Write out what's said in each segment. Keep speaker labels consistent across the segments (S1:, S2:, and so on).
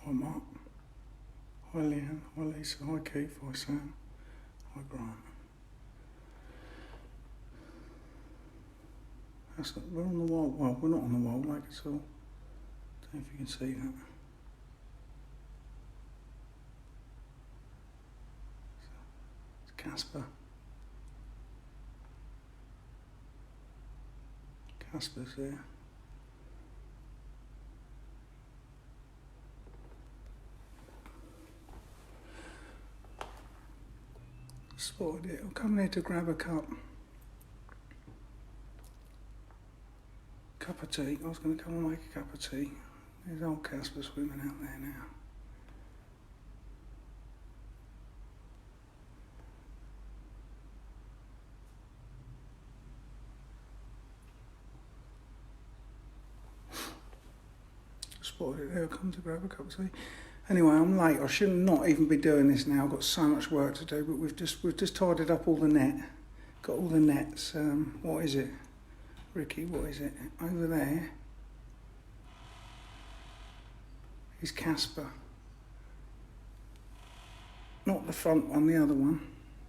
S1: Hi Mark. Hi Leanne. Hi Lisa. Hi Keith. Hi Sam. Hi Grant. We're on the wall. Well, we're not on the wall like at all. Don't know if you can see that. It's Casper. Casper's there. Spotted it. I'm coming here to grab a cup of tea. I was going to come and make a cup of tea. There's old Casper swimming out there now. Spotted it there. I'll come to grab a cup of tea. Anyway, I'm late. I should not even be doing this now. I've got so much work to do, but we've just tidied up all the net. Got all the nets. What is it? Ricky, what is it? Over there is Casper. Not the front one, the other one.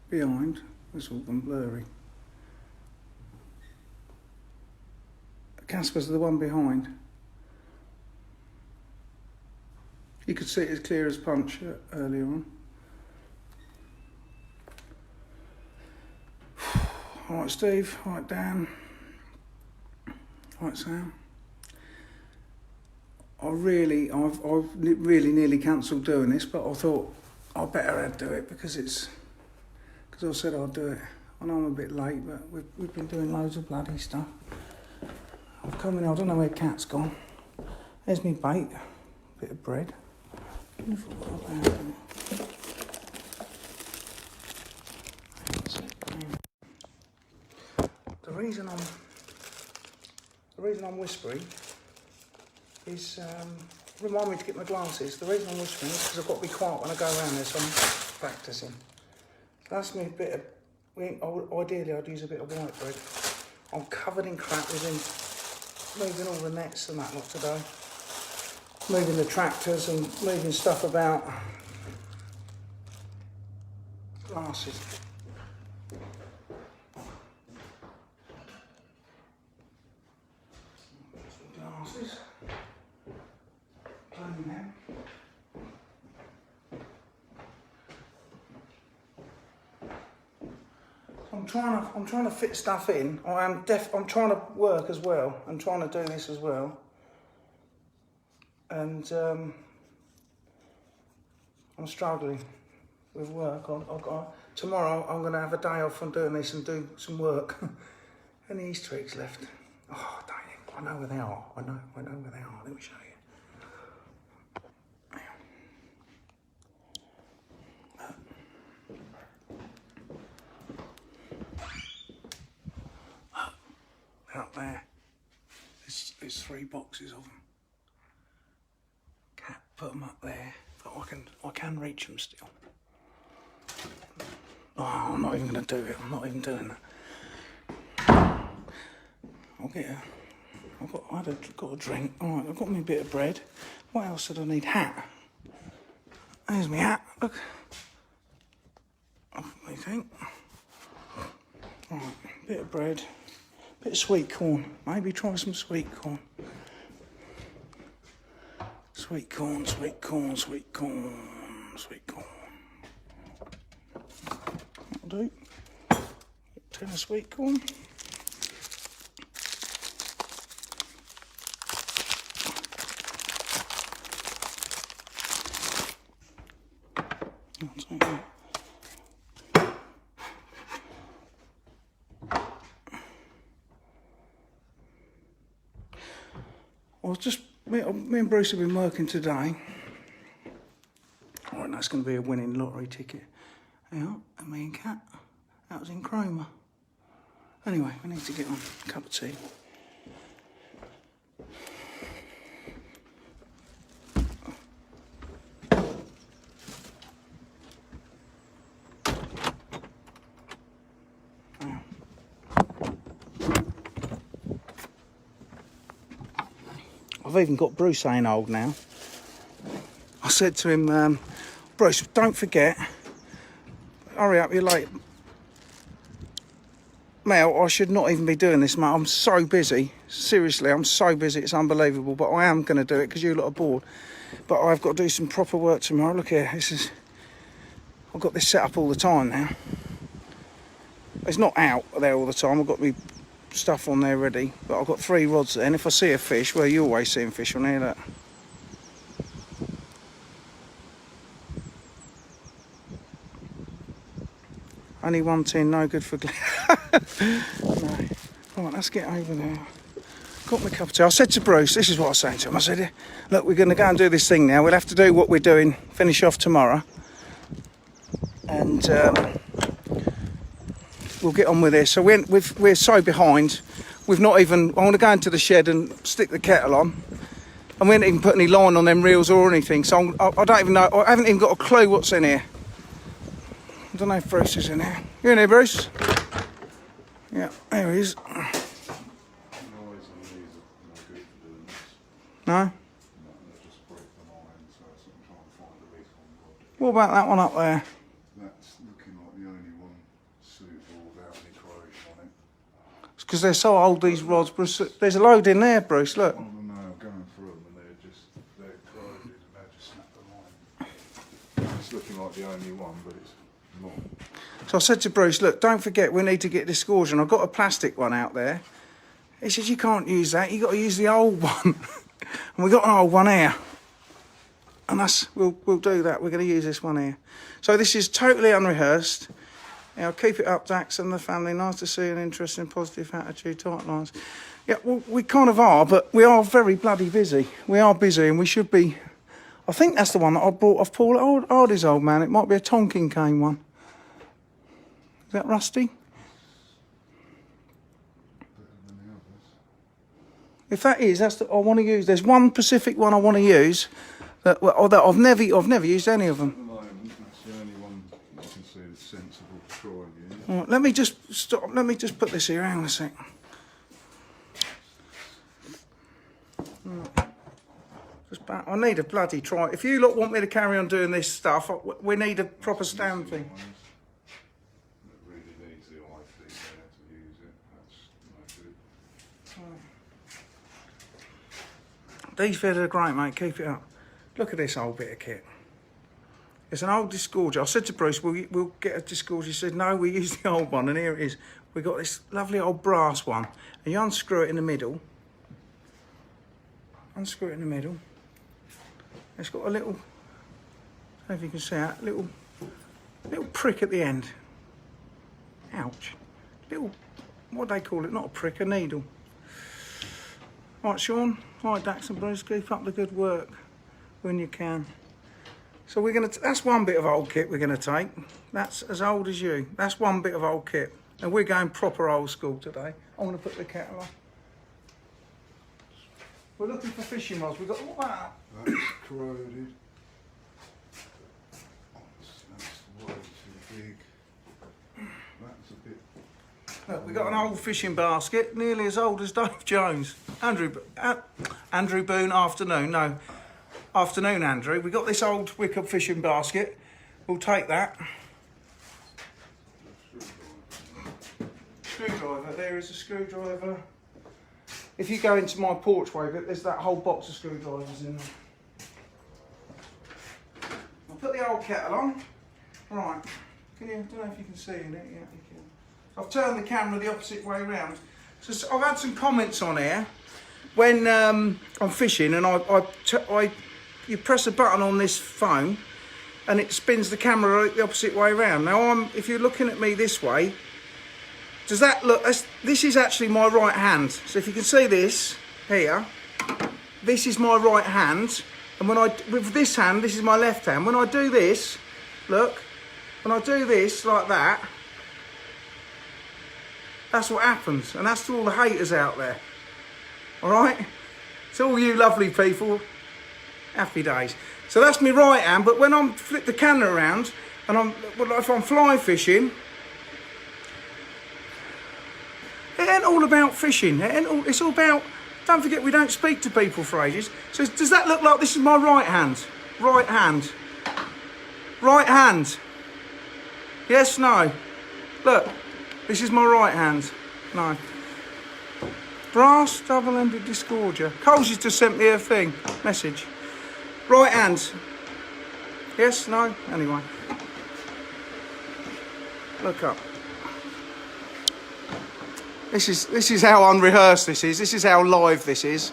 S1: Behind. It's all gone blurry. Casper's the one behind. You could see it as clear as punch earlier on. All right, Steve. All right, Dan. All right, Sam. I've really nearly cancelled doing this, but I thought I'd better do it because I said I'd do it. I know I'm a bit late, but we've been doing loads of bloody stuff. I've come in. I don't know where Cat's gone. There's me bait. Bit of bread. The reason I'm whispering is remind me to get my glasses. The reason I'm whispering is because I've got to be quiet when I go around this. I'm practicing. That's me a bit of. Ideally, I'd use a bit of white bread. I'm covered in crap with moving all the nets and that lot today. Moving the tractors and moving stuff about. Glasses. Glasses. Playing them. I'm trying to fit stuff in. I'm trying to work as well. I'm trying to do this as well. And I'm struggling with work. Tomorrow I'm going to have a day off from doing this and do some work. Any Easter eggs left? Oh, dang it. I know where they are. I know where they are. Let me show you. Out there. There's 3 boxes of them. Put them up there, but I can reach them still. Oh, I'm not even going to do it. I'm not even doing that. I've got a drink. All right, I've got me a bit of bread. What else did I need? Hat. There's my hat. Look. What do you think? All right, bit of bread, bit of sweet corn. Maybe try some sweet corn. Sweet corn, sweet corn, sweet corn, sweet corn. That'll do. Tin of sweet corn. I'll take that. Me and Bruce have been working today. All right, that's going to be a winning lottery ticket. Yeah, and me and Kat, that was in Cromer. Anyway, we need to get on a cup of tea. I've even got Bruce saying old now. I said to him, Bruce, don't forget, hurry up, you're late. Mel, I should not even be doing this, mate. I'm so busy. Seriously, I'm so busy. It's unbelievable. But I am going to do it because you lot are bored. But I've got to do some proper work tomorrow. Look here. I've got this set up all the time now. It's not out there all the time. I've got my stuff on there ready. But I've got 3 rods there. And if I see a fish, well, you always see fish on here, look. Only 1 tin, no good for no. Right, let's get over there. Got my cup of tea. I said to Bruce, this is what I was saying to him. I said, look, we're going to go and do this thing now. We'll have to do what we're doing, finish off tomorrow. And we'll get on with this. So we're so behind. We've not even, I want to go into the shed and stick the kettle on. And we haven't even put any line on them reels or anything. So I don't even know, I haven't even got a clue what's in here. I don't know if Bruce is in here. You in here, Bruce? Yeah, there he is. No? What about that one up there?
S2: That's looking like the only one suitable without any corrosion on it.
S1: It's because they're so old, these rods, Bruce. There's a load in there, Bruce, look.
S2: One of them now going through them and they're corroded and they've just snapped the line. It's looking like the only one, but it's not.
S1: So I said to Bruce, look, don't forget we need to get disgorging. I've got a plastic one out there. He says, you can't use that, you've got to use the old one. And we've got an old one here. And we'll do that. We're going to use this one here. So this is totally unrehearsed. I'll keep it up, Dax and the family. Nice to see an interesting, positive attitude, tight lines. Yeah, well, we kind of are, but we are very bloody busy. We are busy and we should be... I think that's the one that I brought off Paul Hardy's old man. It might be a Tonkin cane one. Is that rusty? If that is, that's the I want to use. There's one Pacific one I want to use that I've never used any of them.
S2: At the moment, that's the only one I can see that's sensible to try and use.
S1: Right, let me just stop. Let me just put this here. Hang on a sec. I need a bloody try. If you lot want me to carry on doing this stuff, we need a proper stand thing.
S2: It really needs the eye feed there to use it. That's no good.
S1: These feathers are great, mate. Keep it up. Look at this old bit of kit. It's an old disgorger. I said to Bruce, we'll get a disgorger. He said, no, we use the old one. And here it is. We've got this lovely old brass one. And you unscrew it in the middle. Unscrew it in the middle. It's got a little, I don't know if you can see that, little prick at the end. Ouch. Little, what do they call it? Not a prick, a needle. Right, Sean. Right, Dax and Bruce, keep up the good work when you can. So we're going to, that's one bit of old kit we're going to take. That's as old as you. That's one bit of old kit. And we're going proper old school today. I'm going to put the kettle on. We're looking for fishing rods. We've got all that.
S2: That's corroded. That's way too big. That's a bit...
S1: Look, we've got an old fishing basket, nearly as old as Dave Jones. Andrew Boone, afternoon. No, afternoon, Andrew. We've got this old wicker fishing basket. We'll take that. Screwdriver. There is a screwdriver. If you go into my porchway bit, there's that whole box of screwdrivers in there. I'll put the old kettle on. Right. Can you? I don't know if you can see in it. Yeah, you can. I've turned the camera the opposite way around. So I've had some comments on here when I'm fishing, and you press a button on this phone, and it spins the camera the opposite way around. Now if you're looking at me this way. Does that look, this is actually my right hand. So if you can see this here, this is my right hand. And with this hand, this is my left hand. When I do this, look, when I do this like that, that's what happens. And that's to all the haters out there. All right? To all you lovely people, happy days. So that's my right hand, but when I flip the camera around, and if I'm fly fishing, it ain't all about fishing. It's all about, don't forget we don't speak to people for ages. So does that look like this is my right hand? Right hand. Right hand. Yes, no. Look, this is my right hand. No. Brass double-ended disgorger. Coles has just sent me a thing, message. Right hand. Yes, no, anyway. Look up. This is how unrehearsed this is. This is how live this is.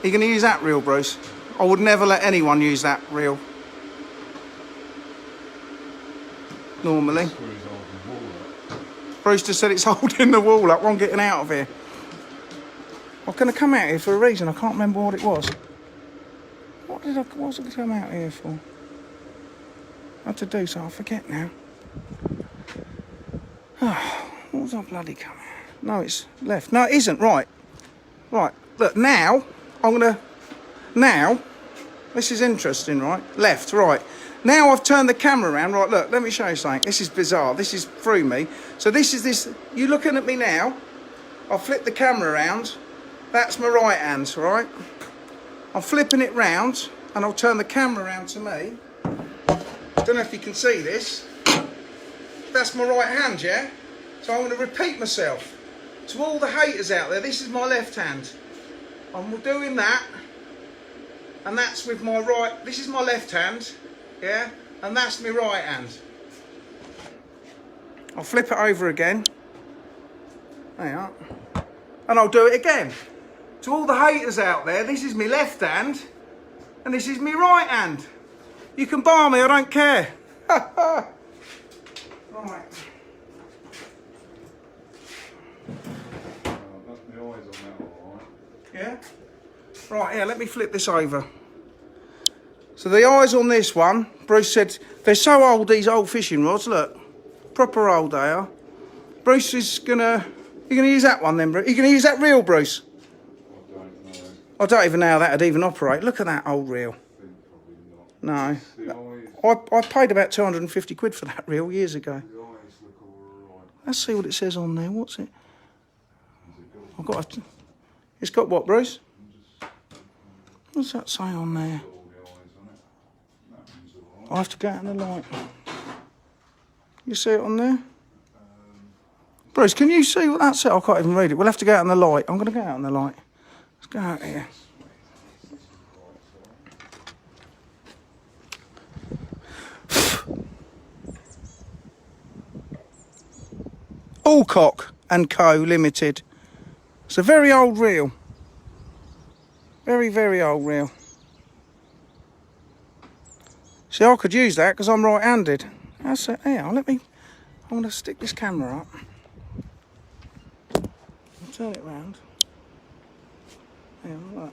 S1: Are you going to use that reel, Bruce? I would never let anyone use that reel. Normally. Bruce just said it's holding the wall up. I'm getting out of here. I'm going to come out here for a reason. I can't remember what it was. What was I going to come out here for? I had to do so. I forget now. What was I bloody coming? No, it's left. No, it isn't. Right. Right. Look, now I'm going to... Now, this is interesting, right? Left, right. Now I've turned the camera around. Right, look, let me show you something. This is bizarre. This is through me. So this is this... You looking at me now? I'll flip the camera around. That's my right hand, right? I'm flipping it round and I'll turn the camera around to me. Don't know if you can see this. That's my right hand, yeah? So I'm going to repeat myself. To all the haters out there, this is my left hand. I'm doing that. And that's with my right... This is my left hand, yeah? And that's my right hand. I'll flip it over again. There you are. And I'll do it again. To all the haters out there, this is my left hand. And this is my right hand. You can bar me, I don't care. Right. Yeah? Right, here, let me flip this over. So the eyes on this one, Bruce said, they're so old, these old fishing rods, look. Proper old they are. Bruce is gonna... You're gonna use that one then, Bruce? You're gonna use that reel, Bruce?
S2: I don't know.
S1: I don't even know how that'd even operate. Look at that old reel. No. I paid about 250 quid for that reel years ago. Let's see what it says on there. What's it? I've got a... It's got what, Bruce? What's that say on there? I have to go out in the light. You see it on there? Bruce, can you see what that says? I can't even read it. We'll have to go out in the light. I'm going to go out in the light. Let's go out here. Alcock and Co. Limited. It's a very old reel. Very, very old reel. See, I could use that because I'm right-handed. That's it. Here, I'm going to stick this camera up. I'll turn it round. Here, look.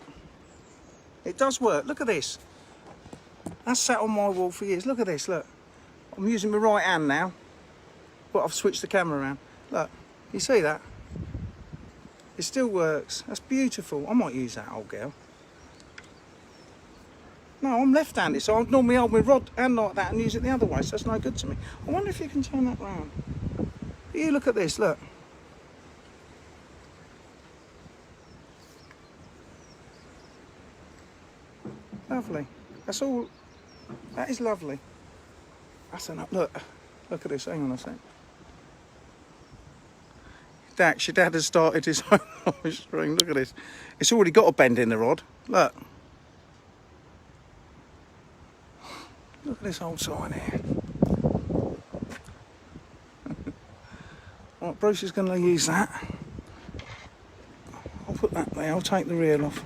S1: It does work. Look at this. That's sat on my wall for years. Look at this, look. I'm using my right hand now, but I've switched the camera around. Look, you see that? It still works. That's beautiful. I might use that, old girl. No, I'm left-handed, so I'd normally hold my rod hand like that and use it the other way, so that's no good to me. I wonder if you can turn that round. You look at this, look. Lovely. That's all. That is lovely. That's enough. Look at this. Hang on a sec. Dax, your dad has started his own live stream. Look at this. It's already got a bend in the rod. Look. Look at this old sign here. Right, Bruce is going to use that. I'll put that there. I'll take the reel off.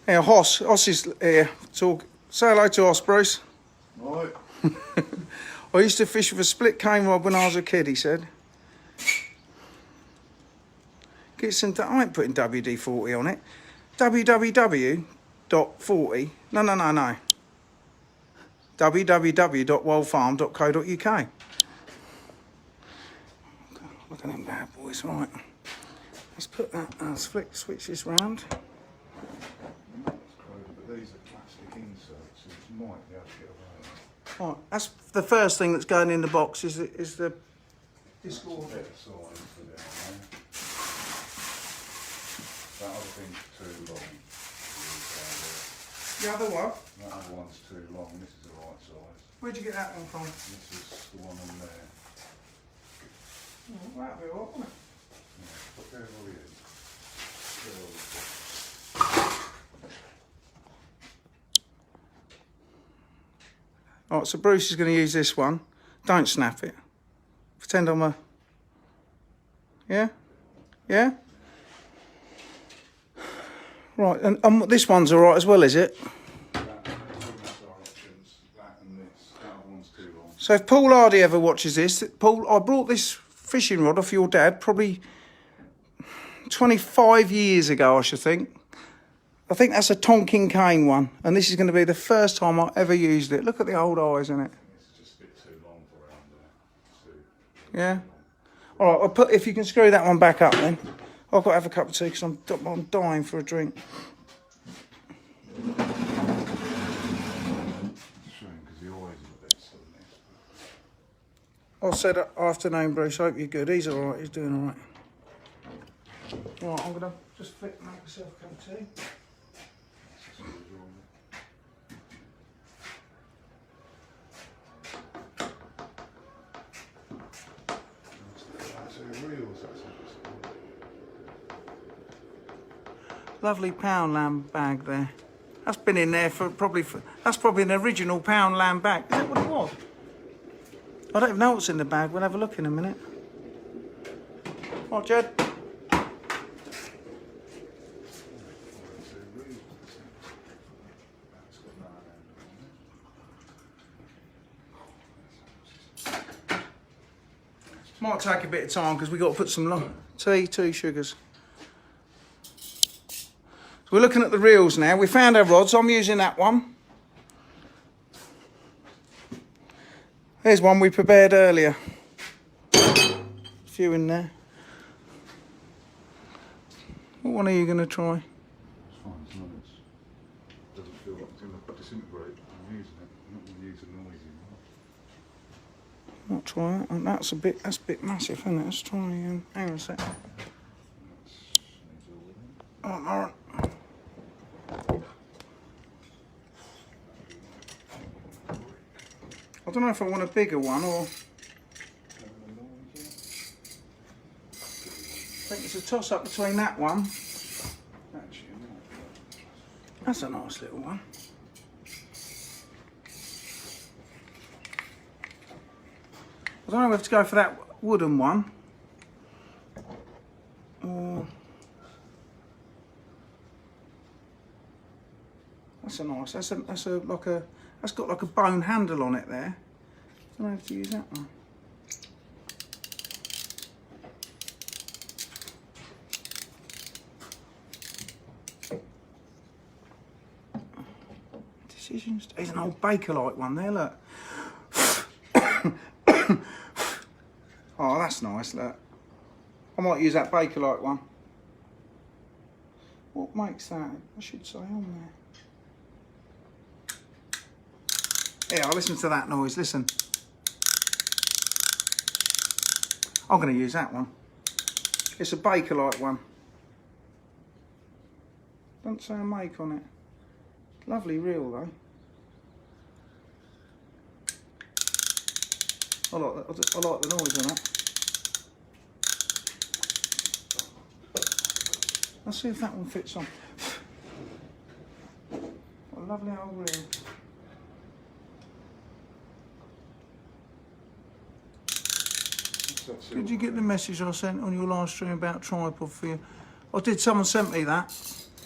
S1: Here, Hoss is here. Talk. Say hello to Hoss, Bruce.
S2: Right.
S1: I used to fish with a split cane rod when I was a kid, he said. Get some... I ain't putting WD-40 on it. www.40... No. www.wildfarm.co.uk. Look at them bad boys, right. Let's put that... Let's switch this round.
S2: But these are plastic inserts, so you might be able to get away.
S1: Right, that's the first thing that's going in the box is the disgorger.
S2: That other thing's too long.
S1: The other one?
S2: That other one's too long. This is the right size.
S1: Where'd you get that one from?
S2: This is the one on there.
S1: Oh, that'd be alright, wouldn't it?
S2: Yeah, but there it all is. There it all is.
S1: Alright, so Bruce is going to use this one. Don't snap it. Pretend I'm a... Yeah? Yeah? Right, and this one's alright as well, is it?
S2: That and this. That other one's too long.
S1: So if Paul Hardy ever watches this, Paul, I brought this fishing rod off your dad probably 25 years ago, I should think. I think that's a Tonkin cane one, and this is going to be the first time I ever used it. Look at the old eyes in it.
S2: It's just a bit too long for around there.
S1: Yeah. All right. I'll put if you can screw that one back up, then I've got to have a cup of tea because I'm dying for a drink.
S2: It's a shame because the eyes are a bit suddenly.
S1: I said afternoon, Bruce. Hope you're good. He's all right. He's doing all right. Right. I'm gonna just make myself a cup of tea. Lovely pound lamb bag there. That's been in there for that's probably an original pound lamb bag. Is that what it was? I don't even know what's in the bag. We'll have a look in a minute. Oh, Jed. Might take a bit of time because we've got to put some tea, 2 sugars. So we're looking at the reels now. We found our rods. I'm using that one. There's one we prepared earlier. A few in there. What one are you going to try?
S2: It's fine, it's nice. Doesn't feel like it's going to disintegrate. I'm using it. I'm not going to use the noisy one.
S1: I'll try that. And that's a bit massive, isn't it? Let's try. Hang on a sec. Oh, Lauren. I don't know if I want a bigger one or. I think it's a toss up between that one. That's a nice little one. I don't know if to go for that wooden one. Or that's a nice. That's got like a bone handle on it there. I don't know if to use that one. Decisions. There's an old Bakelite one there. Look. Oh, that's nice, look. I might use that Bakelite one. What makes that? I should say on there. Yeah, I'll listen to that noise, listen. I'm going to use that one. It's a Bakelite one. Don't say a make on it. Lovely reel though. I like the noise on that. Let's see if that one fits on. What a lovely old reel. Did you get the message I sent on your live stream about tripod for you? Or did someone send me that?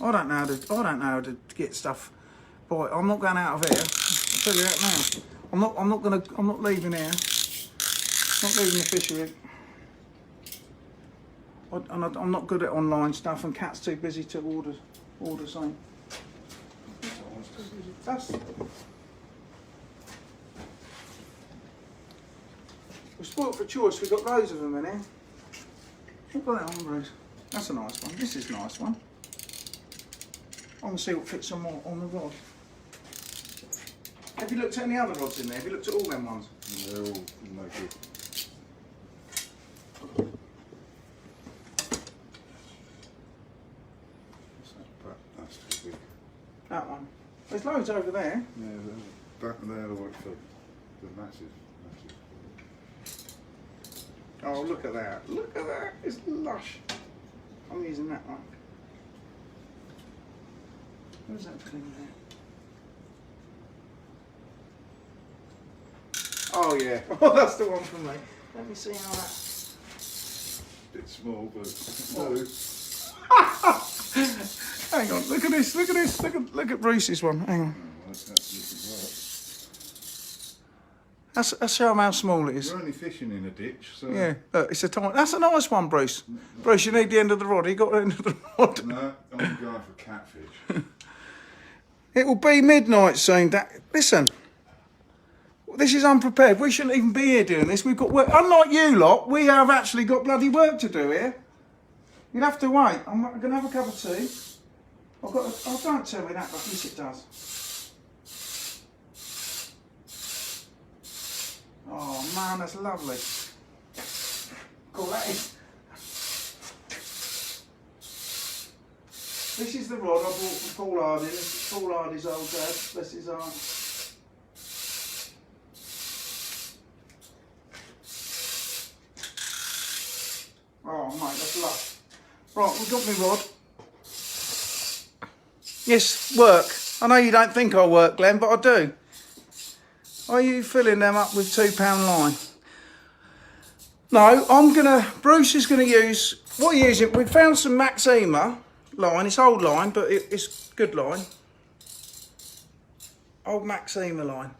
S1: I don't know how to get stuff. Boy, I'm not going out of here. I'll tell you that now. I'm not leaving here. Not leaving the fishery. I'm not good at online stuff, and Kat's too busy to order something. We're spoilt for choice. We've got loads of them in here. Look at that on, Bruce. That's a nice one. This is a nice one. I'm going to see what fits on the rod. Have you looked at any other rods in there? Have you looked at all them ones?
S2: They're all no good.
S1: there's loads over there.
S2: Yeah, back there, the massive.
S1: Oh, look at that. Look at that. It's lush. I'm using that one. Where's that thing there? Oh, yeah. Oh, that's the one for me. Let me see how that...
S2: Bit small, but no.
S1: Hang on, look at this, look at this, look at Bruce's one. Hang on.
S2: Oh,
S1: That's show 'em how small it is.
S2: We're only fishing in a ditch, so...
S1: Yeah, look, it's a tiny... That's a nice one, Bruce. Bruce, you need the end of the rod. You got the end of the rod.
S2: No, I'm going for catfish.
S1: It will be midnight soon. Listen, this is unprepared. We shouldn't even be here doing this. We've got work. Unlike you lot, we have actually got bloody work to do here. You'll have to wait. I'm going to have a cup of tea. Oh, don't tell me that, but yes it does. Oh man, that's lovely. Cool, that is. This is the rod I bought from Paul Harding. This is Paul Harding's old dad. Bless his heart. Oh mate, that's lush. Right, we've got my rod. Yes, work. I know you don't think I work, Glenn, but I do. Are you filling them up with £2 line? No, Bruce is gonna use, what are you using? We found some Maxima line, it's old line, but it's good line. Old Maxima line.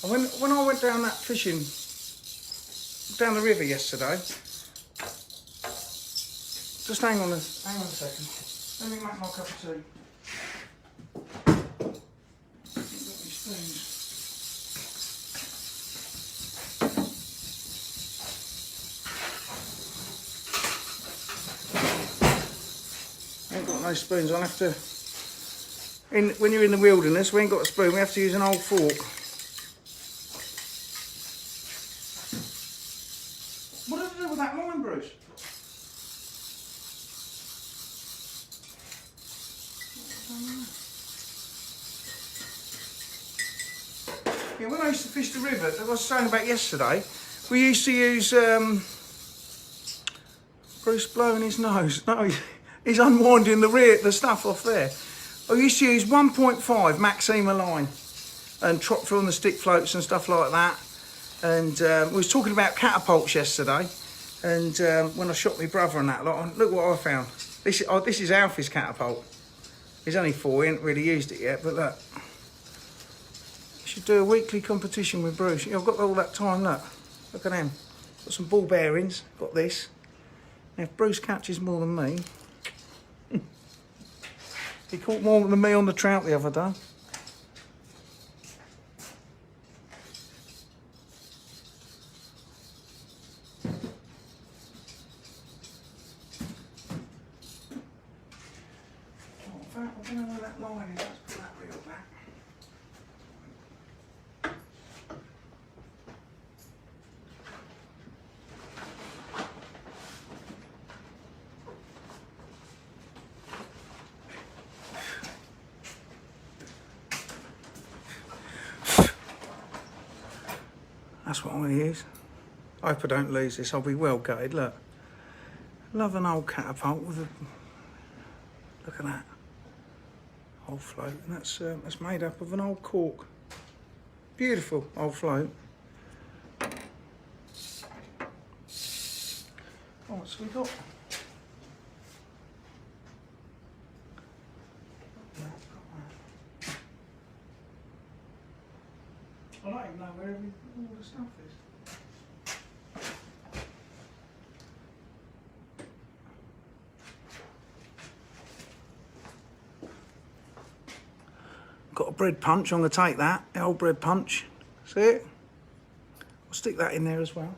S1: And when I went down that fishing, down the river yesterday, just hang on a second. Let me make my cup of tea. Got my spoons. I ain't got no spoons. I'll have to. When you're in the wilderness, we ain't got a spoon. We have to use an old fork. What did I do with that line, Bruce? Yeah, when I used to fish the river, that I was saying about yesterday, we used to use Bruce blowing his nose. No, he's unwinding the stuff off there. I used to use 1.5 Maxima line and trot through on the stick floats and stuff like that. And we was talking about catapults yesterday. And when I shot my brother and that lot, look what I found. This is Alfie's catapult. He's only 4, he ain't really used it yet, but look. Should do a weekly competition with Bruce. I've got all that time, look. Look at them. Got some ball bearings, got this. Now if Bruce catches more than me, he caught more than me on the trout the other day. Oh, in fact, I don't know where that line is. Let's put that reel back. That's what I'm going to use. I hope I don't lose this. I'll be well gutted. Look, love an old catapult with a. Look at that old float. And that's made up of an old cork. Beautiful old float. Oh, what's we got? I don't even know where all the stuff is. Got a bread punch, I'm going to take that, the old bread punch. See it? I'll stick that in there as well.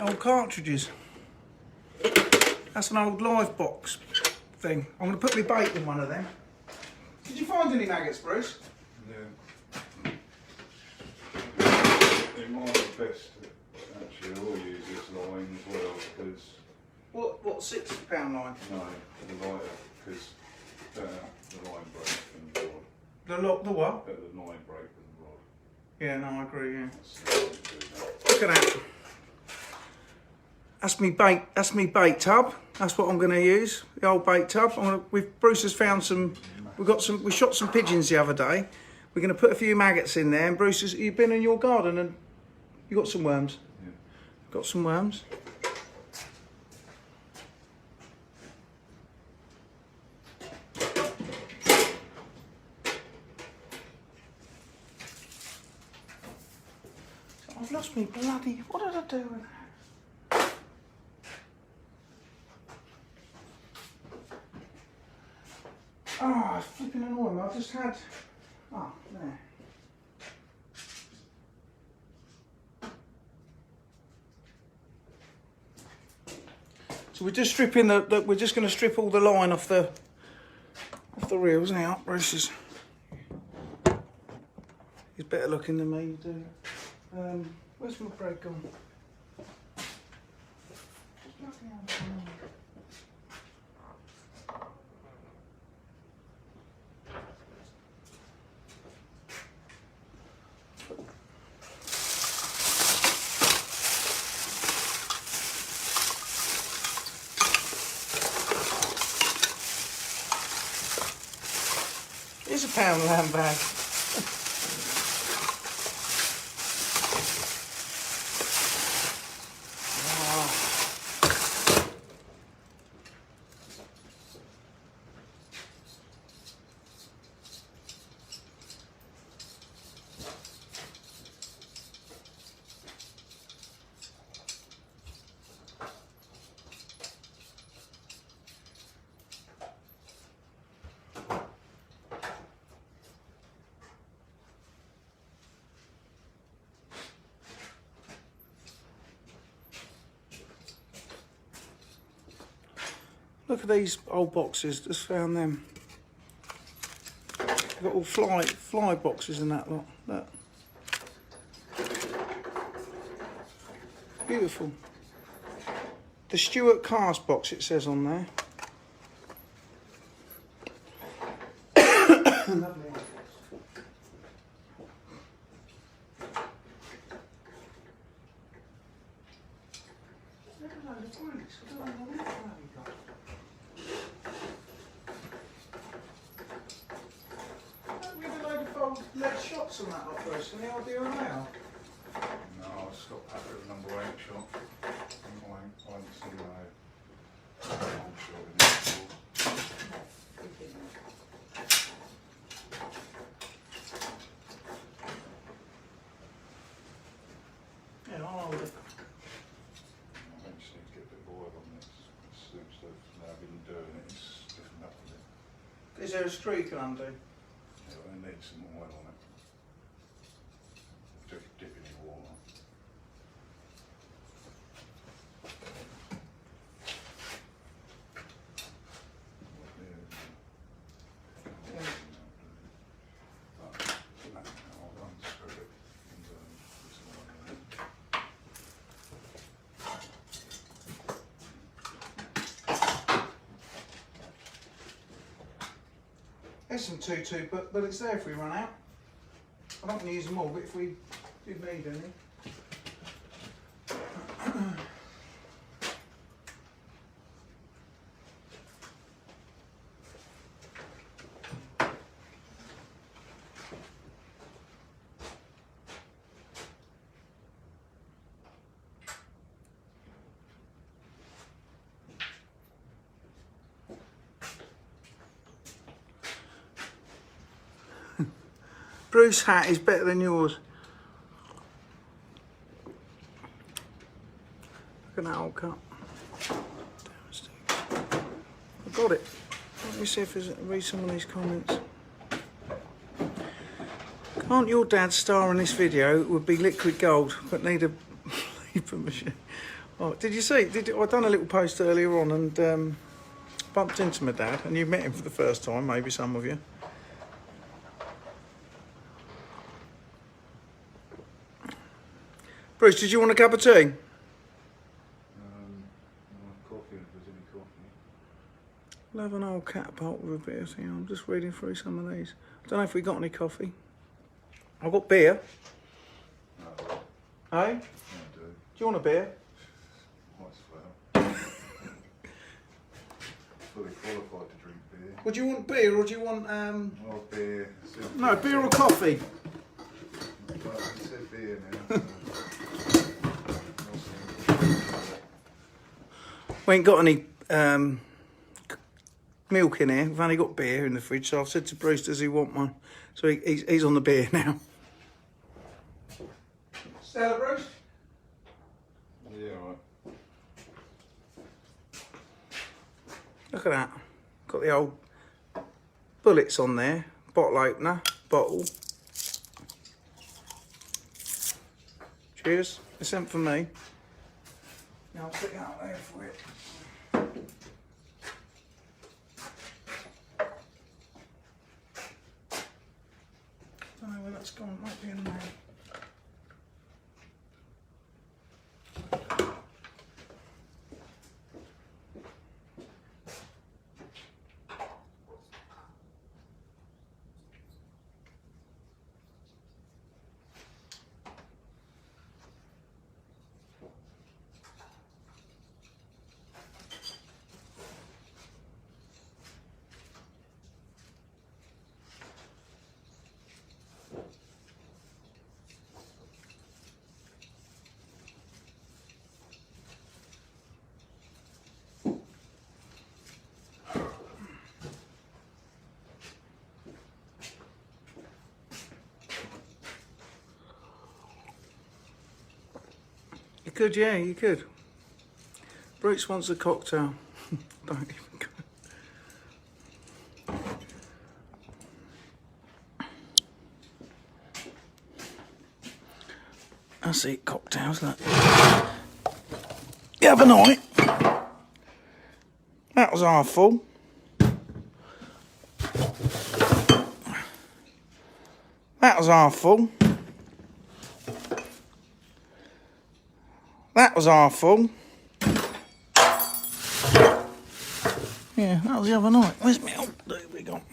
S1: Old cartridges. That's an old live box thing. I'm going to put my bait in one of them. Did you find any maggots, Bruce?
S2: Yeah. It might be best to actually all use this line as well, because...
S1: What £60 line?
S2: No, the lighter, because the line breaks from the rod.
S1: The what?
S2: Better the line break than the rod.
S1: Yeah, no, I agree, yeah.
S2: That's
S1: Look at that. That's me bait tub. That's what I'm going to use. The old bait tub. Bruce has found some. We shot some pigeons the other day. We're going to put a few maggots in there. And Bruce has. You've been in your garden and you got some worms.
S2: Yeah.
S1: Got some worms. I've lost me bloody. What did I do with that? Oh, it's flipping annoying. I just had. Oh, there. So we're just stripping we're just going to strip all the line off the reels now. Bruce is. He's better looking than me. Do. Where's my bread gone? It's a pound lamb bag. Look at these old boxes, just found them. They've got all fly boxes and that lot. Look. Beautiful. The Stuart Cast box, it says on there. Lovely. Lead shots on that lot first, any idea now?
S2: No, I'll stop that at number 8 shot. I haven't seen my old shot in it before.
S1: Yeah, I'll hold it.
S2: I just need to get a bit of oil on this. It seems to have now been doing it, it's stiffened up a bit.
S1: Is there a streak I undo?
S2: Yeah, I need some oil on it. Dip it in water.
S1: There's some 2-2, but it's there if we run out. I don't want to use them all, but if we do need any. Bruce's hat is better than yours. Look at that old cut. I got it. Let me see if there's read some of these comments. Can't your dad star in this video? It would be liquid gold, but need a lever machine. Oh, did you see? I done a little post earlier on and bumped into my dad, and you met him for the first time, maybe some of you. Bruce, did you want a cup of tea?
S2: Coffee, if there's any coffee.
S1: I'll have an old catapult with a bit of thing. I'm just reading through some of these. I don't know if we got any coffee. I've got beer.
S2: No,
S1: Hey?
S2: I do.
S1: Do you want a beer?
S2: Might as well. Fully qualified to drink beer.
S1: Would you want beer or do you want
S2: Oh, beer.
S1: No, beer or coffee?
S2: Well, I said beer now.
S1: We ain't got any milk in here. We've only got beer in the fridge, so I've said to Bruce, does he want one? So he's on the beer now. Stella, Bruce?
S2: Yeah, right.
S1: Look at that. Got the old bullets on there. Bottle opener, bottle. Cheers. It's sent for me. Now I'll stick it out there for it. I don't know where that's gone. It might be in there. You could, yeah, you could. Bruce wants a cocktail. Don't even go. That's it, cocktails, look. The other night, that was half full. That was half full. That was half full. Yeah, that was the other night. Where's my old doobie gone?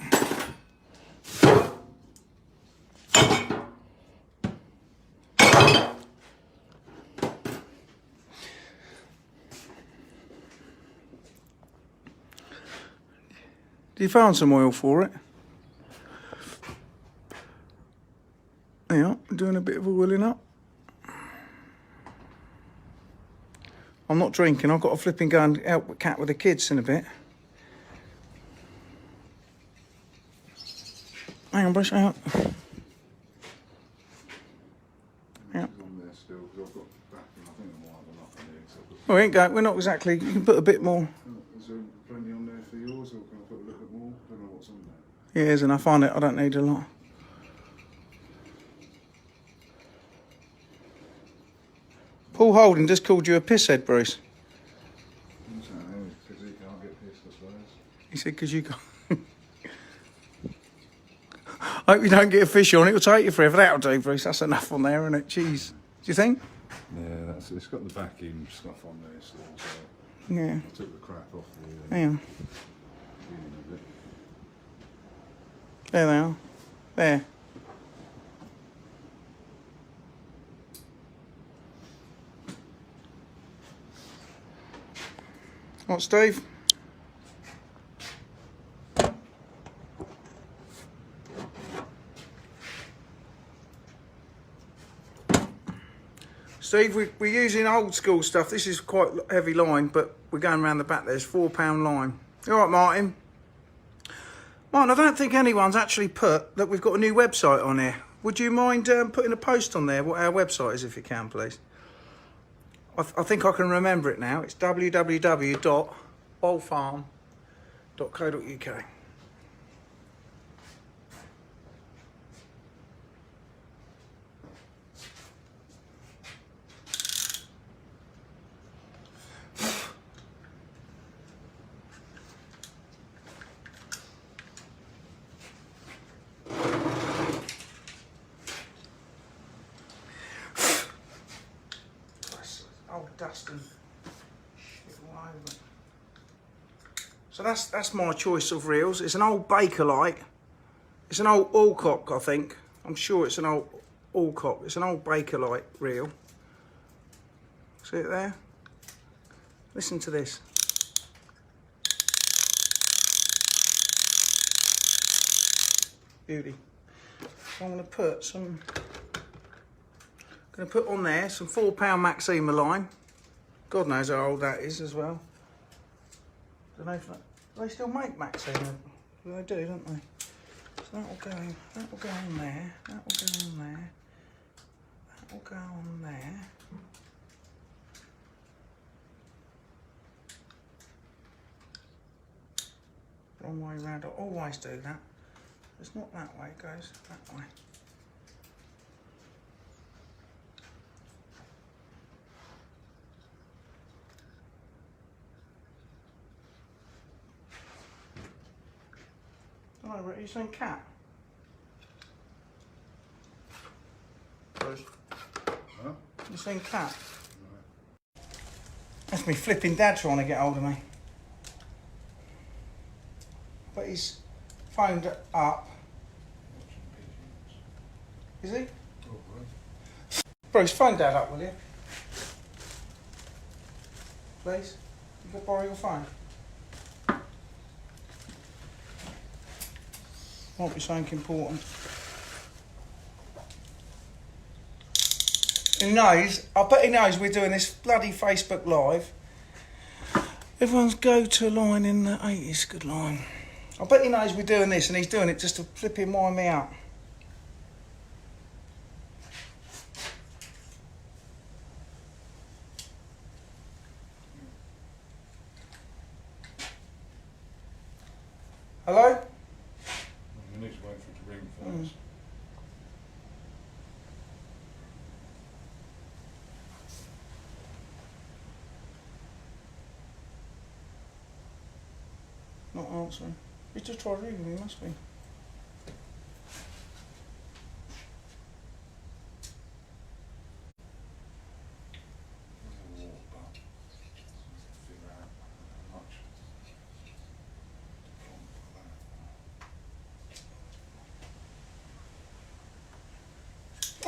S1: Did you find some oil for it? Yeah, doing a bit of oiling up. I'm not drinking. I've got a flipping go and help the cat with the kids in a bit. Hang on, Bruce, hang on. Yeah.
S2: On there still, because I've got backing. I think I might have enough in here.
S1: Well, we ain't going. We're not exactly. You can put a bit more.
S2: Is there plenty on there for yours, or can I put a little bit more? I don't know what's on there.
S1: Yeah, there's enough on it. I don't need a lot. Paul Holden just called you a pisshead, Bruce.
S2: Because he can't get pissed, I suppose.
S1: He said, because you got... I hope you don't get a fish on it. It'll take you forever. That'll do, Bruce. That's enough on there, isn't it? Jeez. Do you think?
S2: Yeah, it's got the backing stuff on there still, so
S1: Yeah.
S2: I took the crap off the
S1: Yeah.
S2: beginning of it.
S1: There they are. There. What, Steve? Steve, we're using old school stuff. This is quite heavy line, but we're going around the back. There's £4 line. You all right, Martin? Martin, I don't think anyone's actually put that we've got a new website on here. Would you mind putting a post on there what our website is, if you can, please? I think I can remember it now. It's www.bowlfarm.co.uk. of dust and shit all over it. So that's my choice of reels. It's an old Bakelite. It's an old Alcock, I think. I'm sure it's an old Alcock. It's an old Bakelite reel. See it there? Listen to this. Beauty. So I'm going to put some. Going to put on there some £4 Maxima line. God knows how old that is as well. Don't know if that, do they still make Maxima? Well, they do, don't they? So that will go on there. That will go on there. That will go on there. Wrong way round. I always do that. It's not that way. It goes that way. Hello, Rick. Are you saying cat?
S2: Huh?
S1: You saying cat? No. That's me flipping dad trying to get hold of me. But he's phoned up. Is he?
S2: Oh, right.
S1: Bruce, phone dad up, will you? Please? You could borrow your phone? Might be something important. He knows, I bet he knows we're doing this bloody Facebook Live. Everyone's go-to line in the 80s, good line. I bet he knows we're doing this and he's doing it just to flipping wind me out. Hello?
S2: We need to wait for it to ring first.
S1: Not answering. He's just tried ringing me, must be.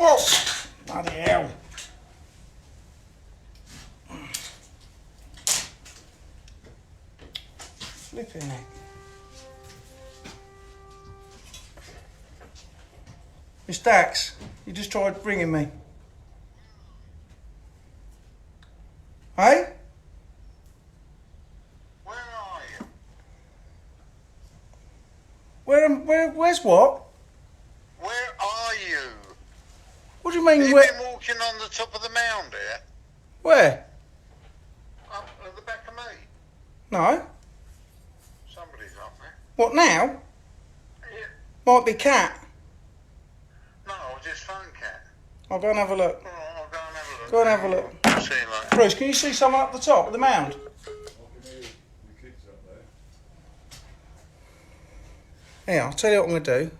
S1: Oh! Bloody hell. Flipping it. Miss Dax, you just tried ringing me. Hey?
S3: Where are you?
S1: Where's what?
S3: Where are you?
S1: What do you mean,
S3: Have you
S1: where?
S3: been walking on the top of the mound here?
S1: Where?
S3: Up at the back of me?
S1: No.
S3: Somebody's up there.
S1: What now?
S3: Yeah.
S1: Might be Cat.
S3: No, I'll just phone Cat.
S1: I'll go and have a look.
S3: All right, I'll go and have a look.
S1: Go and have a look.
S3: See you later.
S1: Bruce, can you see someone up the top of the mound?
S2: I can hear the kids up there.
S1: Yeah, I'll tell you what I'm going to do.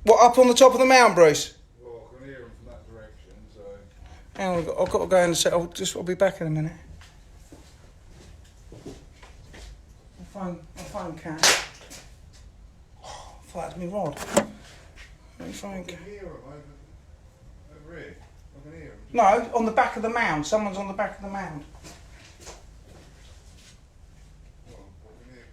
S1: What, up on the top of the mound, Bruce?
S2: Well, I can hear them from that direction, so...
S1: Hang on, I've got to go in and say, I'll be back in a minute. I'll phone Cat. Oh, I thought that was me rod. Let me phone
S2: I
S1: Cat.
S2: can hear them over here. I can hear them.
S1: No, on the back of the mound. Someone's on the back of the mound.
S2: Well, I can hear...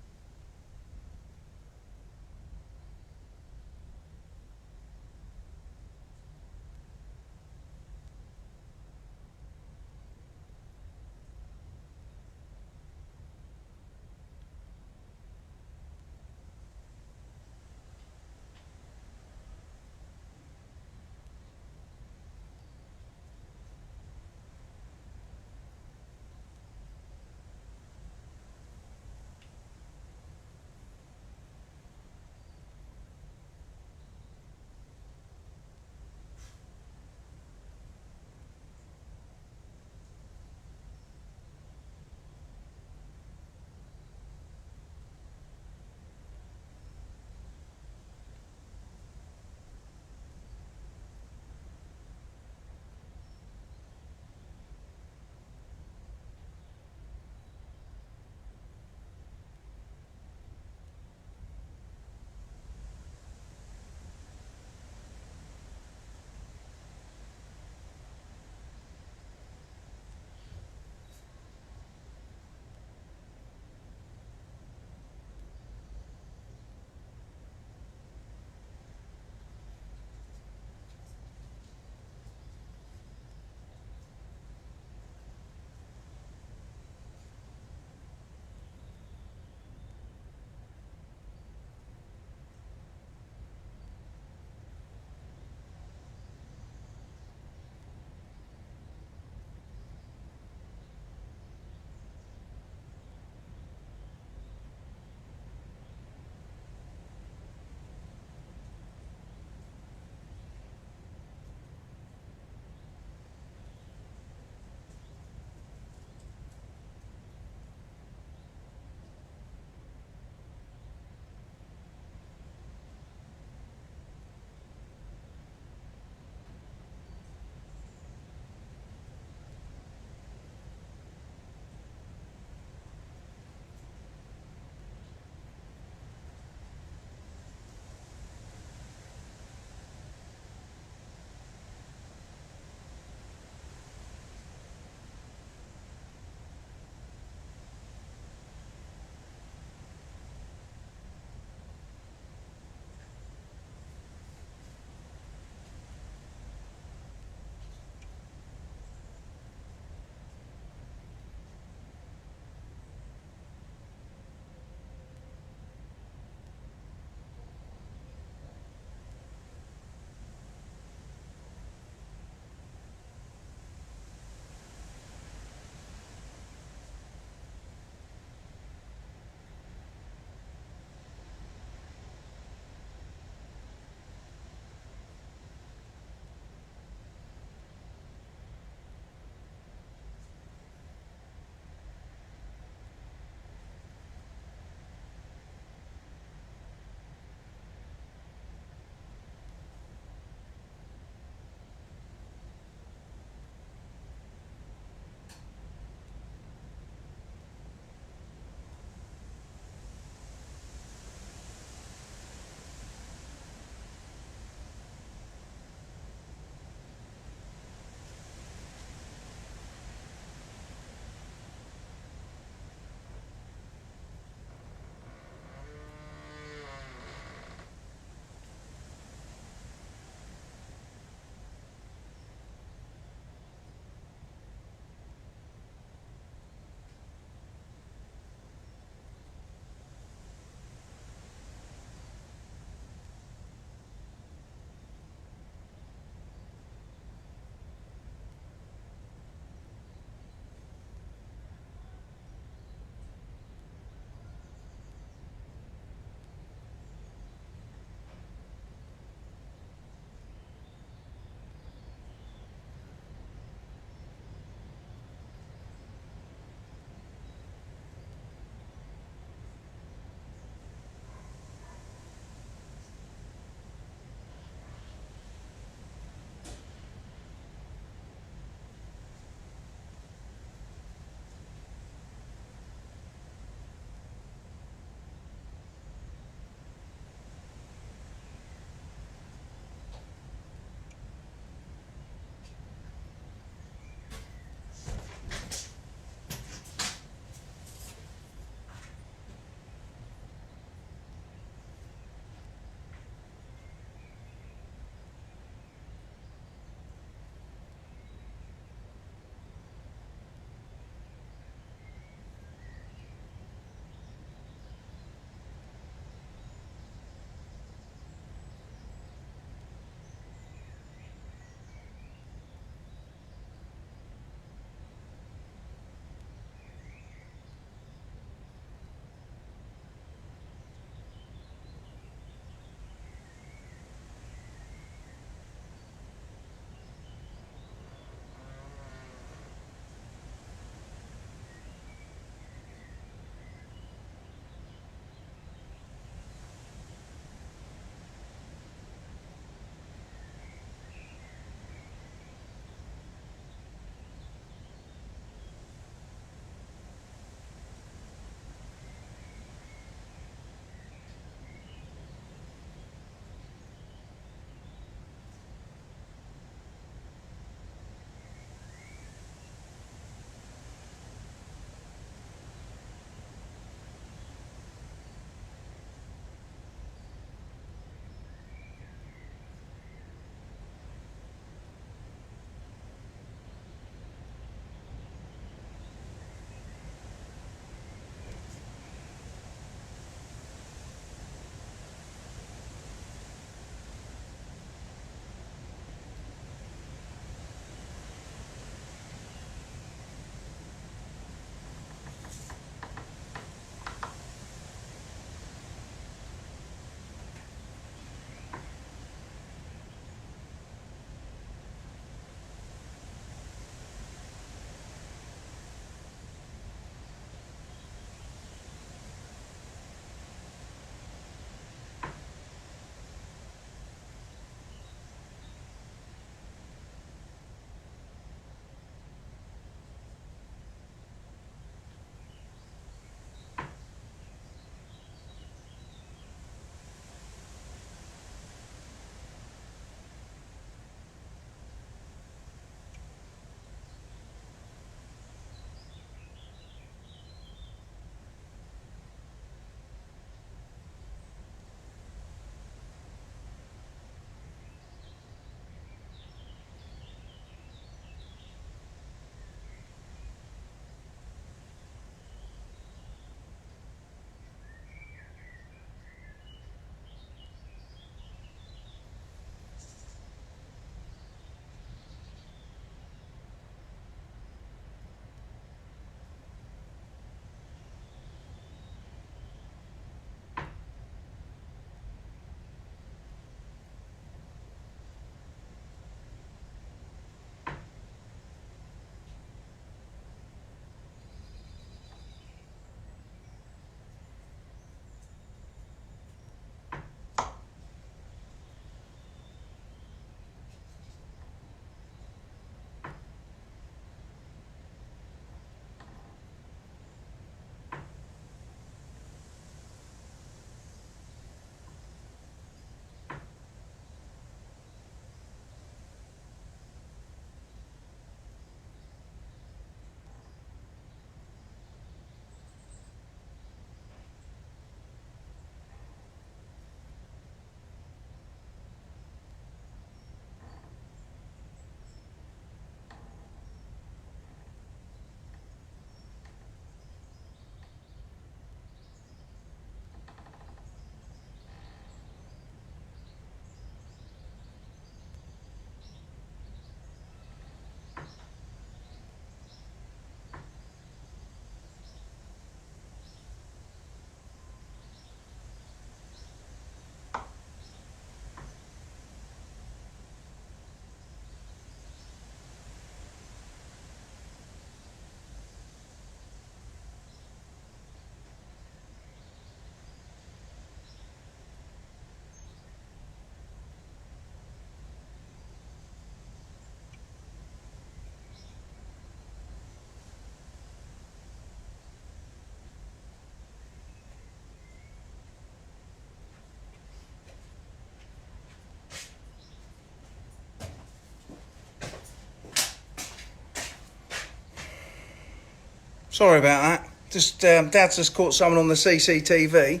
S1: Sorry about that. Just Dad's just caught someone on the CCTV.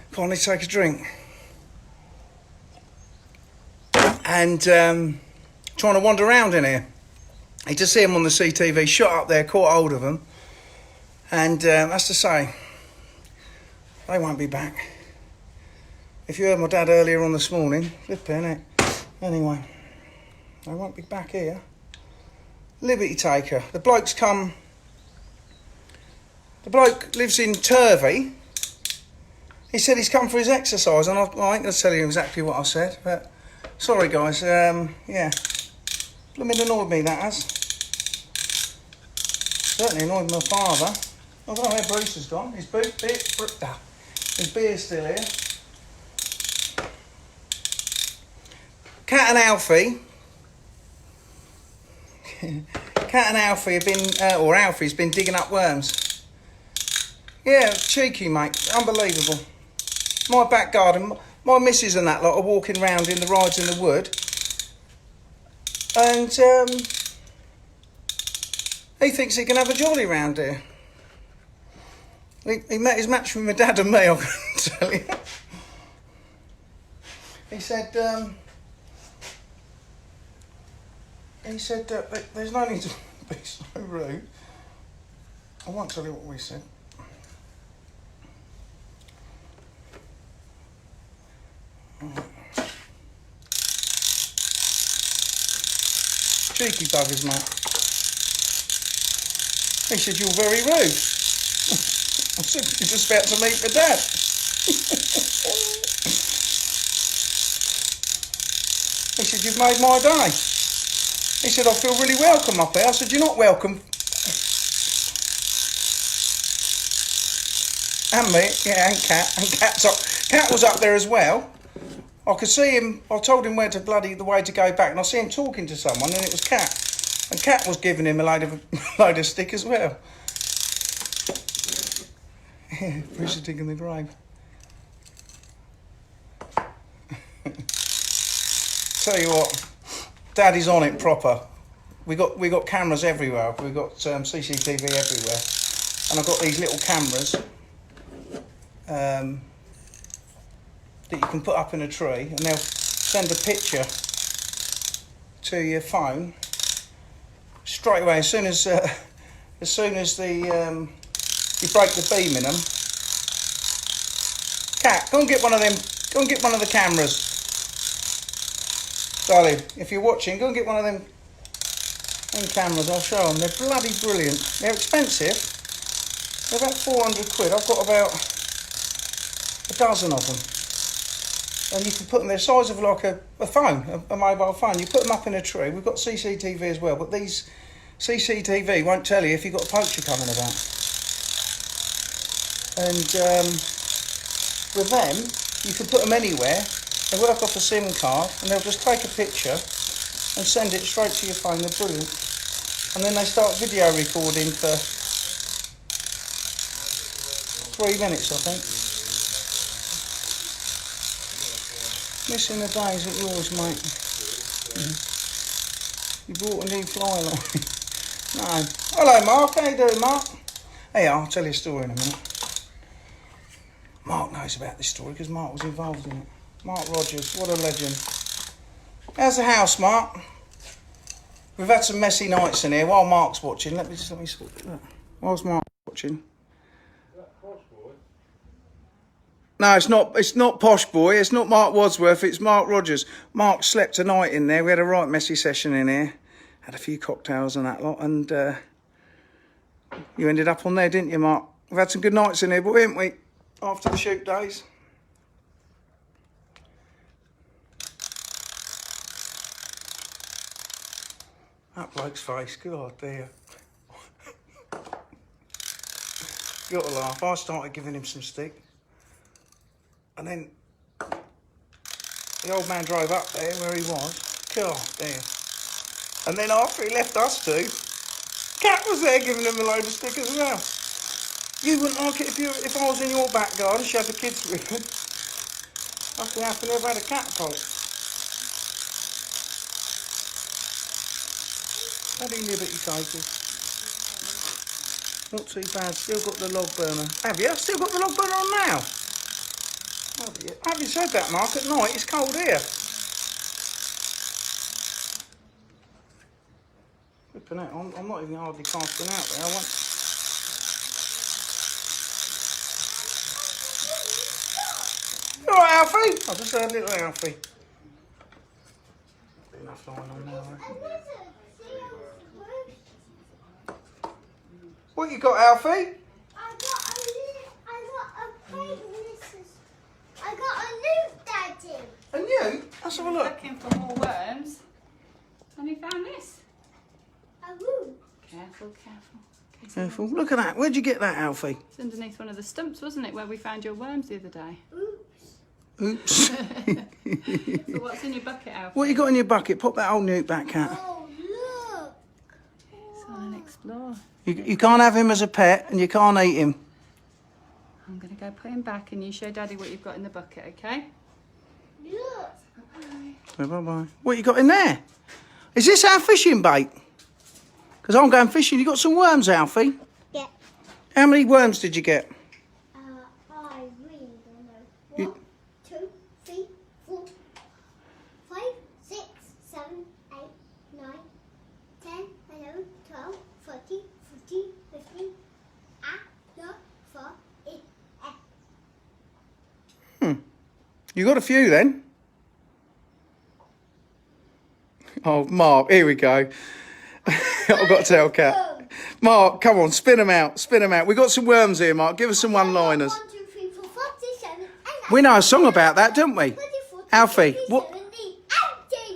S1: Finally take a drink. And trying to wander around in here. You just see him on the CCTV, shot up there, caught hold of them. And that's to say, they won't be back. If you heard my dad earlier on this morning, flipping it. Anyway, they won't be back here. Liberty taker. The bloke lives in Turvey. He said he's come for his exercise, and I ain't going to tell you exactly what I said, but sorry guys, yeah. Blooming annoyed me, that has. Certainly annoyed my father. I don't know where Bruce has gone. His beer's still here. Cat and Alfie. Cat and Alfie have been, or Alfie's been digging up worms. Yeah, cheeky mate, unbelievable. My back garden, my missus and that lot are walking round in the rides in the wood. And he thinks he can have a jolly round here. He met his match with my dad and me, I can tell you. He said, there's no need to be so rude. I won't tell you what we said. Cheeky buggers, mate. He said, you're very rude. I said, you're just about to meet my dad. He said, you've made my day. He said, I feel really welcome up here. I said, you're not welcome. And me, yeah, and Cat. And Cat was up there as well. I could see him, I told him the way to go back, and I see him talking to someone, and it was Cat. And Cat was giving him a load of stick as well. Yeah, Bruce is digging the grave. Tell you what, Daddy's on it proper. We got cameras everywhere. We got CCTV everywhere, and I've got these little cameras that you can put up in a tree, and they'll send a picture to your phone straight away as soon as you break the beam in them. Cat, go and get one of them. Go and get one of the cameras, darling. If you're watching, go and get one of them cameras. I'll show them. They're bloody brilliant. They're expensive. They're about 400 quid. I've got about a dozen of them. And you can put them, they're the size of like a phone, a mobile phone. You put them up in a tree. We've got CCTV as well, but these CCTV won't tell you if you've got a poacher coming about. And with them, you can put them anywhere. They work off a SIM card, and they'll just take a picture and send it straight to your phone. They're brilliant. And then they start video recording for 3 minutes, I think. Missing the days at yours, mate. You bought a new fly line. No. Hello, Mark. How you doing, Mark? Hey, I'll tell you a story in a minute. Mark knows about this story because Mark was involved in it. Mark Rogers, what a legend. How's the house, Mark? We've had some messy nights in here while Mark's watching. Let me sort it out. Whilst Mark's watching. No, it's not Posh Boy. It's not Mark Wadsworth. It's Mark Rogers. Mark slept a night in there. We had a right messy session in here. Had a few cocktails and that lot. And you ended up on there, didn't you, Mark? We've had some good nights in here, but haven't we? After the shoot days. That bloke's face. God dear. Got to laugh. I started giving him some stick. And then the old man drove up there where he was. God damn. And then after he left us two, Cat was there giving him a load of stick as well. You wouldn't like it if I was in your back garden, she had the kids with her. I'd be happy to have had a catapult. Bloody liberty takers. Not too bad. Still got the log burner. Have you? Still got the log burner on now? Have you said that, Mark? At night it's cold here. Flipping out. I'm not even hardly casting out there. I want. You alright, Alfie? I just heard little Alfie. Enough line on now, right? What you got, Alfie?
S4: I got a loop, Daddy.
S1: A new? Let's have a look.
S5: Looking for more worms. And you found this.
S4: A loop.
S5: Careful, careful. Okay,
S1: Careful. Look at that. Where'd you get that, Alfie?
S5: It's underneath one of the stumps, wasn't it, where we found your worms the other day?
S4: Oops.
S1: Oops.
S5: So what's in your bucket, Alfie?
S1: What you got in your bucket? Pop that old newt back, cat.
S4: Oh, look.
S5: So I'll explore.
S1: You can't have him as a pet and you can't eat him.
S5: I'm going to go put him back and you show Daddy what you've got in the bucket, okay?
S4: Look.
S1: So bye-bye. What you got in there? Is this our fishing bait? Because I'm going fishing. You got some worms, Alfie?
S4: Yeah.
S1: How many worms did you get?
S4: I really don't know.
S1: You-
S4: 1, 2, 3, 4, 5, 6, 7, 8, 9, 10, 11, 12, 13, 14, 15, look for it.
S1: You got a few then? Oh, Mark, here we go. I've got to tell Cat. Mark, come on, spin them out, spin them out. We've got some worms here, Mark. Give us some one-liners.
S4: 1, 2, 3, 4, 5, 6, 7, 8, 9,
S1: We know a song about that, don't we?
S4: 24,
S1: Alfie,
S4: 25,
S1: what-
S4: 30,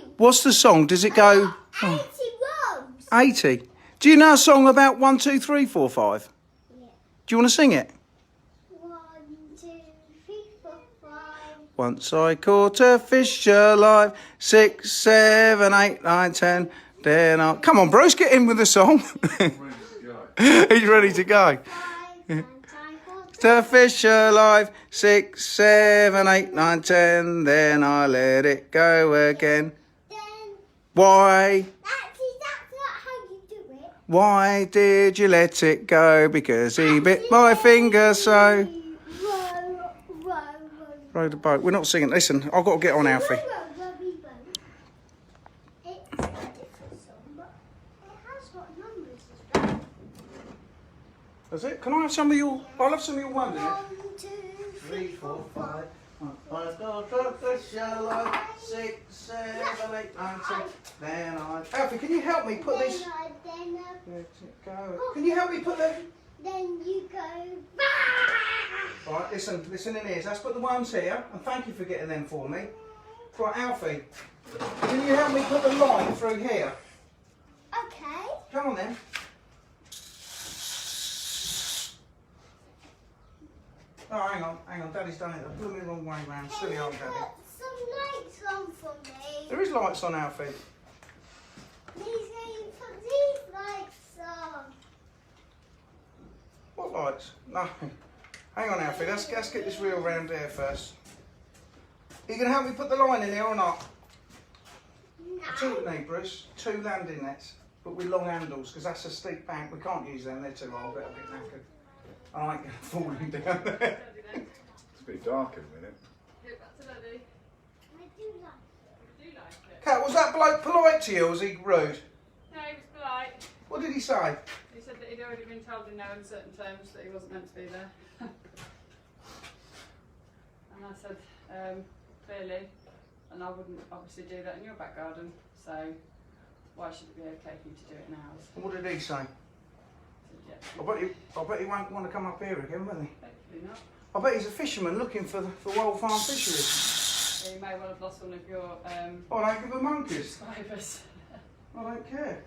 S4: 80.
S1: What's the song? Does it go
S4: 80 rows.
S1: 80? Do you know a song about 1, 2, 3, 4, 5?
S4: Yeah.
S1: Do you want to sing it?
S4: 1, 2, 3, 4, 5.
S1: Once I caught a fish alive, 6, 7, 8, 9, 10. Then I... Come on, Bruce, get in with the song.
S2: Ready to go.
S1: He's ready to go. The fish alive, 6, 7, 8, 9, 10. Then I let it go again.
S4: Then,
S1: Why?
S4: that's not how you do it.
S1: Why did you let it go? Because he bit my finger so.
S4: Row, row, row.
S1: Row the boat. We're not singing. Listen, I've got to get on, Alfie.
S4: Row, row, row, row. It's a different song, but it has got numbers as well.
S1: That's it. Can I have some of your... I'll have some of your one, innit?
S4: 1, 2, 3, 4, 5.
S1: I've got a fish alive, 6, 7, 8, 9, 10. Then I... Alfie, can you help me put this...
S4: Then,
S1: Let it go. Can you help me put the...
S4: then you go.
S1: Right, listen in ears. Let's put the worms here, and thank you for getting them for me. Right, Alfie, can you help me put the line through here?
S4: Okay.
S1: Come on then. Oh, hang on, Daddy's done it. I blew me the wrong way round. Silly old Daddy.
S4: Put some lights on for me.
S1: There is lights on, Alfie.
S4: Please can you put these lights on?
S1: What lights? No. Hang on, Alfie. Let's get this reel round here first. Are you going to help me put the line in here or not? Two need, Bruce. 2 landing nets, but with long handles, because that's a steep bank. We can't use them. They're too old. They're a bit knackered. I ain't going to fall down there.
S2: It's a bit dark in a minute.
S4: I do like it.
S1: Kat, was that bloke polite to you or was he rude?
S5: No, he was polite.
S1: What did he say?
S5: He said that he'd already been told in no uncertain terms that he wasn't meant to be there. And I said, clearly, and I wouldn't obviously do that in your back garden, so why should it be okay for you to do it in ours?
S1: And what did he say?
S5: I said, yeah,
S1: I bet he won't want to come up here again, will he?
S5: hopefully not.
S1: I bet he's a fisherman looking for wild farm fisheries.
S5: So you may well have lost one of your
S1: Oh, I don't give a monkeys.
S5: subscribers.
S1: I don't care.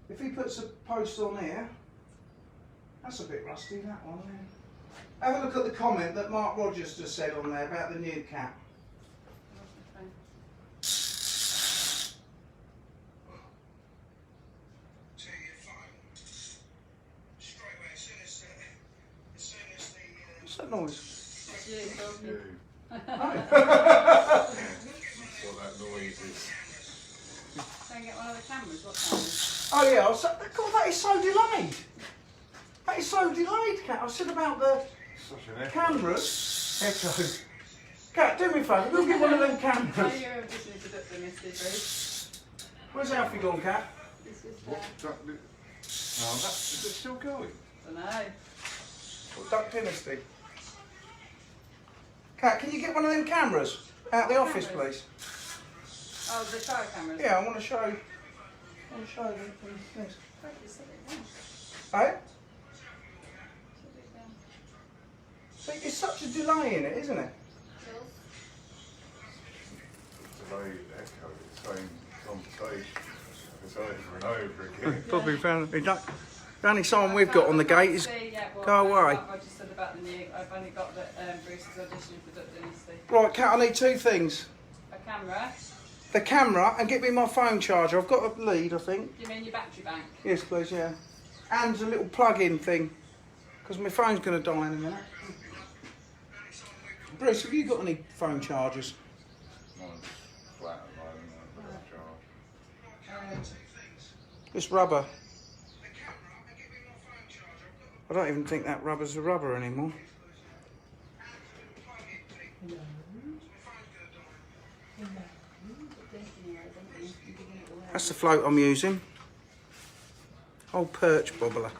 S1: If he puts a post on here, that's a bit rusty, that one. Yeah. Have a look at the comment that Mark Rogers just said on there about the new cat. What's that noise?
S5: That's you talking.
S2: You.
S1: Oh.
S2: What that noise is.
S5: Go and get one of the cameras, what time is it?
S1: Oh yeah, God, that is so delayed. That is so delayed, Kat. I said about the
S2: Such an echo.
S1: cameras. Echoes. Kat, do me a favour. We'll get one of them
S5: Oh,
S1: cameras.
S5: you just need to duck the misty, Bruce.
S1: Where's Alfie gone, Kat?
S5: This is
S2: What? Is it still going?
S5: I know.
S1: Well, Duck Dynasty. Kat, can you get one of them cameras out the office,
S5: Cameras?
S1: please?
S5: Oh, the car cameras.
S1: Yeah, I want to show. I want to show them. Yes.
S5: Right, you sit it down.
S1: Hey?
S5: Sit it down.
S1: See, it's such a delay in it, isn't it?
S2: Delayed echo, the same conversation. It's over and over again.
S1: Probably found it. The only sign we've got on the gate is
S5: well,
S1: go away.
S5: I just said about the new. I've only got that Bruce is auditioning for Duck Dynasty.
S1: Right, Kat, I need two things.
S5: A camera.
S1: The camera and get me my phone charger. I've got a lead, I think.
S5: Do you mean your battery bank?
S1: Yes, please, yeah. And a little plug-in thing, because my phone's going to die in a minute. Bruce, have you got any phone chargers?
S2: Mine's flat at the moment, I don't charge.
S1: This rubber. I don't even think that rubber's a rubber anymore. That's the float I'm using. Old perch bobbler.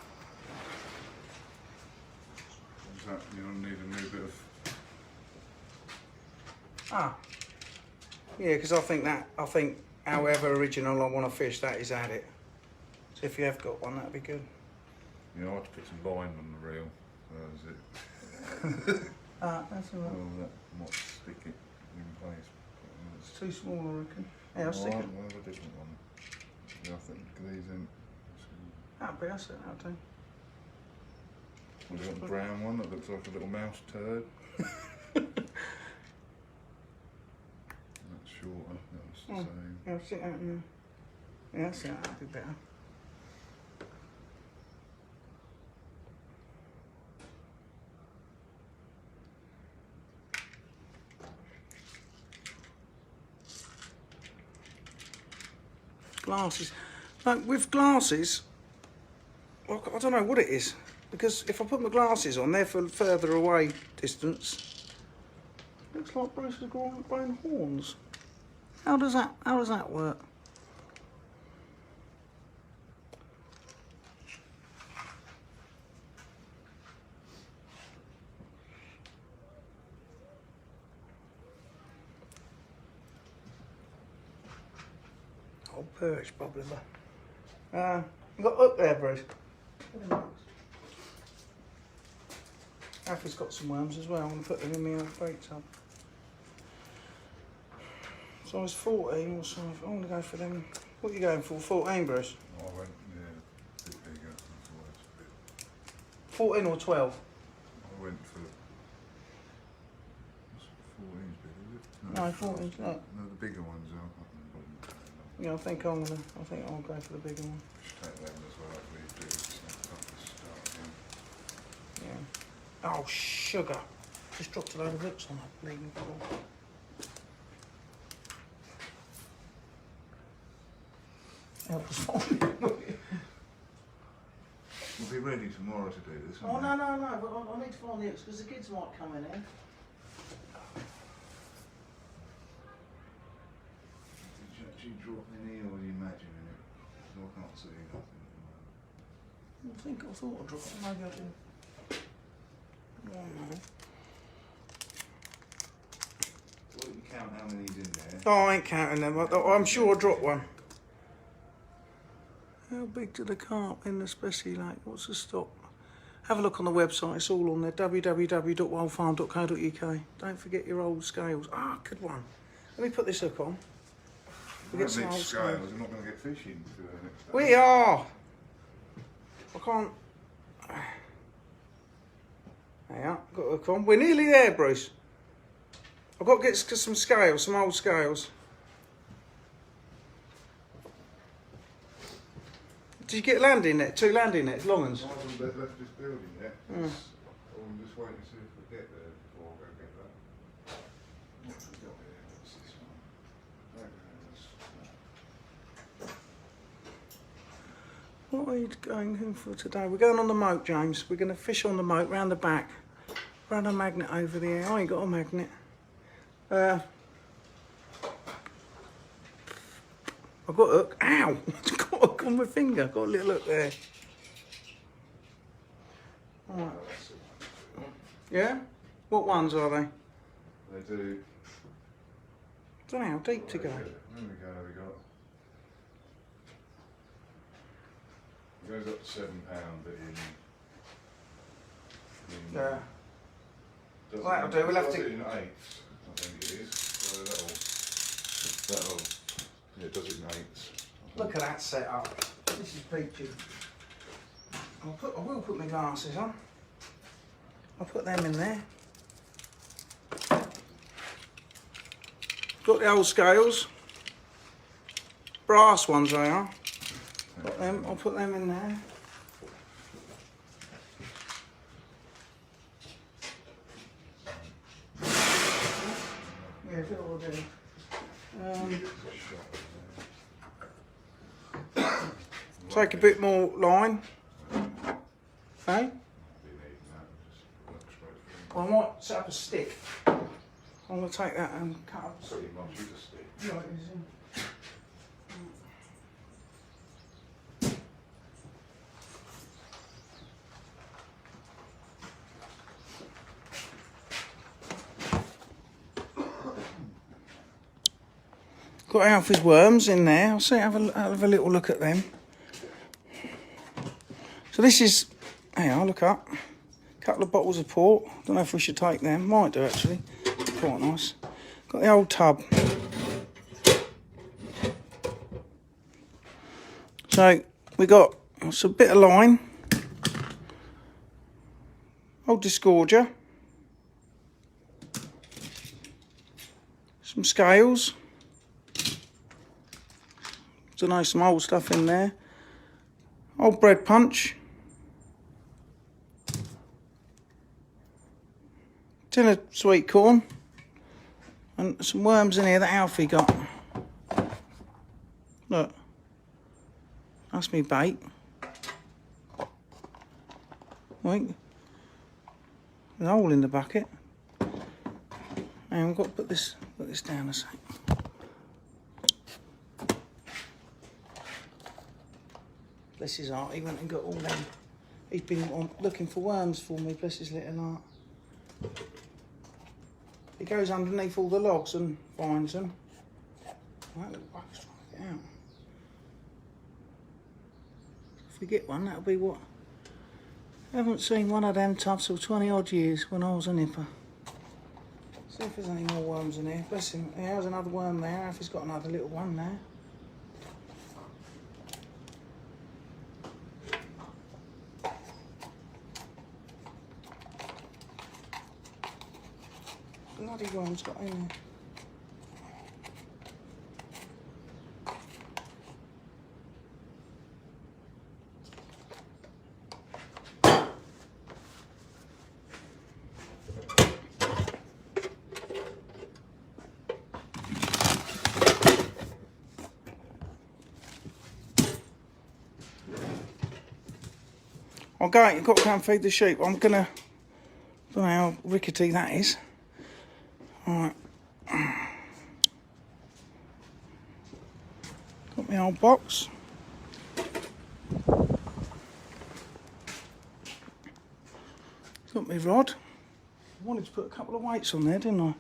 S2: Is that, you don't need a new bit of...
S1: Ah. Yeah, because I think however original I want to fish, that is at it. So if you have got one, that'd be good.
S2: You know, I had to put some line on the reel. That was it.
S1: That's all right.
S2: Well, that might stick it in place.
S1: It's too small, I reckon. Yeah, I'll stick it.
S2: We'll have a different one. Yeah, I think these in.
S1: That'd be us, that'll do.
S2: We've got a brown one that looks like a little mouse turd. That's shorter. That's the same.
S1: Yeah, I'll stick that in there. Yeah, that's it, that'd be better. Glasses. Like with glasses, well, I don't know what it is, because if I put my glasses on, they're for further away distance. Looks like Bruce has grown horns. How does that work? Old perch, probably. You got up there, Bruce. Alfie's got some worms as well. I'm going to put them in my bait tub. Size 14 or size. I'm going to go for them. What are you going for? 14, Bruce?
S2: I went, yeah, a bit bigger. That's always a bit.
S1: 14 or 12?
S2: I went for. 14's big, is it?
S1: No, 14's not.
S2: No, the bigger ones are.
S1: Yeah, I think I'll go for the bigger one.
S2: Just take them as well, we do. Start again.
S1: Yeah. Oh, sugar. Just dropped a load of hooks on that bleeding bottle. Help us find it.
S2: We'll be ready tomorrow to do this.
S1: Oh, no, but I need to find the hooks because the kids might come in here.
S2: Did you actually drop any or are you imagining it? 'Cause I can't see nothing at the moment.
S1: I thought I dropped it. Maybe I didn't.
S2: Well, you count how many's in there.
S1: Oh, I ain't counting them. I'm sure I dropped one. How big do the carp in the Specie Lake? What's the stock? Have a look on the website. It's all on there. www.wildfarm.co.uk. Don't forget your old scales. Ah, good one. Let me put this hook on.
S2: We
S1: get
S2: get
S1: some
S2: big
S1: old
S2: scales.
S1: scales.
S2: We're not going to get fishing for the next day.
S1: We are. I can't. Yeah, got a hook on. We're nearly there, Bruce. I've got to get some scales, some old scales. Did you get landing net? 2 landing nets, long ones?
S2: I haven't left this building yet.
S1: Mm.
S2: I'm just waiting to see if we get there before I go get that. What have we got here? What's this one?
S1: What are you going in for today? We're going on the moat, James. We're going to fish on the moat round the back. Run a magnet over there. I ain't got a magnet. I've got a hook. Ow! I've got a hook on my finger. Got a little hook there. Alright. Yeah? What ones are they?
S2: They do.
S1: Don't know how deep to go.
S2: There we go, we got. It goes up to £7, but in
S1: Yeah.
S2: does
S1: Well, that'll
S2: it-
S1: do, we'll have
S2: does
S1: to-
S2: it in eighths, I think it is. So that'll, yeah, it does it in eighths.
S1: Look at that setup. This is peachy. I will put my glasses on. I'll put them in there. Got the old scales. Brass ones they are. Got them, I'll put them in there. Yeah, do what I do. Take a bit more line. Okay? Well, I might set up a stick. I'm going to take that and cut up.
S2: So you must use a stick.
S1: Right, it is in. Got Alfie's worms in there. I'll see. Have a little look at them. So this is. Hang on, look up. A couple of bottles of port. Don't know if we should take them. Might do actually. Quite nice. Got the old tub. So we got a bit of line. Old disgorger. Some scales. Don't know, some old stuff in there. Old bread punch. Tin of sweet corn. And some worms in here that Alfie got. Look. That's me bait. Wait. There's a hole in the bucket. And we've got to put this down a sec. Bless his heart, he went and got all them. He's been looking for worms for me, bless his little heart. He goes underneath all the logs and finds them. That little bug's trying to get out. If we get one, that'll be what? I haven't seen one of them tubs for 20 odd years when I was a nipper. See if there's any more worms in here. Bless him. There's another worm there. Alfie's got another little one there. Bloody worms got in there. You've got to go and feed the sheep. I'm gonna, don't know how rickety that is. Alright. Got my old box. Got my rod. I wanted to put a couple of weights on there, didn't I?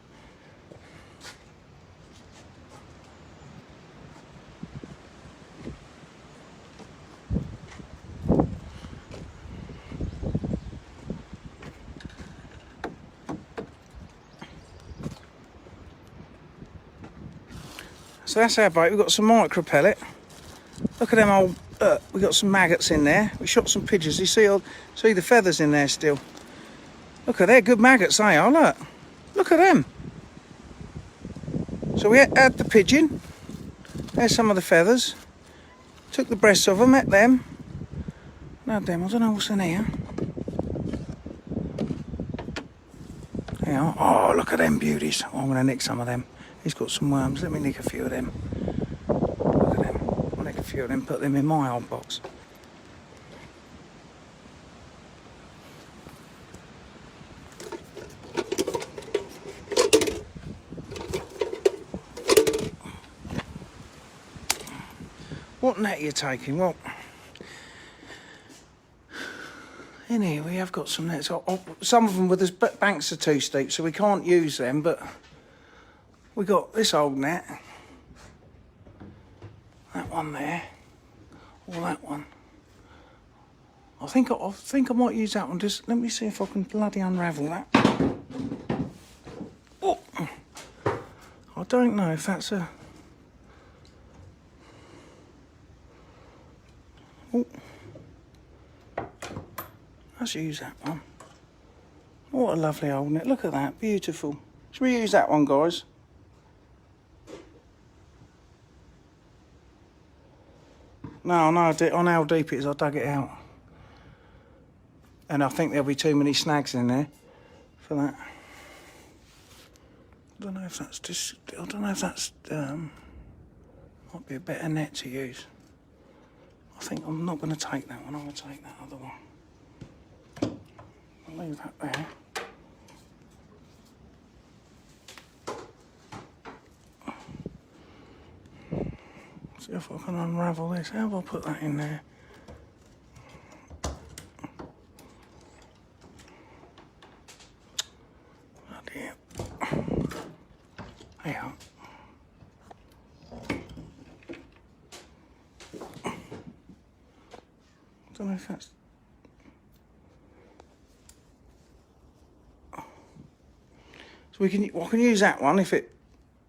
S1: So that's our bait. We've got some micro pellet. Look at them old. We've got some maggots in there. We shot some pigeons. You see the feathers in there still. Look at they're good maggots. They are. Look at them. So we had the pigeon. There's some of the feathers. Took the breasts of them. Ate them. Now them. I don't know what's in here. They are. Oh, look at them beauties. Oh, I'm going to nick some of them. He's got some worms. Let me nick a few of them. Look at them. I'll nick a few of them, put them in my old box. What net are you taking? Well, in here we have got some nets. Some of them with the banks are too steep, so we can't use them, but we got this old net. That one there. Or that one. I think I might use that one. Just let me see if I can bloody unravel that. Oh, I don't know if that's a. Oh, let's use that one. What a lovely old net! Look at that, beautiful. Should we use that one, guys? No, I know how deep it is. I dug it out. And I think there'll be too many snags in there for that. I don't know if that's just. I don't know if that's might be a better net to use. I think I'm not going to take that one. I'm going to take that other one. I'll leave that there. See if I can unravel this. How have I put that in there? Yeah. I don't know if that's. So I can use that one if it.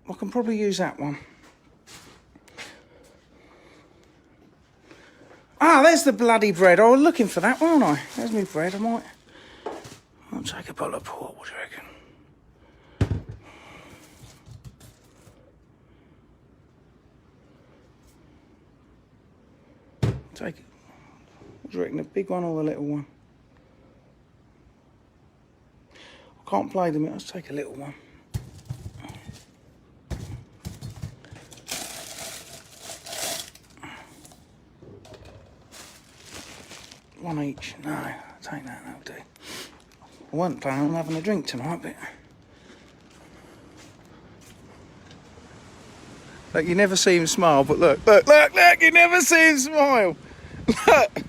S1: I can probably use that one. Ah, there's the bloody bread. I was looking for that, weren't I? There's my bread. I'll take a bottle of port. What do you reckon? Take it. What do you reckon, the big one or the little one? I can't play them, let's take a little one. One each. No, I'll take that, that'll do. I wasn't planning on having a drink tonight, but... Look, you never see him smile, but look, you never see him smile. Look.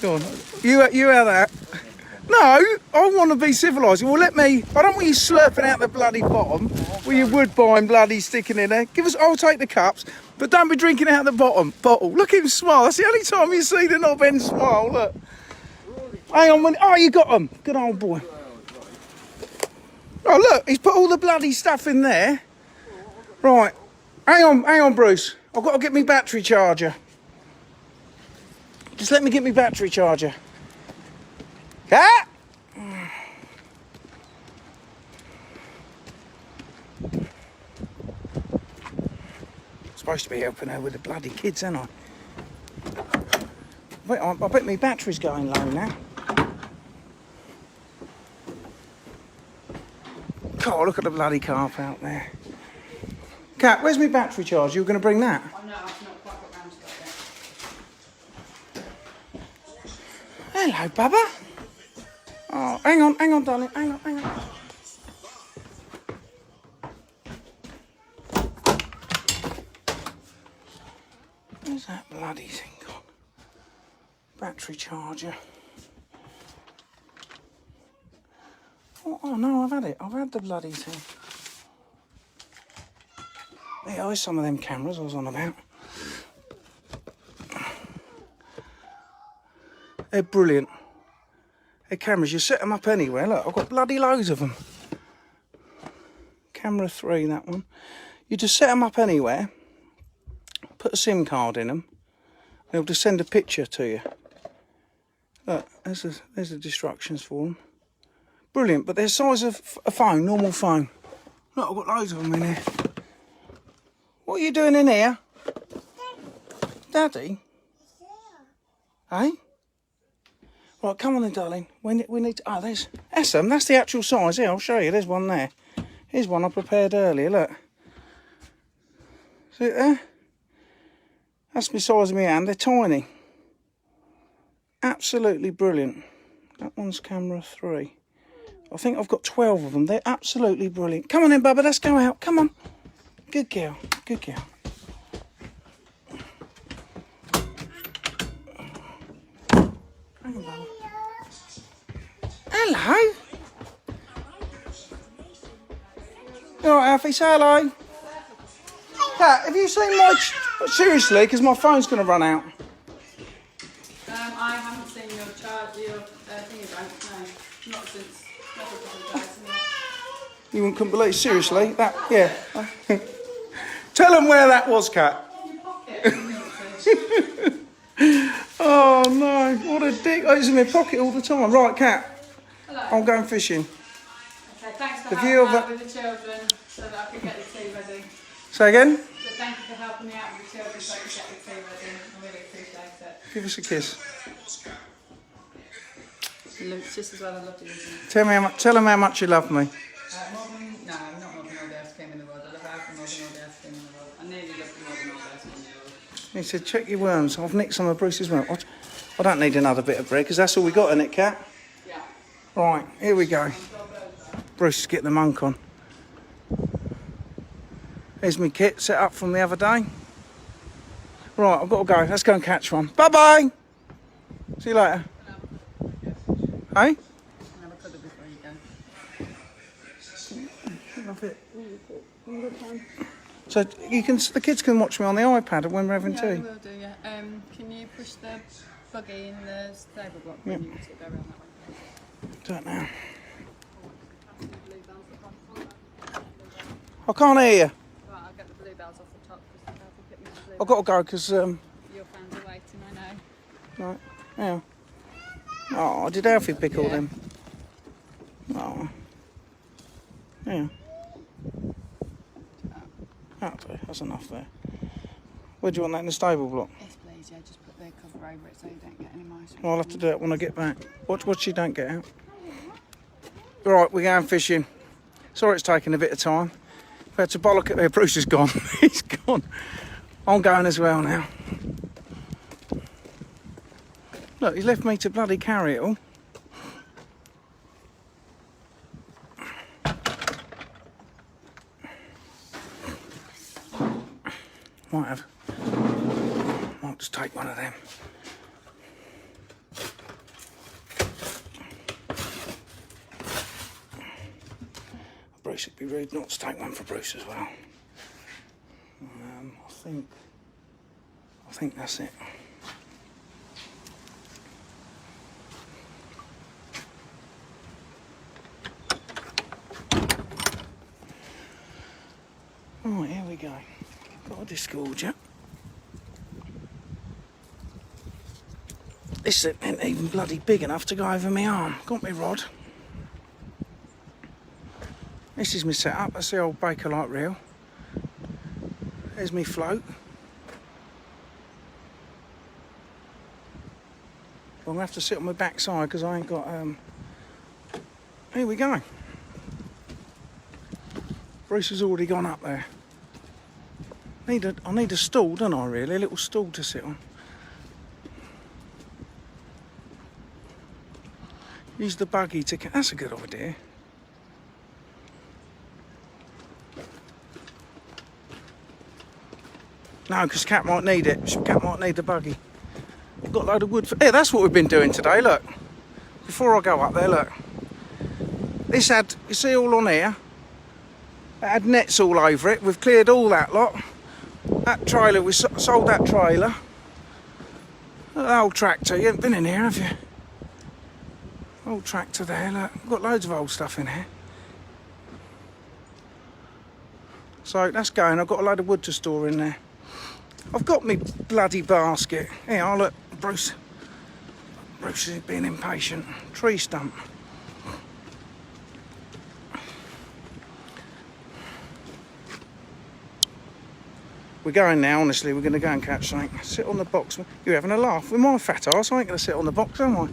S1: Go on, you have that. No, I want to be civilised. Well, let me, I don't want you slurping out the bloody bottom with your woodbine bloody sticking in there. I'll take the cups, but don't be drinking out the bottom bottle. Look at him smile. That's the only time you see the knob end smile, look. Hang on, oh, you got them. Good old boy. Oh, look, he's put all the bloody stuff in there. Right. Hang on, Bruce. I've got to get my battery charger. Just let me get my battery charger. Cat! Supposed to be helping her with the bloody kids, ain't I? Wait, I bet my battery's going low now. God, look at the bloody carp out there. Kat, where's my battery charge? You were going to bring that?
S5: Oh no, I've not quite got round to that yet.
S1: Hello, Bubba. Oh, hang on, darling. Hang on. Where's that bloody thing gone? Battery charger. Oh no, I've had it. I've had the bloody thing. There are some of them cameras I was on about. They're brilliant. They're cameras, you set them up anywhere. Look, I've got bloody loads of them. Camera 3, that one. You just set them up anywhere, put a SIM card in them, and it'll just send a picture to you. Look, there's the instructions for them. Brilliant, but they're the size of a phone, normal phone. Look, I've got loads of them in here. What are you doing in here? Daddy? Hey? Right, come on then, darling. We need to... Oh, that's them. That's the actual size. Here, I'll show you. There's one there. Here's one I prepared earlier. Look. See it there? That's the size of my hand. They're tiny. Absolutely brilliant. That one's camera 3. I think I've got 12 of them. They're absolutely brilliant. Come on then, Bubba. Let's go out. Come on. Good girl. Good girl. Hello. You alright, Alfie? Say hello. Kat, have you seen my... Seriously, because my phone's going to run out.
S5: I haven't seen your thingy bank, no. Not since another couple of days.
S1: You couldn't believe, seriously, that, yeah. Tell them where that was, Kat.
S5: Your pocket.
S1: Oh no, what a dick. Oh, it's in my pocket all the time. Right, Kat,
S5: Hello.
S1: I'm going fishing.
S5: Okay, thanks for
S1: The
S5: helping
S1: view of
S5: out with the children so that I could get the tea ready.
S1: Say again?
S5: So thank you for helping me out with the children so I could get the tea ready. I really appreciate it.
S1: Give us a kiss.
S5: Luke's just as well I loved you, isn't it?
S1: Tell them how much you love me.
S5: More than, no, not more than all the ice cream in the world. I love Alfie more than all the ice cream in the world. I nearly love you more than all the ice cream in the world.
S1: He said, check your worms. I've nicked some of Bruce's worms. I don't need another bit of bread because that's all we got in it, Kat.
S5: Yeah.
S1: Right, here we go. Bruce is getting the monk on. Here's my kit set up from the other day. Right, I've got to go. Let's go and catch one. Bye-bye. See you later. Hey?
S5: Have a cuddle before you go.
S1: Love it. So the kids can watch me on the iPad when we're having
S5: Yeah,
S1: tea.
S5: I will do, yeah. Can you push the buggy in the stable block when you go around that way?
S1: Do it now. I can't hear you.
S5: Right, I'll get the bluebells off the top because I'll pick me some bluebells.
S1: I've got to go because
S5: Your fans are waiting, I know.
S1: right, yeah. Oh, did Alfie pick all them? Oh, yeah. That'll do. That's enough there. Where do you want that in the stable block?
S5: Yes, please, yeah, just put the cover over it so you don't get any mice.
S1: Well, I'll have to do it when I get back. What you don't get out? Right, we're going fishing. Sorry it's taking a bit of time. We had to bollock it there. Bruce is gone. He's gone. I'm going as well now. Look, he's left me to bloody carry it all. Might just take one of them. Bruce, it'd be rude not to take one for Bruce as well. I think that's it. Right, here we go. Got a disgorger. This isn't even bloody big enough to go over my arm. Got me rod. This is my setup. That's the old Bakelite reel. There's me float. I'm gonna have to sit on my backside because I ain't got. Here we go. Bruce has already gone up there. I need a stool, don't I? Really, a little stool to sit on. Use the buggy to. That's a good idea. No, because Cat might need it. Cat might need the buggy. I've got a load of wood. Yeah, that's what we've been doing today. Look, before I go up there, look. This had, you see, all on here. It had nets all over it. We've cleared all that lot. That trailer, we sold that trailer. Look at the old tractor. You haven't been in here, have you? Old tractor there. Look, we've got loads of old stuff in here. So that's going. I've got a load of wood to store in there. I've got me bloody basket. Here, I'll look, Bruce. Bruce is being impatient. Tree stump. We're going now, honestly. We're going to go and catch something. Sit on the box. You're having a laugh with my fat arse. I ain't going to sit on the box, am I?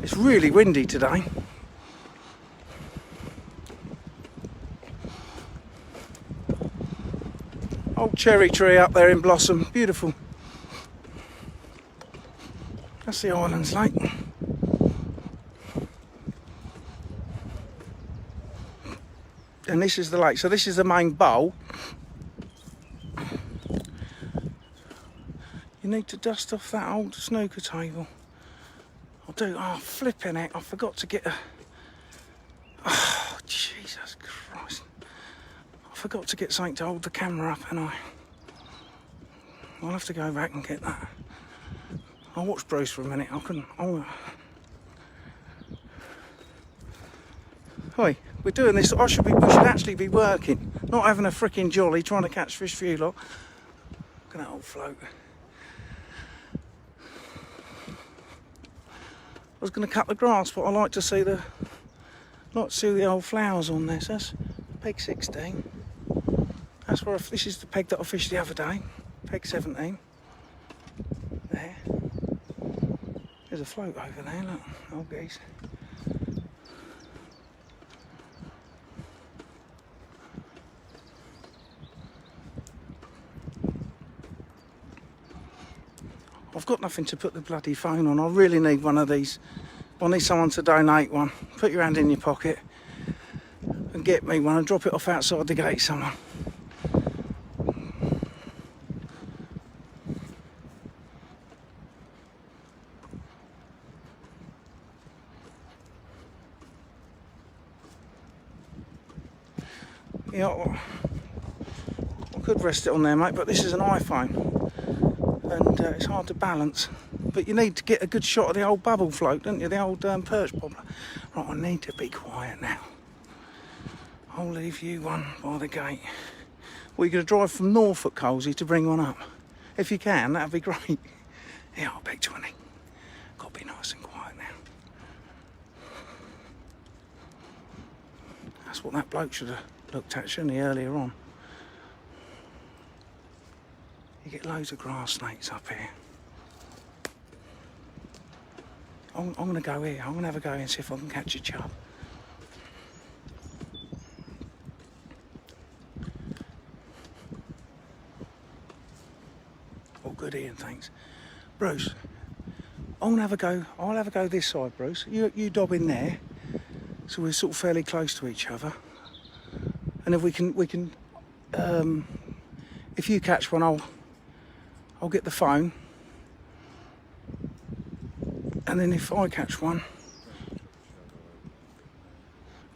S1: It's really windy today. Old cherry tree up there in blossom, beautiful. That's the Islands Lake. And this is the lake, so this is the main bowl. You need to dust off that old snooker table. I do. Oh, flipping heck. I forgot to get a... Oh, Jesus Christ. I forgot to get something to hold the camera up, and I'll have to go back and get that. I'll watch Bruce for a minute. I couldn't... Oi, we're doing this. We should actually be working, not having a freaking jolly trying to catch fish for you lot. Look at that old float. I was going to cut the grass, but I like to see the old flowers on this. That's peg 16. That's where this is the peg that I fished the other day. Peg 17. There. There's a float over there. Look, old geese. I've got nothing to put the bloody phone on. I really need one of these. I need someone to donate one. Put your hand in your pocket and get me one and drop it off outside the gate somewhere. Yeah, I could rest it on there, mate, but this is an iPhone. And it's hard to balance, but you need to get a good shot of the old bubble float, don't you, the old perch bobbler. Right, I need to be quiet now. I'll leave you one by the gate. Well, you're going to drive from Norfolk, Colsey, to bring one up. If you can, that'd be great. Yeah, I'll beg 20. Got to be nice and quiet now. That's what that bloke should have looked at, shouldn't he, earlier on. You get loads of grass snakes up here. I'm going to go here. I'm going to have a go and see if I can catch a chub. Oh, good Ian, thanks. Bruce, I'm going to have a go. I'll have a go this side, Bruce. You dob in there, so we're sort of fairly close to each other. And if we can, if you catch one, I'll get the phone, and then if I catch one,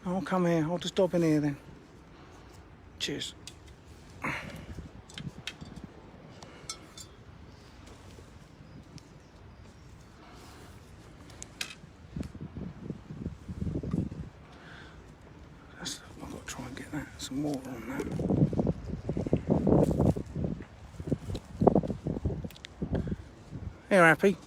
S1: I'll come here. I'll just dob in here then. Cheers. I've got to try and get that, some water on that. Here, Happy.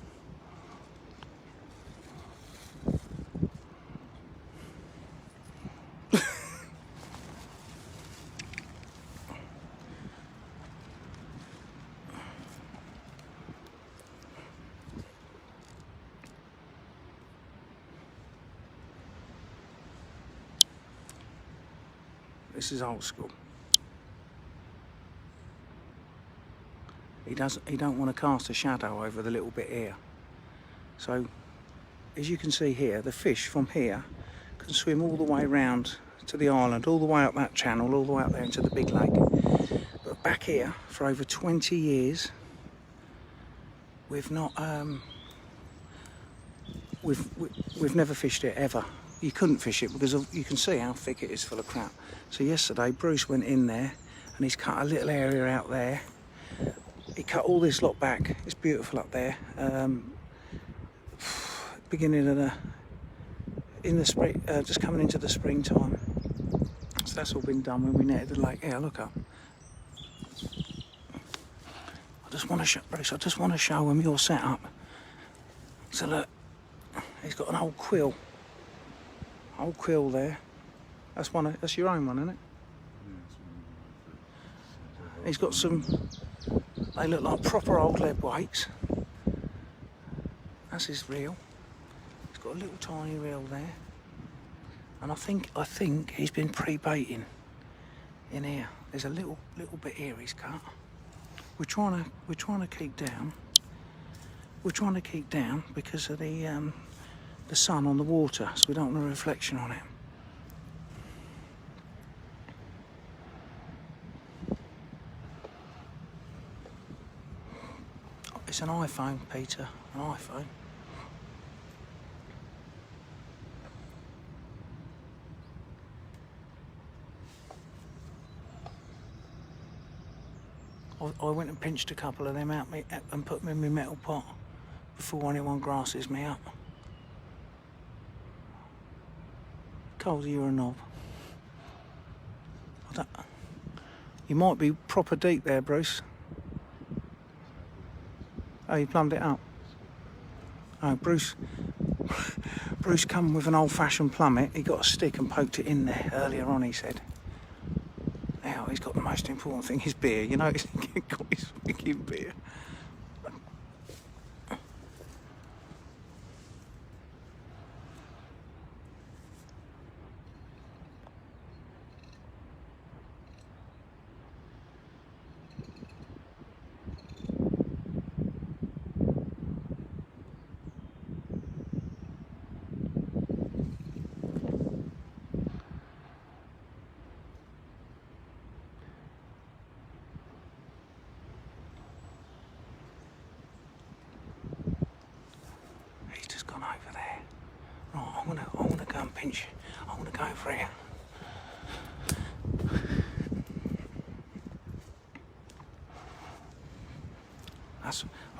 S1: This is old school. He don't want to cast a shadow over the little bit here. So, as you can see here, the fish from here can swim all the way round to the island, all the way up that channel, all the way up there into the big lake. But back here, for over 20 years, we've not, we've never fished it ever. You couldn't fish it because you can see how thick it is full of crap. So yesterday, Bruce went in there and he's cut a little area out there. He cut all this lot back. It's beautiful up there. Beginning of in the spring, just coming into the springtime. So that's all been done when we netted the lake. Yeah, look up. I just want to show Bruce. I just want to show him your setup. So look, he's got an old quill. Old quill there. That's one. That's your own one, isn't it? He's got some. They look like proper old lead weights. That's his reel. He's got a little tiny reel there, and I think he's been pre-baiting in here. There's a little bit here he's cut. We're trying to keep down. We're trying to keep down because of the sun on the water, so we don't want a reflection on it. It's an iPhone, Peter, an iPhone. I went and pinched a couple of them out and put them in my metal pot before anyone grasses me up. Cold, you're a knob. You might be proper deep there, Bruce. Oh, you plumbed it up. Oh, Bruce come with an old-fashioned plummet. He got a stick and poked it in there earlier on, he said. Now, he's got the most important thing, his beer. You know, he's got his freaking beer. He's just gone over there. Right, I'm gonna go and pinch. I'm gonna go over here.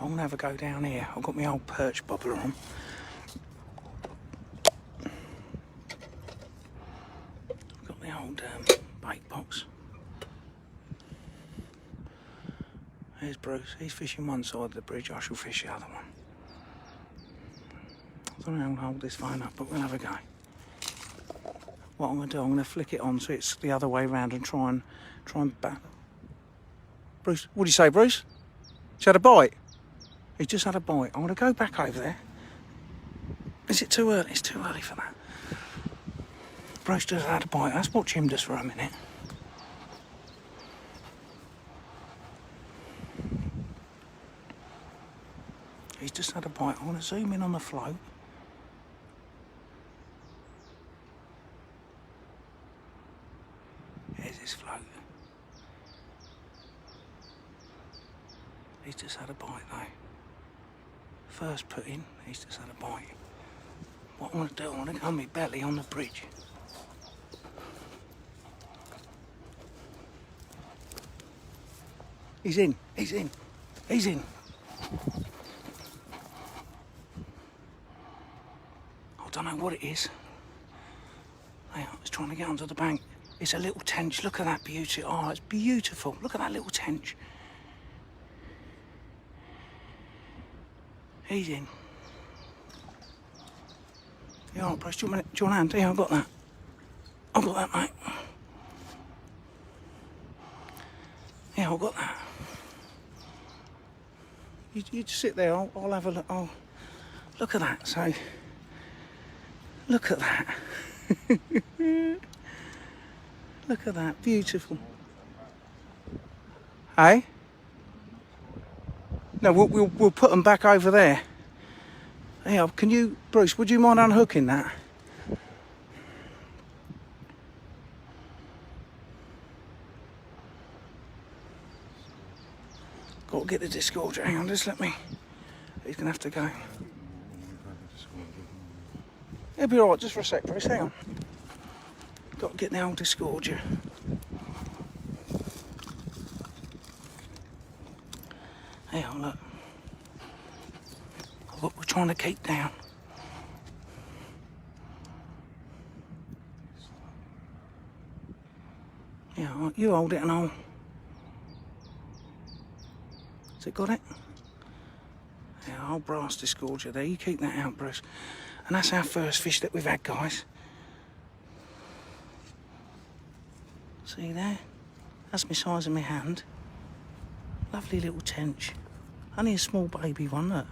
S1: I'm gonna have a go down here. I've got my old perch bobbler on. I've got the old bait box. There's Bruce. He's fishing one side of the bridge. I shall fish the other one. I don't know how to hold this phone up, but we'll have a go. What I'm going to do, I'm going to flick it on so it's the other way round and try and back. Bruce, what do you say, Bruce? He's had a bite? He's just had a bite. I'm going to go back over there. Is it too early? It's too early for that. Bruce just had a bite. Let's watch him just for a minute. He's just had a bite. I want to zoom in on the float. Here's his float. He's just had a bite though. First put in, he's just had a bite. What I want to do, I want to go on my belly on the bridge. He's in, he's in, he's in. I don't know what it is. Hang on, it's trying to get onto the bank. It's a little tench. Look at that beauty. Oh, it's beautiful. Look at that little tench. He's in. Yeah, all right, Bruce, do you want a hand? Yeah, I've got that. I've got that, mate. Yeah, I've got that. You just sit there. I'll have a look. Oh, look at that. So, look at that. Look at that. Beautiful. Hey? No, we'll put them back over there. Yeah, can you, Bruce, would you mind unhooking that? Got to get the disgorger. Hang on, just let me. He's going to have to go. It'll be alright, just for a sec, Bruce. Hang on. Got to get the old disgorger. Hang on, look. What we're trying to keep down. Yeah, you hold it and I'll... Has it got it? Yeah, I'll brass disgorger there. You keep that out, Bruce. And that's our first fish that we've had, guys. See there? That's my size of my hand. Lovely little tench. Only a small baby one, look.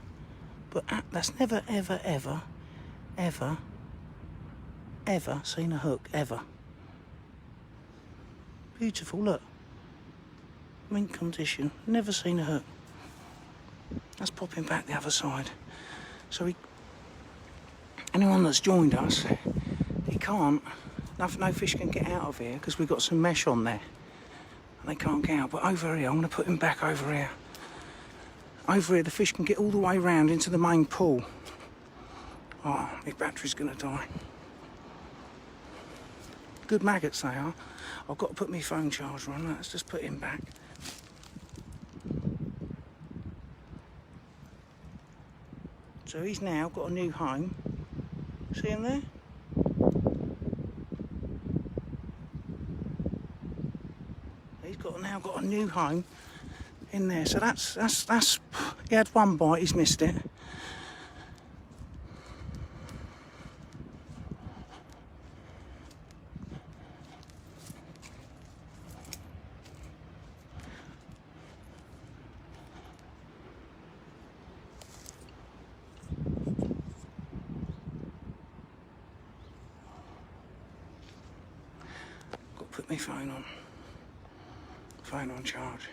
S1: But that's never, ever, ever, ever, ever seen a hook, ever. Beautiful, look. Mint condition, never seen a hook. Let's pop him back the other side. So anyone that's joined us, he can't, no fish can get out of here because we've got some mesh on there. And they can't get out, but over here, I'm going to put him back over here. Over here, the fish can get all the way round into the main pool. Oh, my battery's going to die. Good maggots they are. I've got to put my phone charger on. Let's just put him back. So he's now got a new home. See him there? He's now got a new home in there. So that's he had one bite, he's missed it. Got to put my phone on. Phone on charge.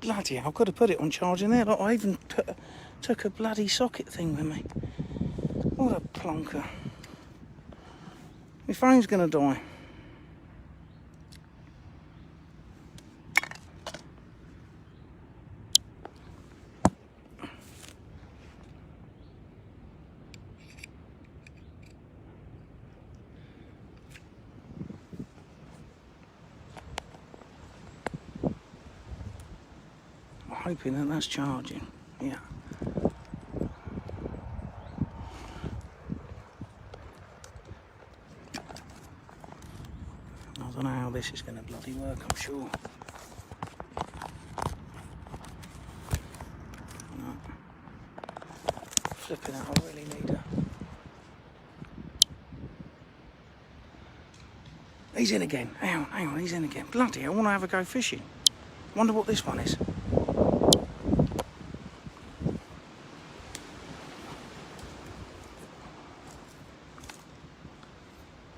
S1: Bloody hell, I could have put it on charge in there. Look, I even took a bloody socket thing with me. What a plonker. My phone's gonna die. I'm hoping that that's charging. Yeah. I don't know how this is going to bloody work, I'm sure. No. Flipping out, I really need her. He's in again. Hang on, he's in again. Bloody, I want to have a go fishing. Wonder what this one is.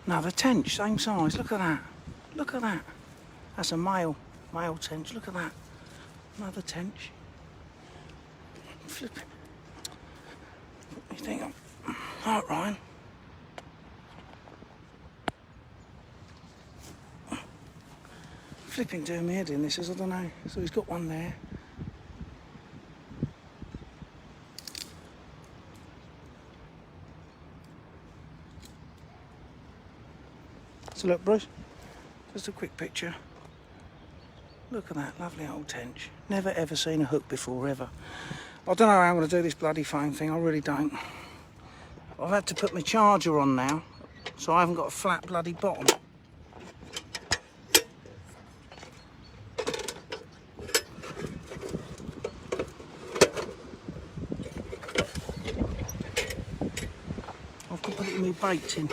S1: Another tench, same size. Look at that. Look at that. That's a male tench. Look at that. Another tench. Flipping. What do you think? Right, Ryan. Flipping doing my head in this, I don't know. So he's got one there. So look, Bruce, just a quick picture. Look at that lovely old tench. Never ever seen a hook before, ever. I don't know how I'm going to do this bloody phone thing, I really don't. I've had to put my charger on now, so I haven't got a flat bloody bottom. I've got to put it in my bait tin.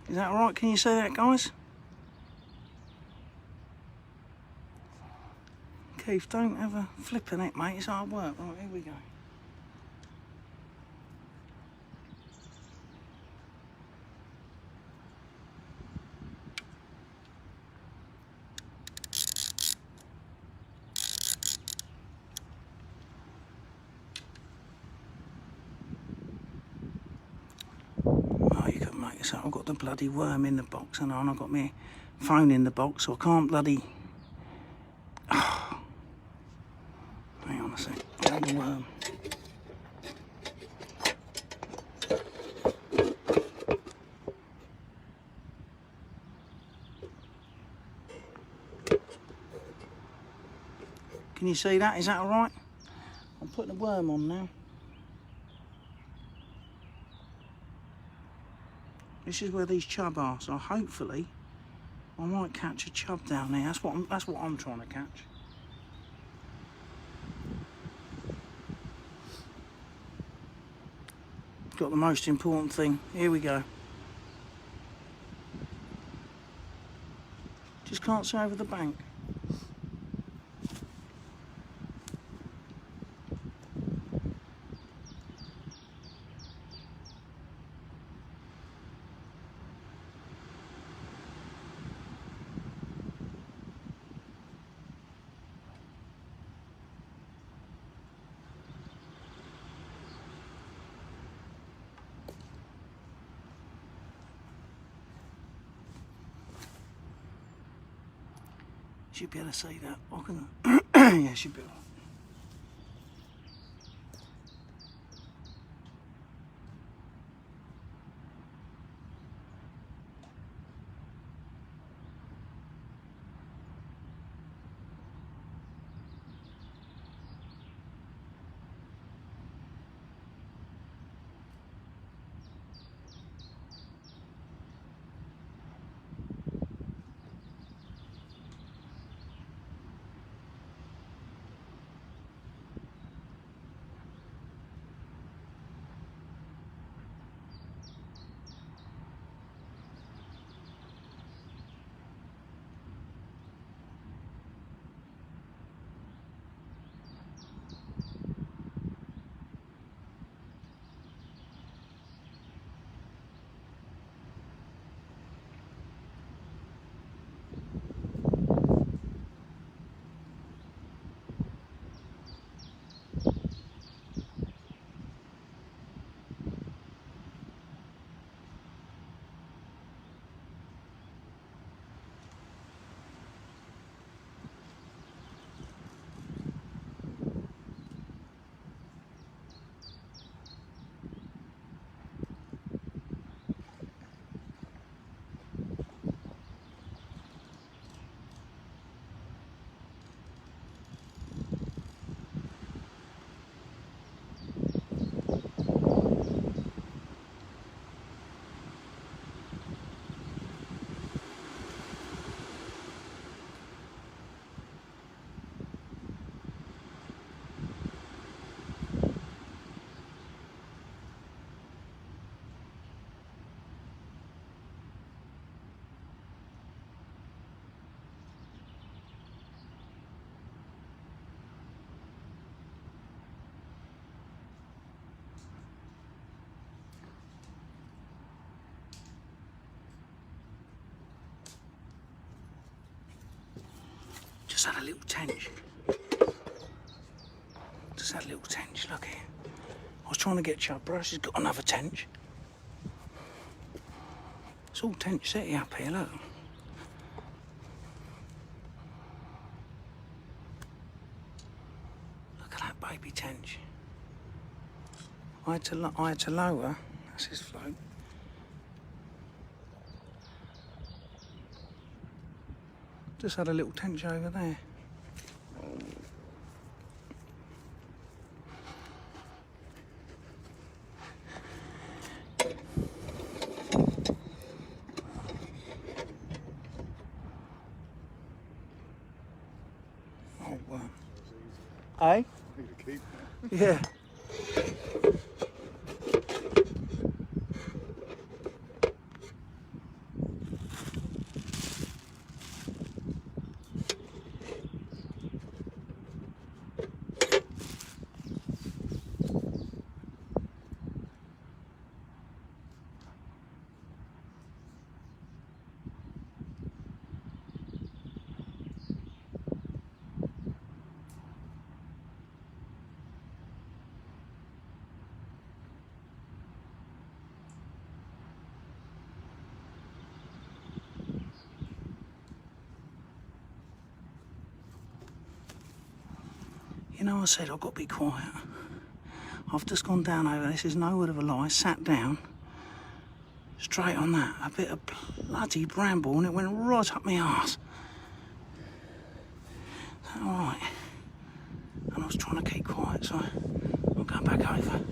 S1: Is that alright? Can you see that, guys? Keith, don't have a flipping it, mate. It's hard work. Right, here we go. Oh, you couldn't make this up. I've got the bloody worm in the box, and I've got my phone in the box, so I can't bloody... Oh. Hang on a sec. The worm. Can you see that? Is that alright? I'm putting the worm on now. This is where these chub are, so hopefully I might catch a chub down there. That's what I'm trying to catch. Got the most important thing. Here we go. Just can't see over the bank. should be able to see that. I can. Yeah, should be able. Just had a little tench. Just had a little tench, look here. I was trying to get Chub Brush, he's got another tench. It's all tench city up here, look. Look at that baby tench. I had to lower, that's his float. Just had a little tench over there. Oh, wow. Eh?
S2: Need to keep that.
S1: Yeah. You know, I said I've got to be quiet. I've just gone down over, this is no word of a lie, sat down, straight on that, a bit of bloody bramble, and it went right up my arse. Is that alright? And I was trying to keep quiet, so I'm going back over.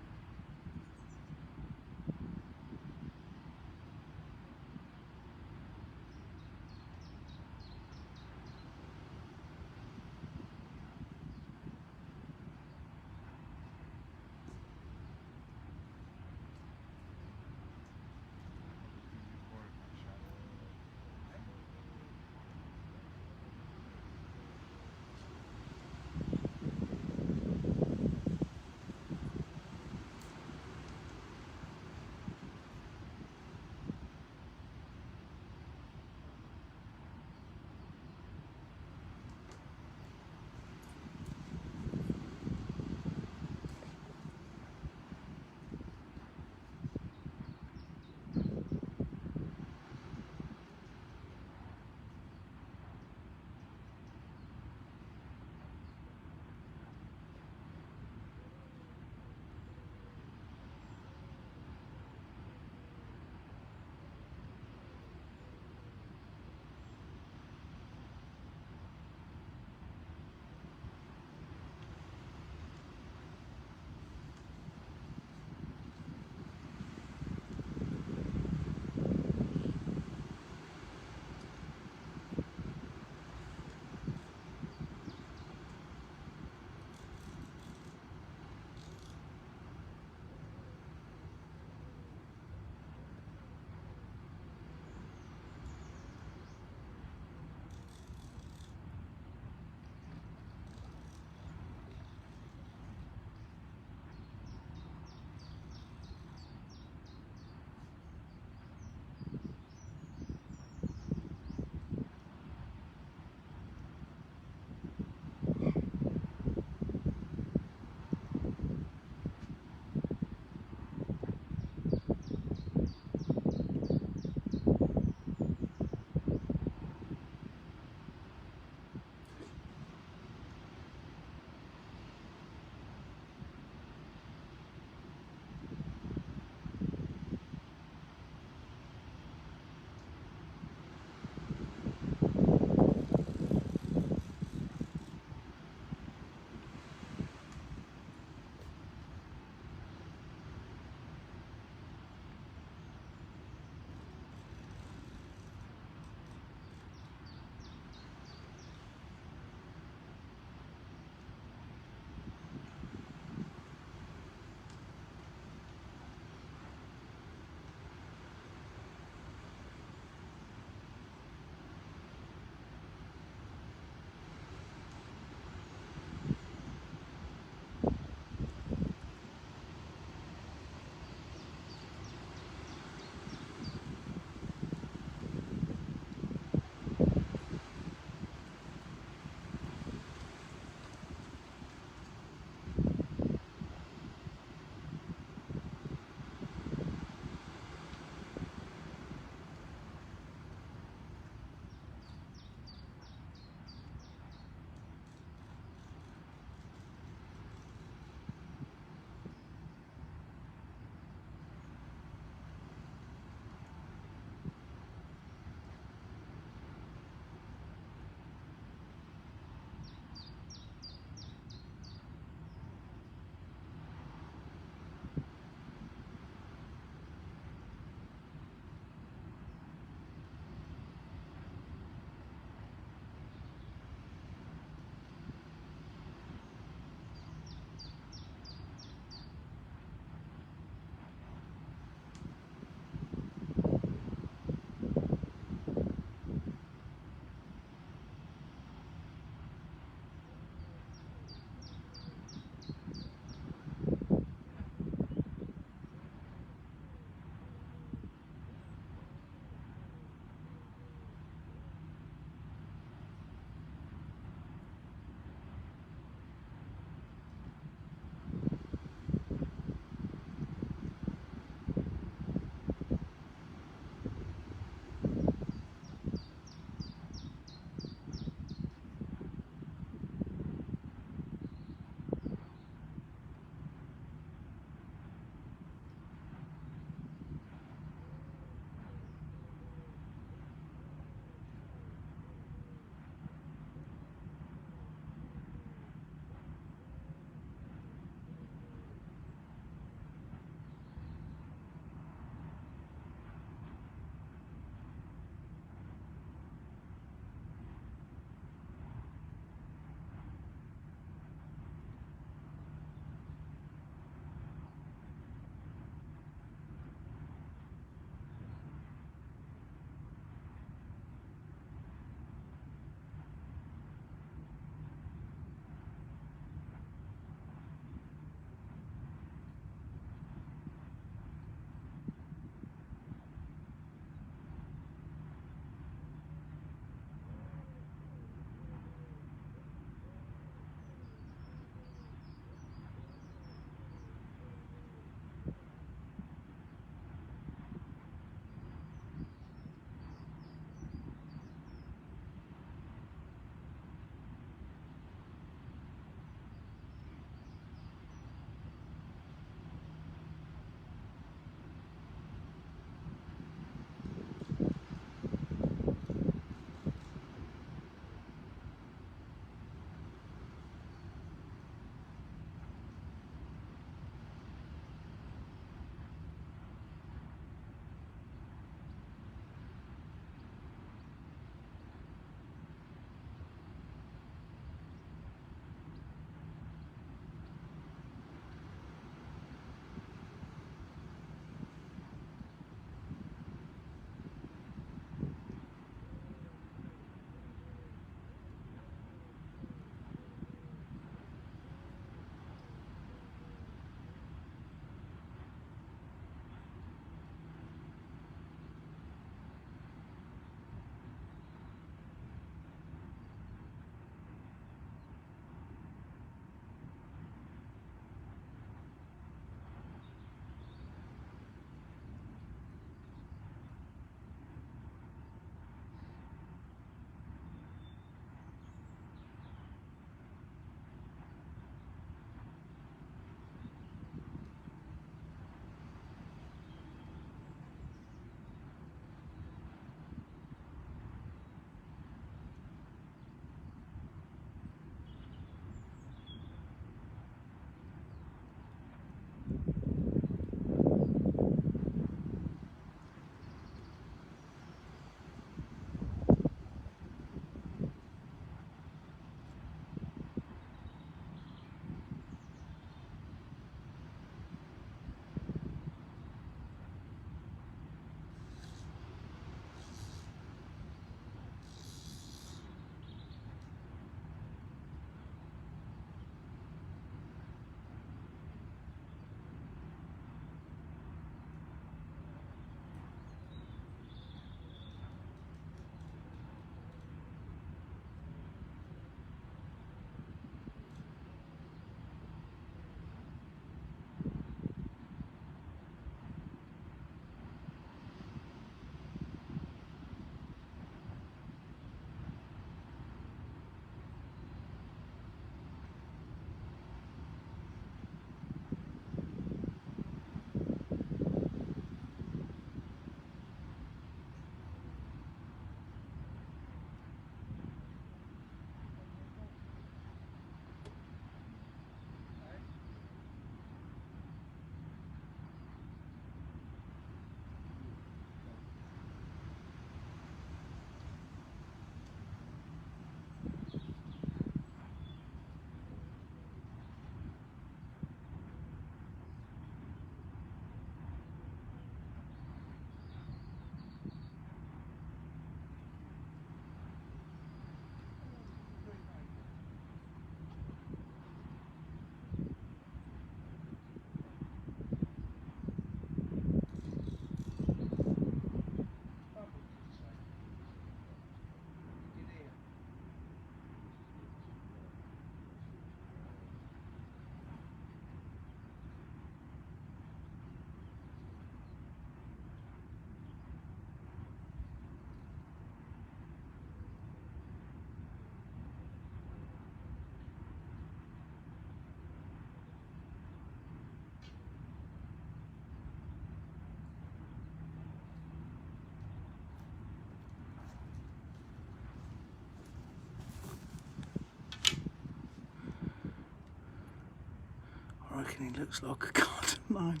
S1: He looks like a garden gnome.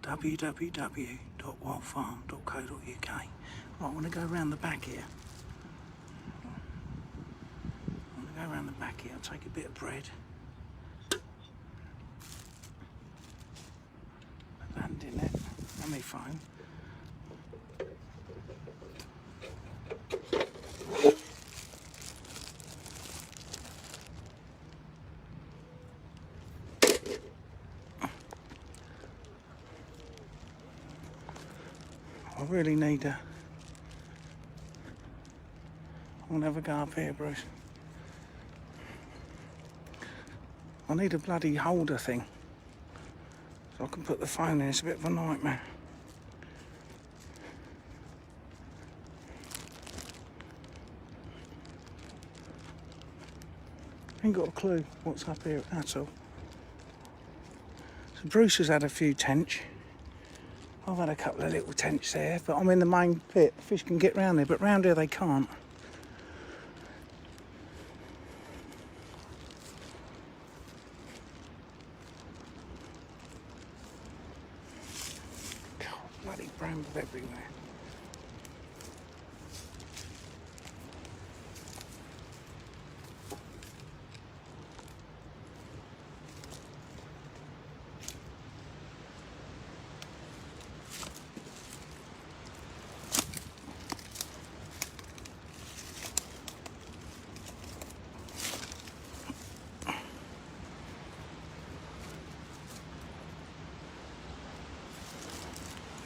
S1: www.wildfarm.co.uk. Right, I want to go around the back here. I'll take a bit of bread. Put that in it. And my phone. I really need a... I'll never go up here, Bruce. I need a bloody holder thing so I can put the phone in. It's a bit of a nightmare. Ain't got a clue what's up here at all. So Bruce has had a few tench. I've had a couple of little tench there, but I'm in the main pit. Fish can get round there, but round here they can't. Bloody brambles everywhere.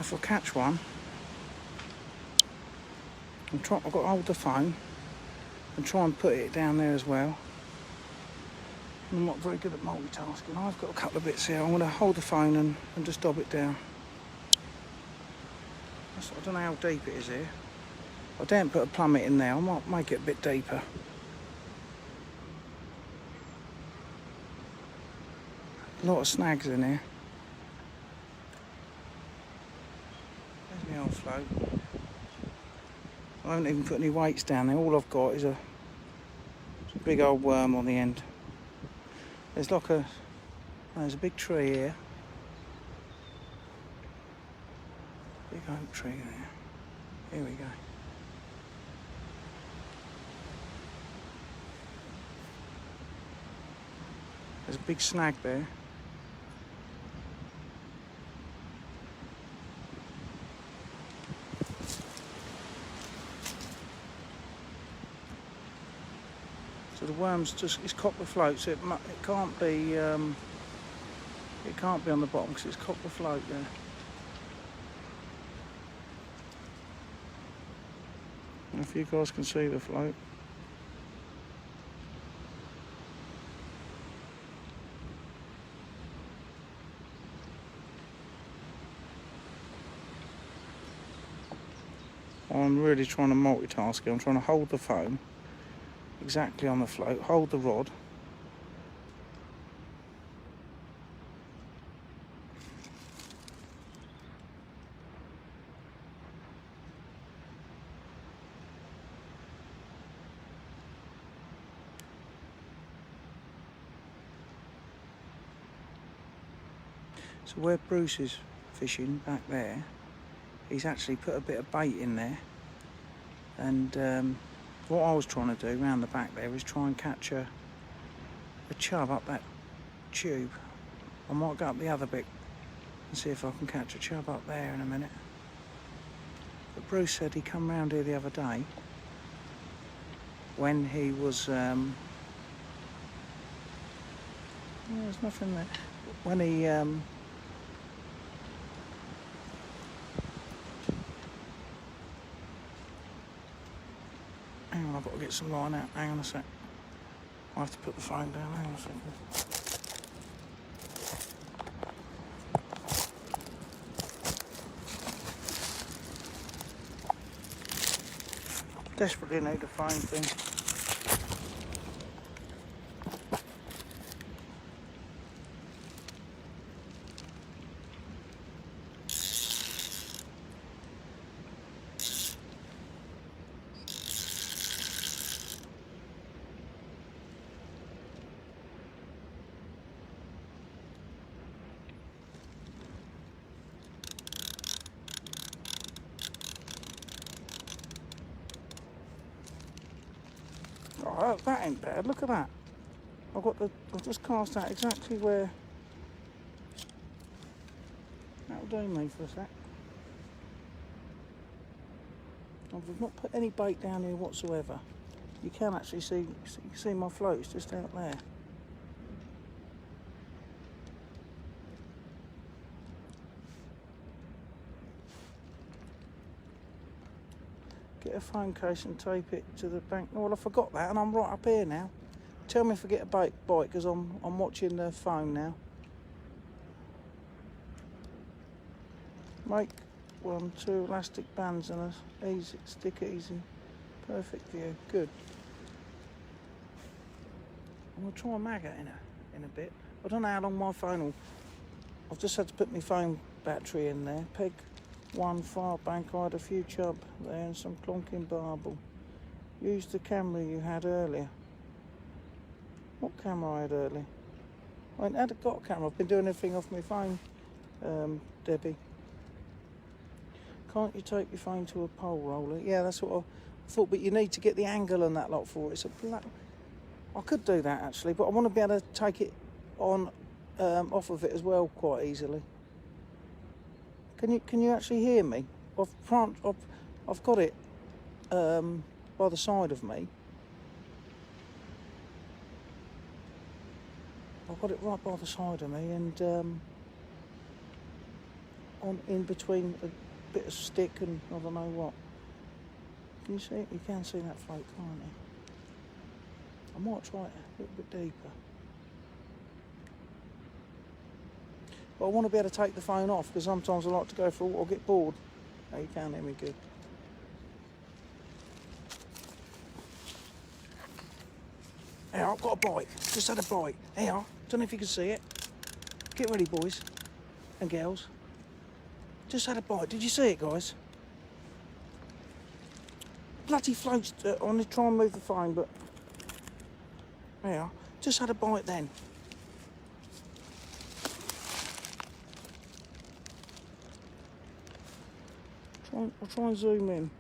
S1: If I catch one, I've got to hold the phone and try and put it down there as well. I'm not very good at multitasking. I've got a couple of bits here. I'm going to hold the phone and just dob it down. I don't know how deep it is here. I daren't put a plummet in there. I might make it a bit deeper. A lot of snags in here. There's my old float. I haven't even put any weights down there. All I've got is a big old worm on the end. There's like there's a big tree here. Big oak tree there. Here we go. There's a big snag there. So the worm's it's copper float, so it can't be on the bottom because it's copper float there. I don't know if you guys can see the float. I'm really trying to multitask here. I'm trying to hold the phone exactly on the float, hold the rod. So where Bruce is fishing back there, he's actually put a bit of bait in there, and what I was trying to do round the back there is try and catch a chub up that tube. I might go up the other bit and see if I can catch a chub up there in a minute. But Bruce said he come round here the other day when he was there's nothing there. When he hang on, I've got to get some line out. Hang on a sec. I have to put the phone down. Hang on a second. Desperately need a phone thing. Oh, that ain't bad. Look at that. I've just cast out exactly where. That'll do me for a sec. I've not put any bait down here whatsoever. You can actually see my floats just out there. Get a phone case and tape it to the bank. Oh, well, I forgot that, and I'm right up here now. Tell me if I get a bite, because I'm watching the phone now. Make 1, 2 elastic bands and a easy stick easy. Perfect view. Good. I'm gonna try a maggot in a bit. I don't know how long my phone will. I've just had to put my phone battery in there. Peg 1 far bank. I had a few chub there and some clonking barbel. Use the camera you had earlier. What camera I had earlier? I ain't got a camera. I've been doing everything off my phone, Debbie. Can't you take your phone to a pole roller? Yeah, that's what I thought, but you need to get the angle and that lot for it. It's a black. I could do that actually, but I want to be able to take it on off of it as well quite easily. Can you actually hear me? I've got it by the side of me. I've got it right by the side of me, and on in between a bit of stick and I don't know what. Can you see it? You can see that float, can't you? I might try it a little bit deeper. But I want to be able to take the phone off, because sometimes I like to go for a walk or get bored. Oh, you can hear me good. Here, I've got a bite. Just had a bite. Here, don't know if you can see it. Get ready, boys and girls. Just had a bite. Did you see it, guys? Bloody floats. I want to try and move the phone, but yeah, just had a bite then. I'll try and zoom in.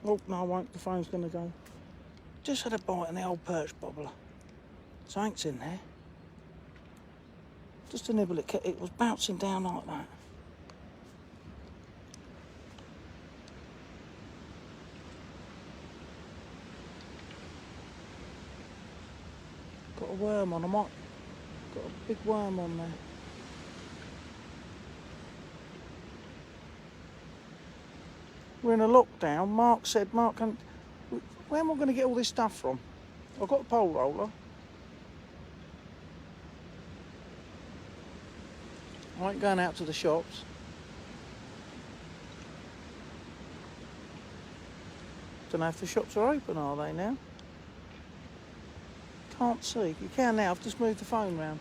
S1: Oh no, I won't. The phone's going to go. Just had a bite in the old perch bobbler. Something's in there. Just a nibble. It was bouncing down like that. Got a worm on. Got a big worm on there. We're in a lockdown. Mark said, where am I going to get all this stuff from? I've got a pole roller. I ain't going out to the shops. Don't know if the shops are open, are they now? Can't see. You can now. I've just moved the phone round.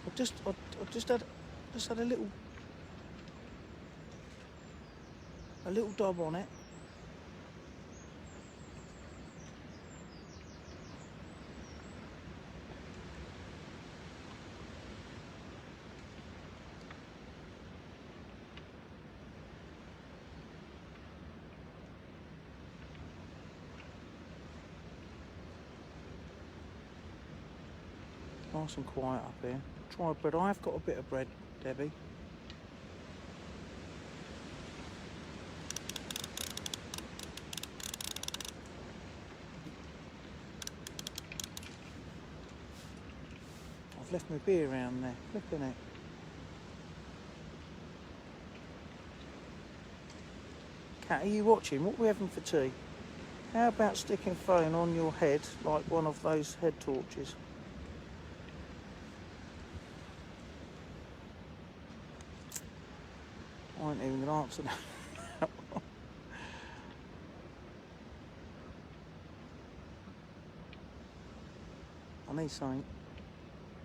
S1: I just had a little dob on it. Nice and quiet up here. Try bread. I have got a bit of bread, Debbie. I've left my beer around there. Look at it. Cat, are you watching? What are we having for tea? How about sticking phone on your head like one of those head torches? I ain't even going to answer that. I need something.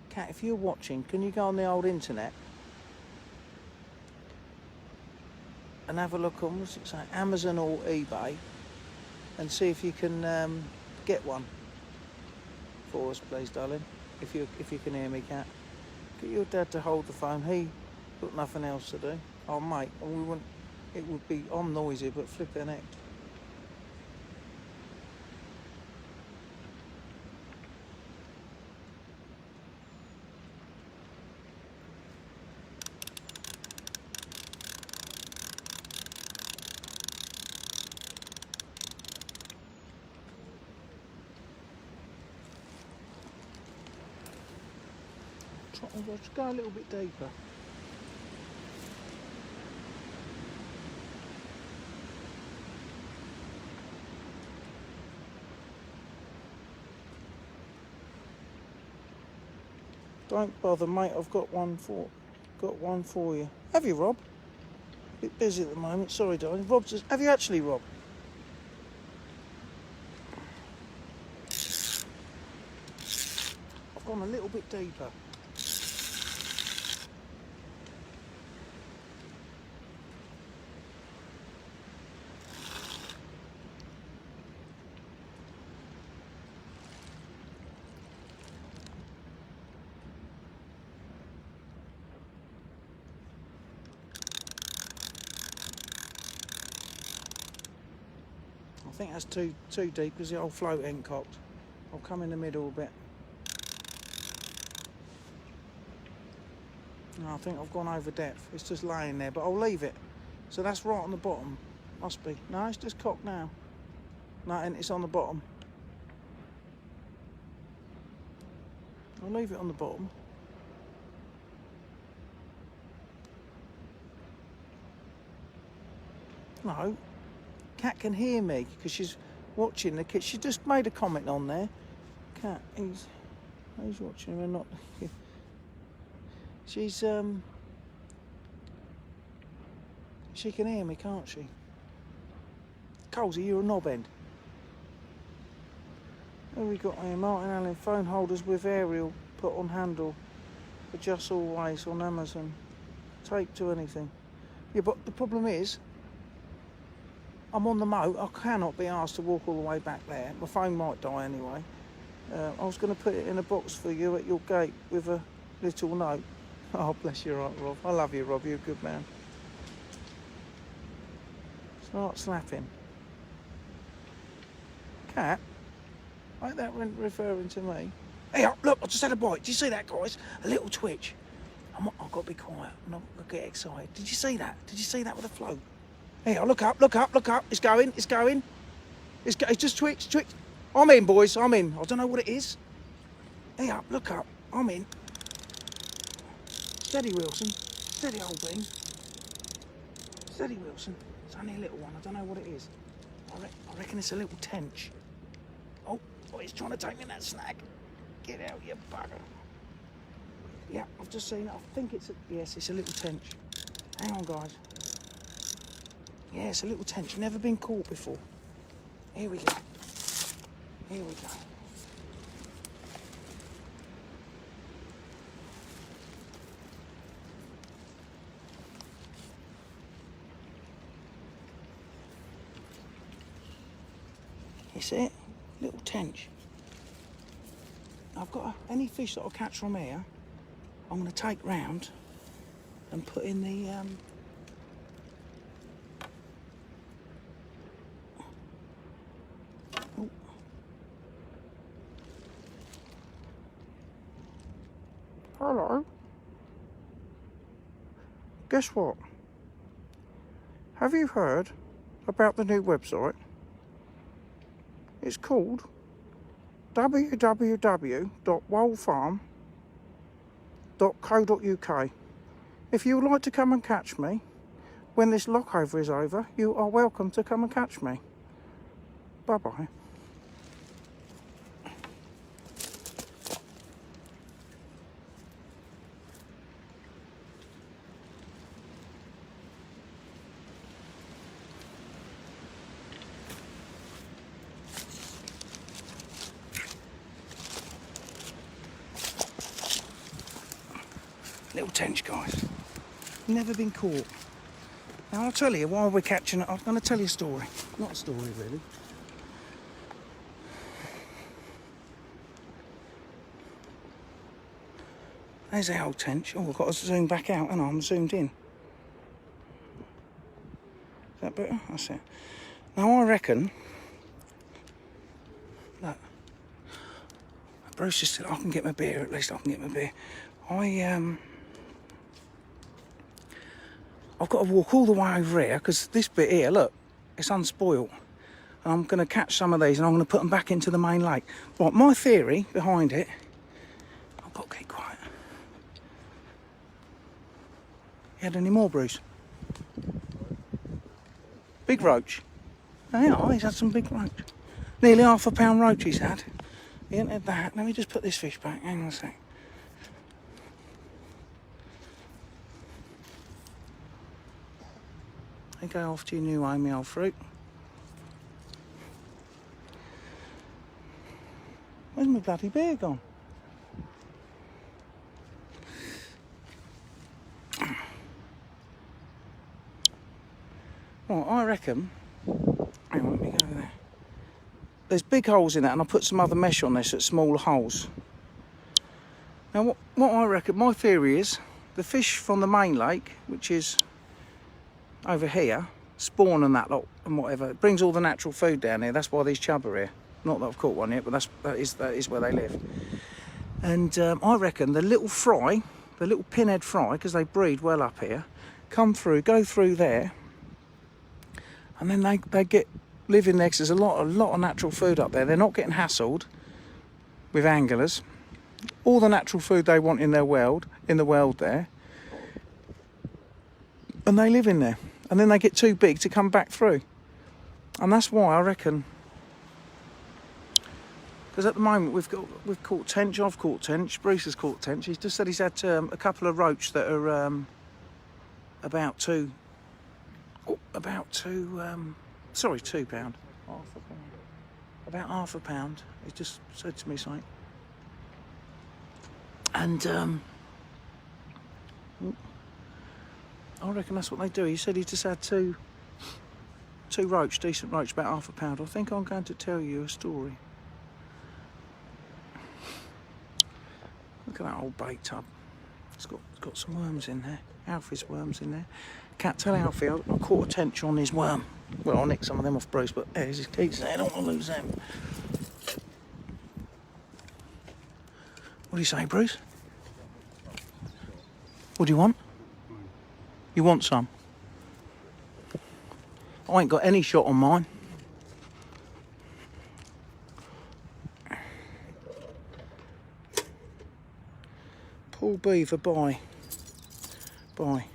S1: Cat, if you're watching, can you go on the old internet and have a look on, what's it say, Amazon or eBay, and see if you can get one for us, please, darling. If you can hear me, Cat. Get your dad to hold the phone. He got nothing else to do. Oh, mate, it would be, I'm noisy, but flipping heck. I'll just go a little bit deeper. Don't bother, mate. I've got one for you. Have you, Rob? A bit busy at the moment. Sorry, darling. Rob says, have you actually, Rob? I've gone a little bit deeper. I think that's too deep because the old float ain't cocked. I'll come in the middle a bit. No, I think I've gone over depth. It's just laying there, but I'll leave it. So that's right on the bottom. Must be. No, it's just cocked now. No, and it's on the bottom. I'll leave it on the bottom. No. Cat can hear me because she's watching the kid. She just made a comment on there. Cat, he's watching her, not. She's she can hear me, can't she? Colesy, you're a knob end. What have we got here? Martin Allen phone holders with aerial put on handle. Adjust always on Amazon. Tape to anything. Yeah, but the problem is, I'm on the moat. I cannot be asked to walk all the way back there. My phone might die anyway. I was going to put it in a box for you at your gate with a little note. Oh, bless your heart, Rob. I love you, Rob. You're a good man. Start slapping. Cat? Ain't that referring to me? Hey, look, I just had a bite. Did you see that, guys? A little twitch. I've got to be quiet. I'm not going to get excited. Did you see that? Did you see that with a float? Hey, look up, look up, look up. It's going, it's going. It's just twitch. I'm in, boys, I'm in. I don't know what it is. Hey, look up. I'm in. Steady, Wilson. Steady, old bean. Steady, Wilson. It's only a little one. I don't know what it is. I reckon it's a little tench. Oh, he's trying to take me in that snag. Get out, you bugger. Yeah, I've just seen it. I think yes, it's a little tench. Hang on, guys. Yeah, it's a little tench. Never been caught before. Here we go. Here we go. You see it? Little tench. I've got any fish that I'll catch from here, I'm going to take round and put in the oh. Hello. Guess what? Have you heard about the new website? It's called www.woldfarm.co.uk. If you would like to come and catch me when this lockover is over, you are welcome to come and catch me. Bye bye. Little tench, guys. Never been caught. Now I'll tell you while we're catching it. I'm going to tell you a story. Not a story, really. There's the old tench. Oh, I've got to zoom back out, and I'm zoomed in. Is that better? That's it. Now I reckon that Bruce just said I can get my beer. At least I can get my beer. I've got to walk all the way over here because this bit here, look, it's unspoilt. And I'm going to catch some of these and I'm going to put them back into the main lake. Right, my theory behind it, I've got to keep quiet. had any more, Bruce? Big roach. Oh, yeah, he's had some big roach. Nearly half a pound roach he's had. He ain't had that. Let me just put this fish back. Hang on a sec. You go off to your new home, old fruit. Where's my bloody beer gone? Right, I reckon. Hang on, let me go over there. There's big holes in that, and I put some other mesh on there so it's smaller holes. Now, what I reckon, my theory is, the fish from the main lake, which is over here, spawn and that lot and whatever, it brings all the natural food down here. That's why these chub are here. Not that I've caught one yet, but that is where they live. And I reckon the little fry, the little pinhead fry, because they breed well up here, come through, go through there, and then they live in there because there's a lot of natural food up there. They're not getting hassled with anglers. All the natural food they want in the world there, and they live in there. And then they get too big to come back through. And that's why I reckon. Because at the moment we've caught tench. I've caught tench. Bruce has caught tench. He's just said he's had a couple of roach that are about 2 pound. About half a pound. He just said to me something. And I reckon that's what they do. He said he just had two roach, decent roach, about half a pound. I think I'm going to tell you a story. Look at that old bait tub. It's got some worms in there. Alfie's worms in there. Can't tell Alfie I caught a tench on his worm. Well, I'll nick some of them off Bruce, but there's his teeth there. I don't want to lose them. What do you say, Bruce? What do you want? You want some? I ain't got any shot on mine. Paul Beaver, bye. Bye.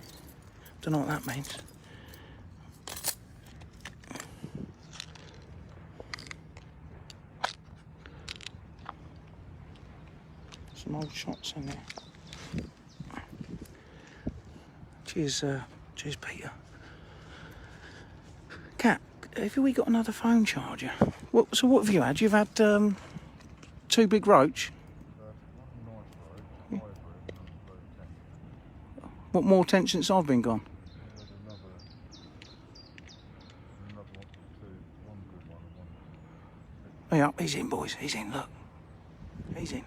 S1: Don't know what that means. Some old shots in there. Cheers, cheers, Peter. Cat, have we got another phone charger? So what have you had? You've had 2 big roach. Yeah. What more tench since I've been gone? Oh, yeah, he's in, boys. He's in. Look, he's in.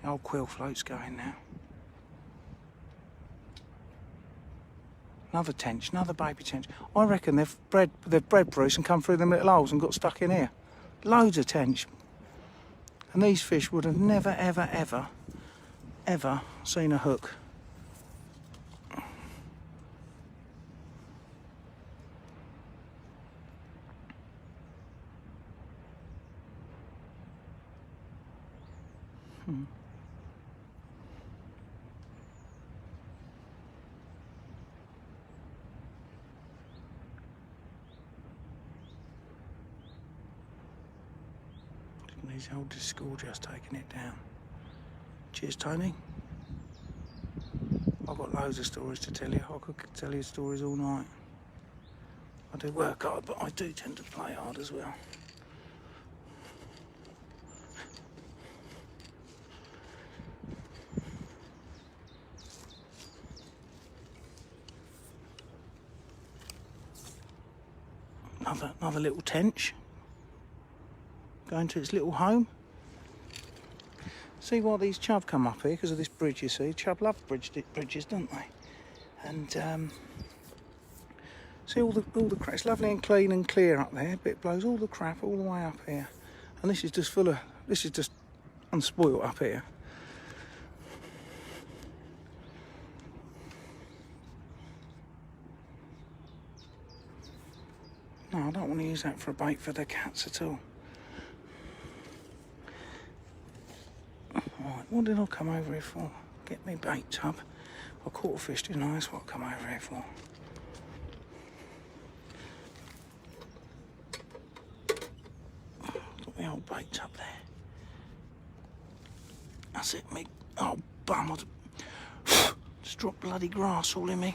S1: The old quill float's going now. Another tench, another baby tench. I reckon they've bred Bruce and come through them little holes and got stuck in here. Loads of tench. And these fish would have never, ever, ever, ever seen a hook. His oldest school just taking it down. Cheers, Tony. I've got loads of stories to tell you. I could tell you stories all night. I do work hard, but I do tend to play hard as well. Another little tench. Going to its little home. See why these chub come up here? Because of this bridge, you see. Chub love bridges, don't they? And see all the crap. It's lovely and clean and clear up there, but it blows all the crap all the way up here. And this is just this is just unspoilt up here. No, I don't want to use that for a bait for the cats at all. Right, what did I come over here for? Get me bait tub. I caught a fish, didn't I? That's what I come over here for. Got the old baits up there. That's it, me. Oh, bum. Just dropped bloody grass all in me.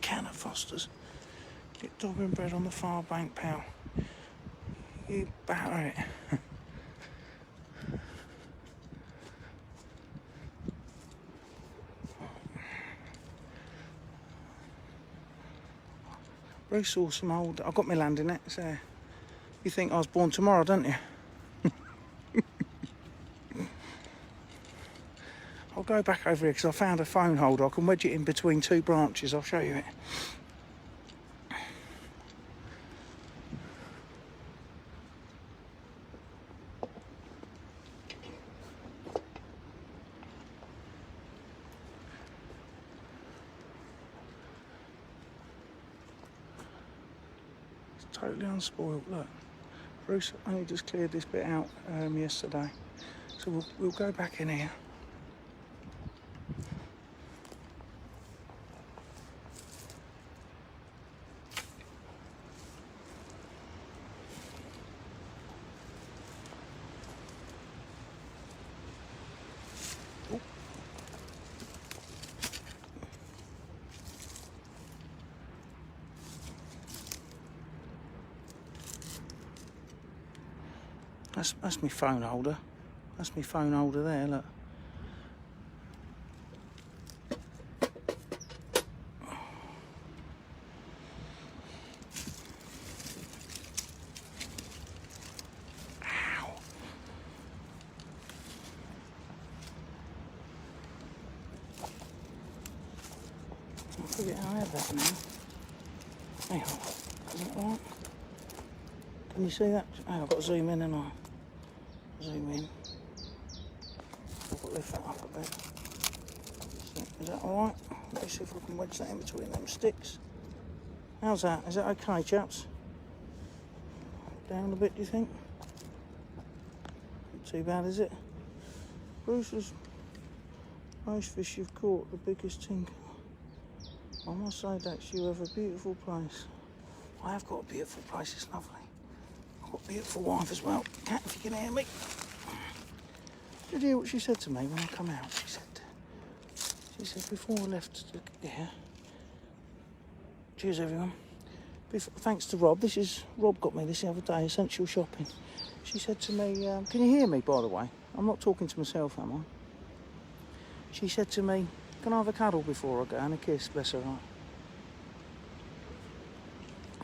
S1: Can of Foster's. Get dog and bread on the far bank, pal. You batter it. Bruce saw some old... I've got my landing nets there. You think I was born tomorrow, don't you? I'll go back over here because I found a phone holder. I can wedge it in between two branches. I'll show you it. It's totally unspoiled. Look, Bruce only just cleared this bit out yesterday. So we'll go back in here. That's my phone holder. That's my phone holder there, look. Ow. I forget how I have that now. Hang on. Is that right? Can you see that? Oh, I've got to zoom in and I zoom in. I've got to lift that up a bit. So, is that alright? Let me see if I can wedge that in between them sticks. How's that? Is that okay, chaps? Down a bit, do you think? Not too bad, is it? Bruce's most fish you've caught, the biggest tinker. I must say, Dax, you have a beautiful place. I have got a beautiful place, it's lovely. I've got a beautiful wife as well. Cat, if you can hear me. Did you hear what she said to me when I come out? She said before I left here, cheers everyone. Thanks to Rob, Rob got me this the other day, Essential Shopping. She said to me, can you hear me, by the way? I'm not talking to myself, am I? She said to me, can I have a cuddle before I go and a kiss, bless her heart.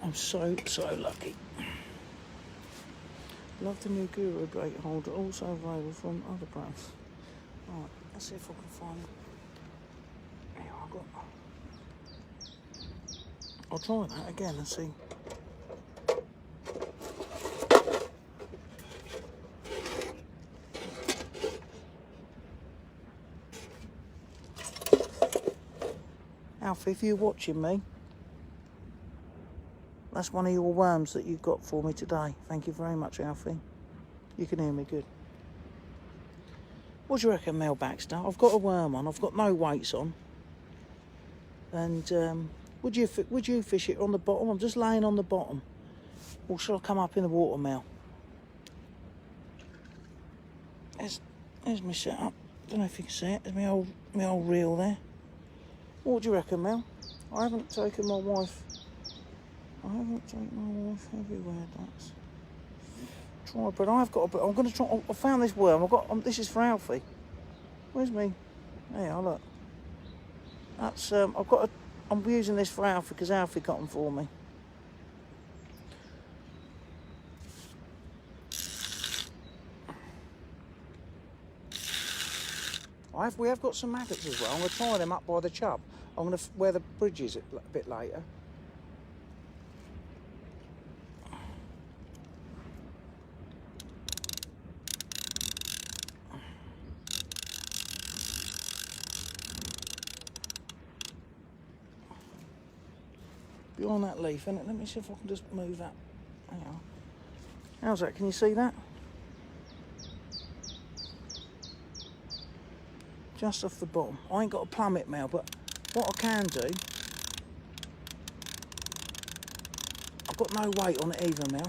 S1: I'm so lucky. Love the new Guru bait holder, also available from other brands. Right, let's see if I can find it. Here I've got. I'll try that again and see. Alfie, if you're watching me, that's one of your worms that you got for me today. Thank you very much, Alfie. You can hear me good. What do you reckon, Mel Baxter? I've got a worm on. I've got no weights on. And would you fish it on the bottom? I'm just laying on the bottom. Or shall I come up in the water, Mel? There's my setup. Don't know if you can see it. There's my old reel there. What do you reckon, Mel? I haven't taken my wife everywhere, Dax. Try, but I've got I'm going to try. I found this worm. This is for Alfie. Where's me? There, look. That's I'm using this for Alfie because Alfie got them for me. We have got some maggots as well. I'm going to tie them up by the chub. I'm going to where the bridge is a bit later. Behind that leaf, innit? Let me see if I can just move that. Hang on. How's that? Can you see that? just off the bottom. I ain't got to plumb it, Mel, but what I can do, I've got no weight on it either, Mel,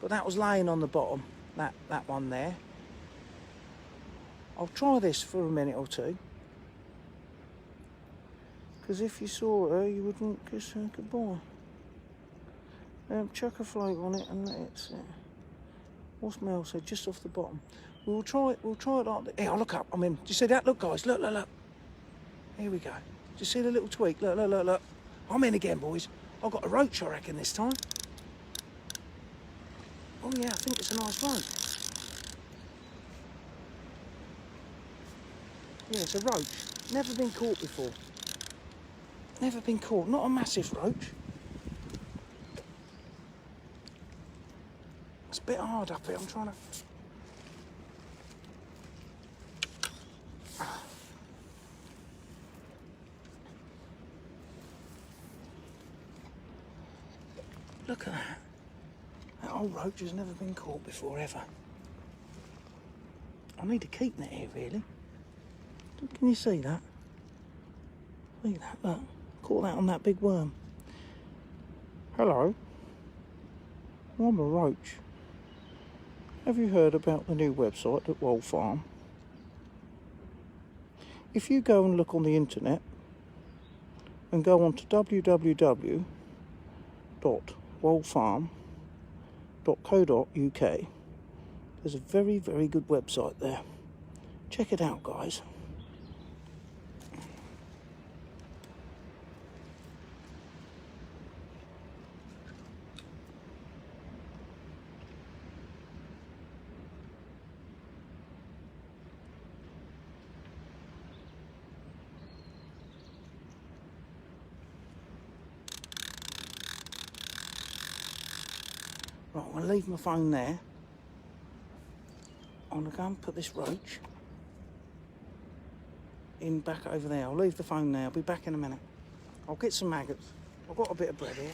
S1: but that was laying on the bottom, that one there. I'll try this for a minute or two, because if you saw her, you wouldn't kiss her goodbye. Chuck a float on it and let it sit. What's Mel said? Just off the bottom. We'll try it like that. Here, I'll look up. I'm in. Do you see that? Look, guys. Look. Here we go. Do you see the little tweak? Look. I'm in again, boys. I've got a roach, I reckon, this time. Oh, yeah, I think it's a nice roach. Yeah, it's a roach. Never been caught before. Never been caught. Not a massive roach. It's a bit hard up here. I'm trying to... Look at that. That old roach has never been caught before, ever. I need to keep net here, really. Can you see that? See that? Look. Caught that on that big worm. Hello. I'm a roach. Have you heard about the new website at Wold Farm? If you go and look on the internet and go on to www.woldfarm.co.uk, there's a very, very good website there. Check it out, guys. Right, I'm going to leave my phone there. I'm going to go and put this roach in back over there. I'll leave the phone there. I'll be back in a minute. I'll get some maggots. I've got a bit of bread here.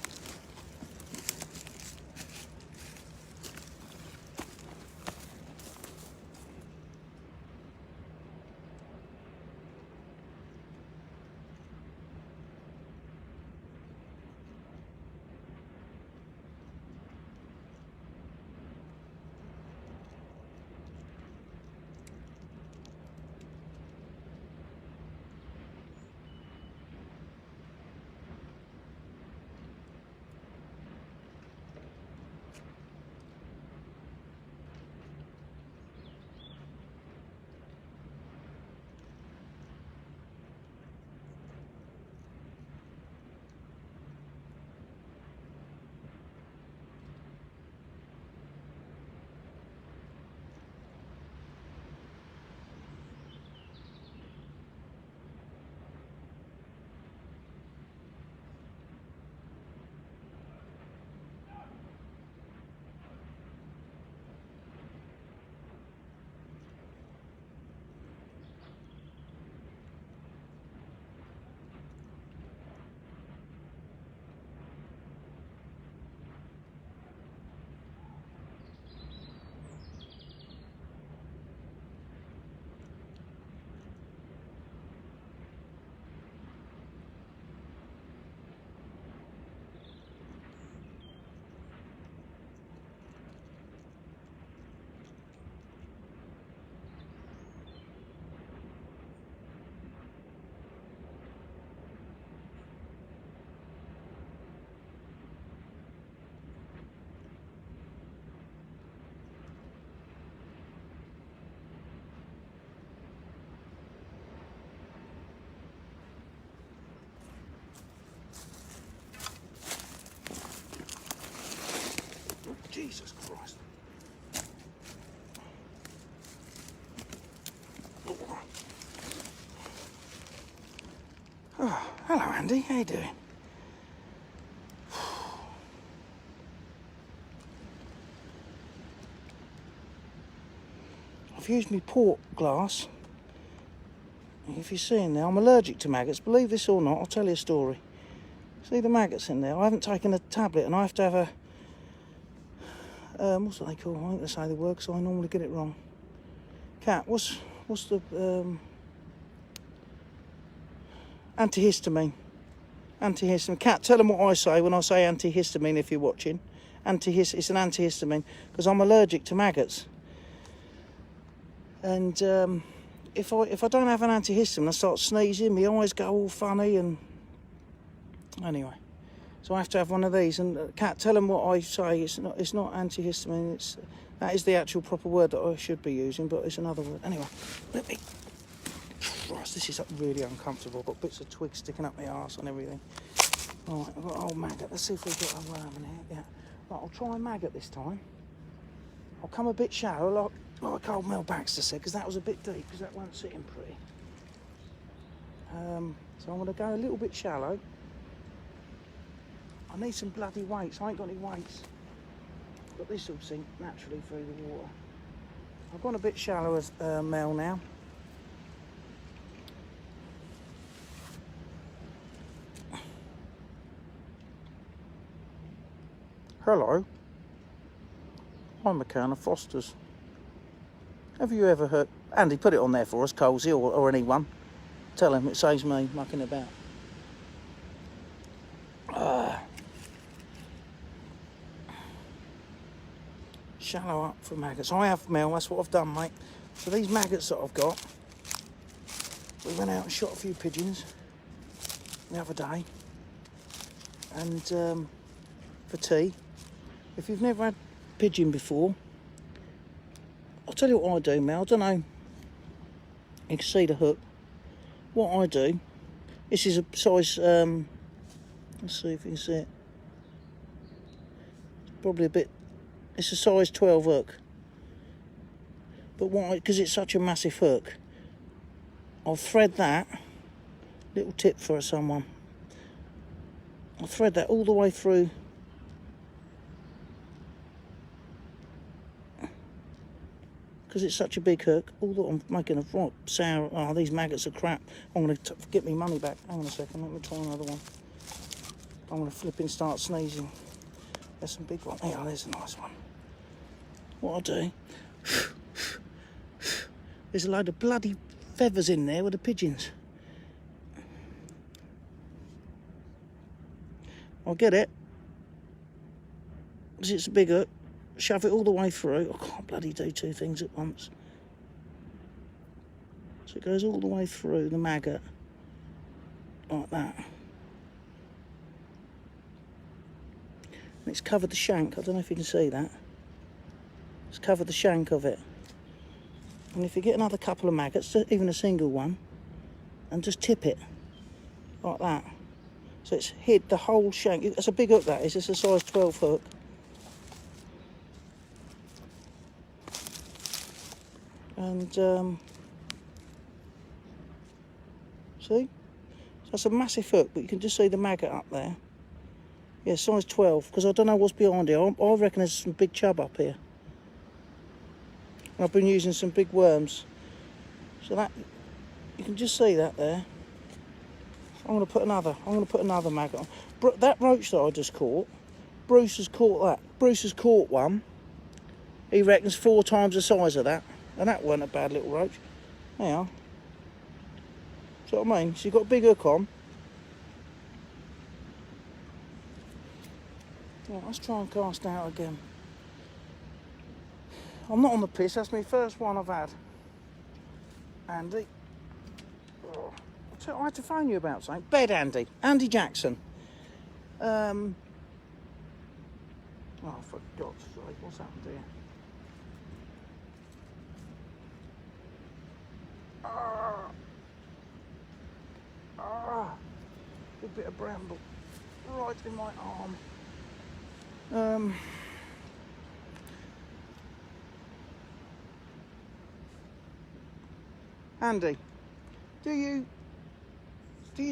S1: Jesus Christ. Oh, hello Andy, how you doing? I've used my port glass. If you're seeing there, I'm allergic to maggots. Believe this or not, I'll tell you a story. See the maggots in there? I haven't taken a tablet and I have to have a... what's what they call? I ain't going to say the word because I normally get it wrong. Cat, what's the Antihistamine. Antihistamine. Cat, tell them what I say when I say antihistamine if you're watching. It's an antihistamine because I'm allergic to maggots. And if I don't have an antihistamine, I start sneezing, my eyes go all funny, and anyway, so I have to have one of these. And Cat, tell them what I say. It's not antihistamine. That is the actual proper word that I should be using, but it's another word. Anyway, let me. Christ, this is really uncomfortable. I've got bits of twigs sticking up my arse and everything. Right, I've got an old maggot. Let's see if we've got a worm in here. Yeah. Right, I'll try a maggot this time. I'll come a bit shallow, like old Mel Baxter said, because that was a bit deep, because that weren't sitting pretty. So I'm going to go a little bit shallow. I need some bloody weights. I ain't got any weights. But this will sink naturally through the water. I've gone a bit shallow as Mel now. Hello, I'm McKenna Foster's. Have you ever heard... Andy, put it on there for us, Colesy, or anyone. Tell him it saves me mucking about. Shallow up for maggots. I have, Mel, that's what I've done, mate. So these maggots that I've got, we went out and shot a few pigeons the other day. And for tea. If you've never had pigeon before, I'll tell you what I do, Mel. I don't know. You can see the hook. What I do, this is a size, let's see if you can see it. It's probably a bit, it's a size 12 hook. But why? Because it's such a massive hook, I'll thread that, little tip for someone. I'll thread that all the way through. Because it's such a big hook, although I'm making a right sour. Oh, these maggots are crap. I'm going to get my money back. Hang on a second, let me try another one. I'm going to flipping start sneezing. There's some big one. Yeah, there's a nice one. What I'll do, there's a load of bloody feathers in there with the pigeons. I'll get it, because it's a big hook. Shove it all the way through. I can't bloody do two things at once. So it goes all the way through the maggot, like that. And it's covered the shank. I don't know if you can see that. It's covered the shank of it. And if you get another couple of maggots, even a single one, and just tip it, like that. So it's hid the whole shank. It's a big hook, that is. It's a size 12 hook. And see, so that's a massive hook, but you can just see the maggot up there. Yeah, size 12, because I don't know what's behind it. I reckon there's some big chub up here. And I've been using some big worms, so that you can just see that there. I'm going to put another maggot on. That roach that I just caught, Bruce has caught that. Bruce has caught one. He reckons 4 times the size of that. And that weren't a bad little roach. There you are. See what I mean? So you've got a big hook on. Right, let's try and cast out again. I'm not on the piss, that's my first one I've had. Andy. Oh, I had to phone you about something. Bed Andy. Andy Jackson. Oh, for God's sake, what's happened here? Big bit of bramble right in my arm. Andy, do you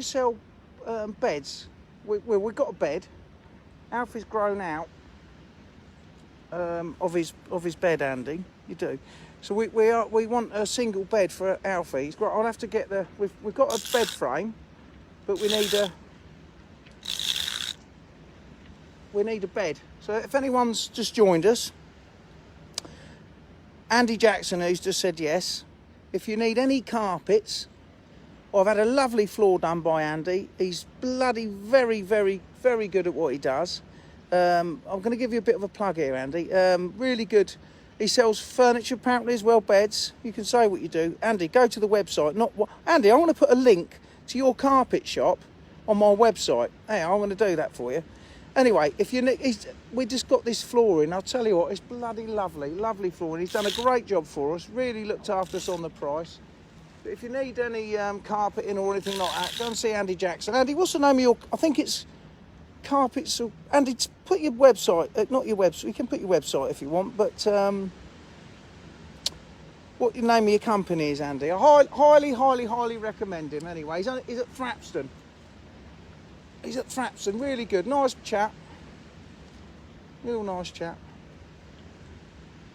S1: sell beds? We've got a bed. Alfie's grown out of his bed, Andy. You do. So we want a single bed for Alfie. I'll have to get we've got a bed frame, but we need a bed. So if anyone's just joined us, Andy Jackson, who's just said yes. If you need any carpets, I've had a lovely floor done by Andy. He's bloody very, very, very good at what he does. I'm going to give you a bit of a plug here, Andy. Really good. He sells furniture apparently as well, beds. You can say what you do. Andy, go to the website. Andy, I want to put a link to your carpet shop on my website. Hey, I'm going to do that for you. Anyway, if you need, we just got this flooring. I'll tell you what, it's bloody lovely, lovely flooring. He's done a great job for us. Really looked after us on the price. But if you need any carpeting or anything like that, go and see Andy Jackson. Andy, what's the name of your? I think it's Carpets. Andy, put your website. Not your website. You can put your website if you want. But what the name of your company is, Andy? I highly recommend him. Anyway, he's at Thrapston. He's at Thrapston. Really good. Nice chap. Real nice chap.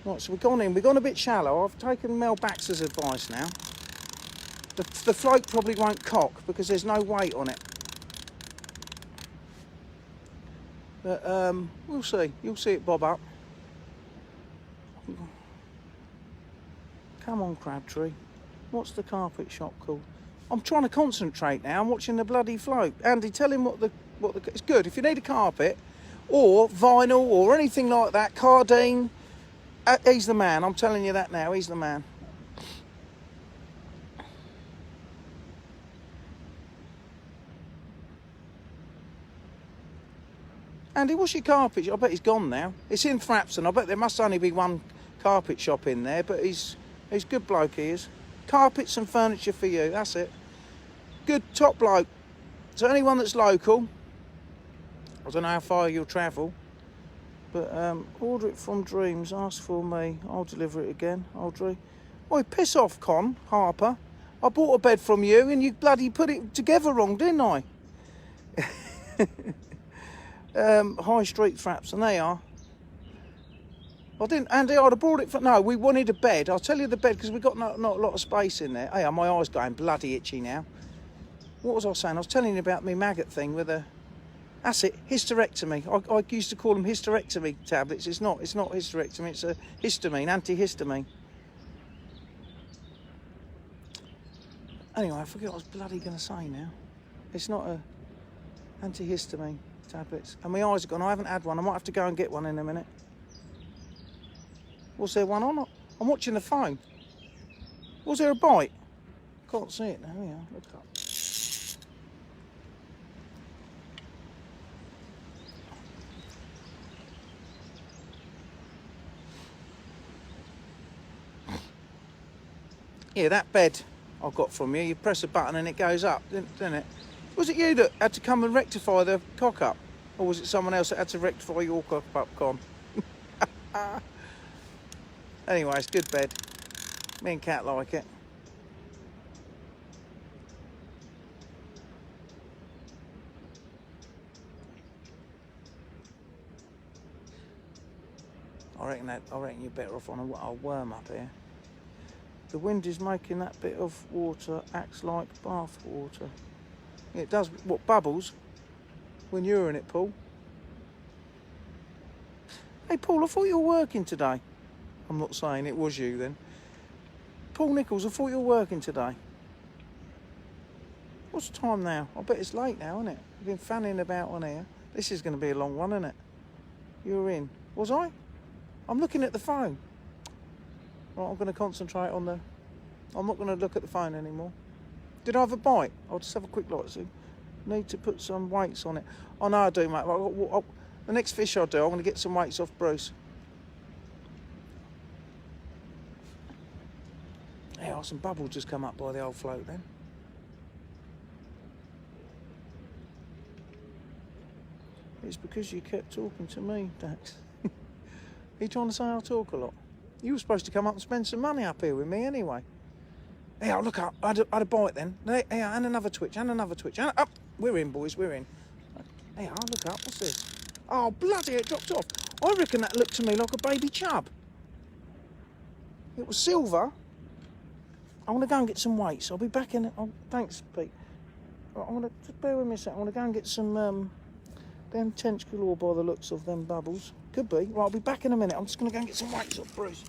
S1: Right, so we've gone in. We've gone a bit shallow. I've taken Mel Baxter's advice now. The float probably won't cock because there's no weight on it. But we'll see. You'll see it bob up. Come on, Crabtree. What's the carpet shop called? I'm trying to concentrate now. I'm watching the bloody float. Andy, tell him what the. It's good. If you need a carpet or vinyl or anything like that, Cardine, he's the man. I'm telling you that now. He's the man. Andy, what's your carpet? I bet he's gone now. It's in Thrapston. I bet there must only be one carpet shop in there, but he's a good bloke, he is. Carpets and furniture for you, that's it. Good, top bloke. So anyone that's local, I don't know how far you'll travel, but order it from Dreams, ask for me, I'll deliver it again, Audrey. Oi, piss off, Con, Harper. I bought a bed from you and you bloody put it together wrong, didn't I? High Street Thrapston, they are. I didn't, Andy, I'd have brought it for, no, we wanted a bed. I'll tell you the bed because we've got not a lot of space in there. Hey, my eye's going bloody itchy now. What was I saying? I was telling you about me maggot thing with a, that's it, hysterectomy. I used to call them hysterectomy tablets. It's not hysterectomy, it's a histamine, antihistamine. Anyway, I forget what I was bloody going to say now. It's not a antihistamine tablets. And my eyes are gone, I haven't had one. I might have to go and get one in a minute. Was there one on? I'm watching the phone. Was there a bite? Can't see it now. Yeah, look up. Yeah, that bed I got from you. You press a button and it goes up, didn't it? Was it you that had to come and rectify the cock up, or was it someone else that had to rectify your cock up, Con? Anyway, it's a good bed. Me and Kat like it. I reckon you're better off on a worm up here. The wind is making that bit of water acts like bath water. Yeah, it does. What, bubbles? When you're in it, Paul? Hey, Paul, I thought you were working today. I'm not saying it was you then. Paul Nichols, I thought you were working today. What's the time now? I bet it's late now, isn't it? You've been fanning about on here. This is going to be a long one, isn't it? You were in. Was I? I'm looking at the phone. Right, I'm going to concentrate on the... I'm not going to look at the phone anymore. Did I have a bite? I'll just have a quick look, see. Need to put some weights on it. Oh, no, I do, mate. The next fish I do, I'm going to get some weights off Bruce. Yeah, some bubbles just come up by the old float then. It's because you kept talking to me, Dax. Are you trying to say I talk a lot? You were supposed to come up and spend some money up here with me anyway. Hey, I'll look up. I had a bite then. Hey, and another twitch, and another twitch. And up. We're in, boys, we're in. Hey, I'll look up. What's this? Oh, bloody, it dropped off. I reckon that looked to me like a baby chub. It was silver. I want to go and get some weights. I'll be back in... Oh, thanks, Pete. I want to... Just bear with me a sec. I want to go and get some... them tench galore by the looks of them bubbles. Could be. Right, I'll be back in a minute. I'm just going to go and get some weights off Bruce.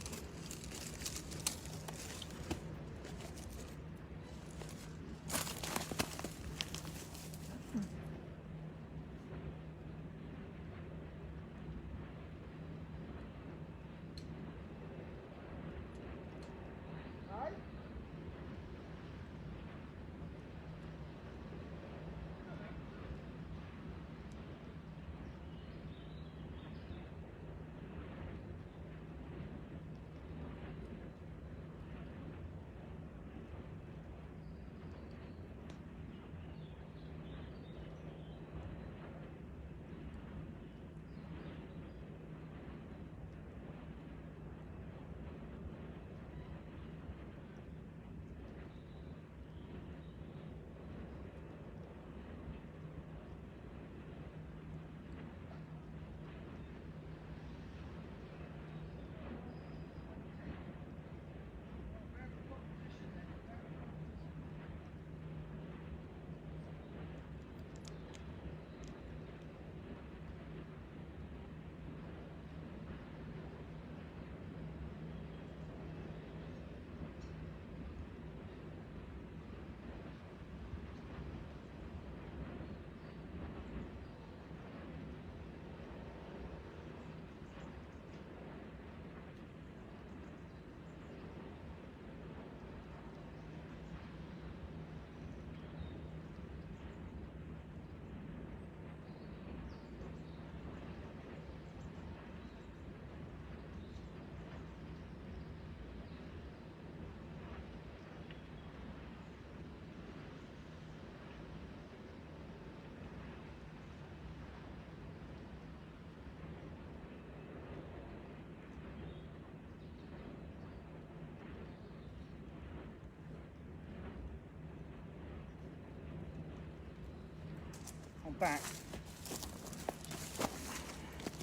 S1: I'm back.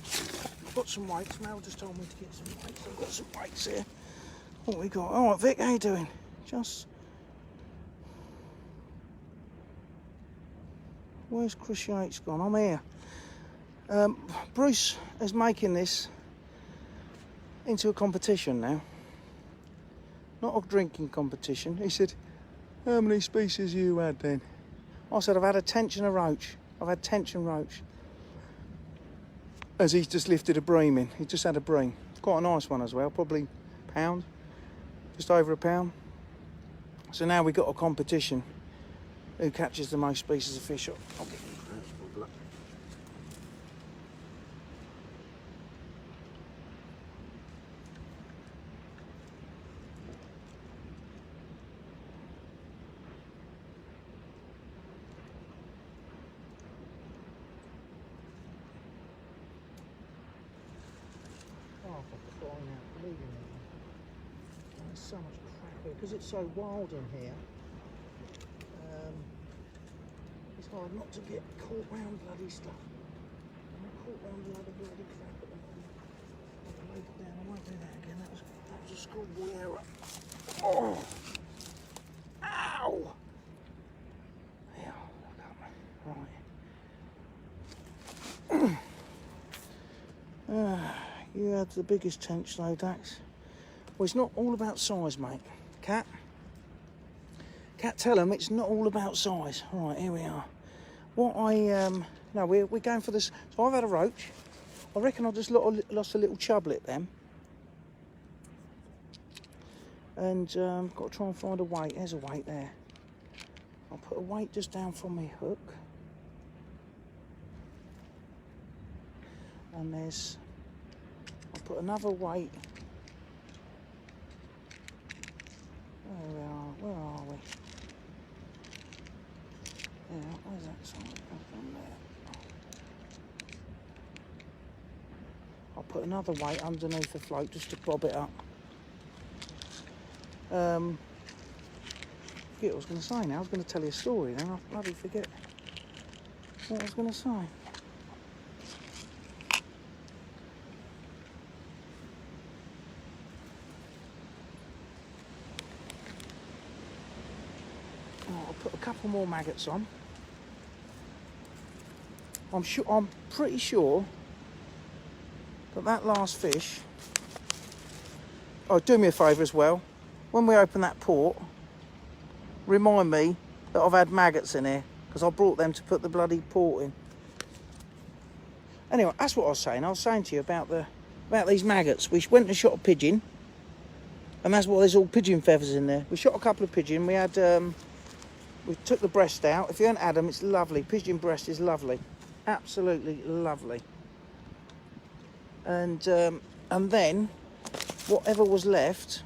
S1: I've got some weights. Mel just told me to get some weights. I've got some weights here. What we got? All right, Vic, how you doing? Where's Chris Yates gone? I'm here. Bruce is making this into a competition now. Not a drinking competition. He said, how many species you had then? I said, I've had a tench and a roach. I've had tench and roach. As he's just lifted a bream in. He just had a bream. Quite a nice one as well, probably a pound. Just over a pound. So now we've got a competition. Who catches the most species of fish? I'll get you. There's so much crap here because it's so wild in here. It's hard not to get caught round bloody stuff. I'm caught round bloody crap at the moment. I'll lay it down. I won't do that again. That was a schoolboy error. Oh! Ow! Yeah, look at me. Right. You had the biggest tench though, Dax. Well, it's not all about size, mate. Cat, tell them it's not all about size. All right, here we are. No, we're going for this. So I've had a roach. I reckon I just lost a little chublet then. And got to try and find a weight. There's a weight there. I'll put a weight just down from my hook. And I'll put another weight. Where are we? Yeah, where's that side? From there. I'll put another weight underneath the float just to bob it up. Forget what I was going to say now. I was going to tell you a story then. I'll bloody forget what I was going to say. I'll put a couple more maggots on. I'm pretty sure that last fish. Oh, do me a favour as well. When we open that port, remind me that I've had maggots in here because I brought them to put the bloody port in. Anyway, that's what I was saying. I was saying to you about these maggots. We went and shot a pigeon, and that's what there's all pigeon feathers in there. We shot a couple of pigeon. We had we took the breast out. If you haven't had them, it's lovely. Pigeon breast is lovely, absolutely lovely. And then whatever was left,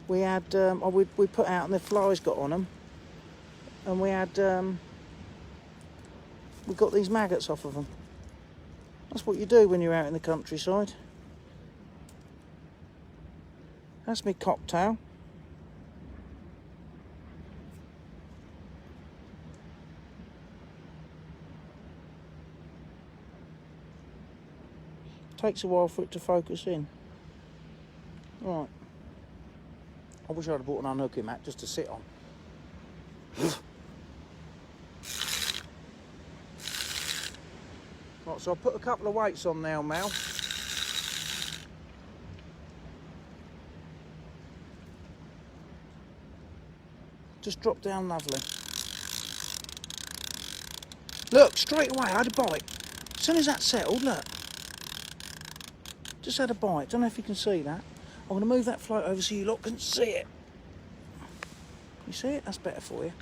S1: we had we put out and the flies got on them, and we had we got these maggots off of them. That's what you do when you're out in the countryside. That's my cocktail. Takes a while for it to focus in. Right. I wish I'd have bought an unhooking mat just to sit on. Right, so I'll put a couple of weights on now, Mel. Just drop down lovely. Look, straight away, I had a bite. As soon as that settled, look. Just had a bite. Don't know if you can see that. I'm going to move that float over so you lot can see it. You see it? That's better for you.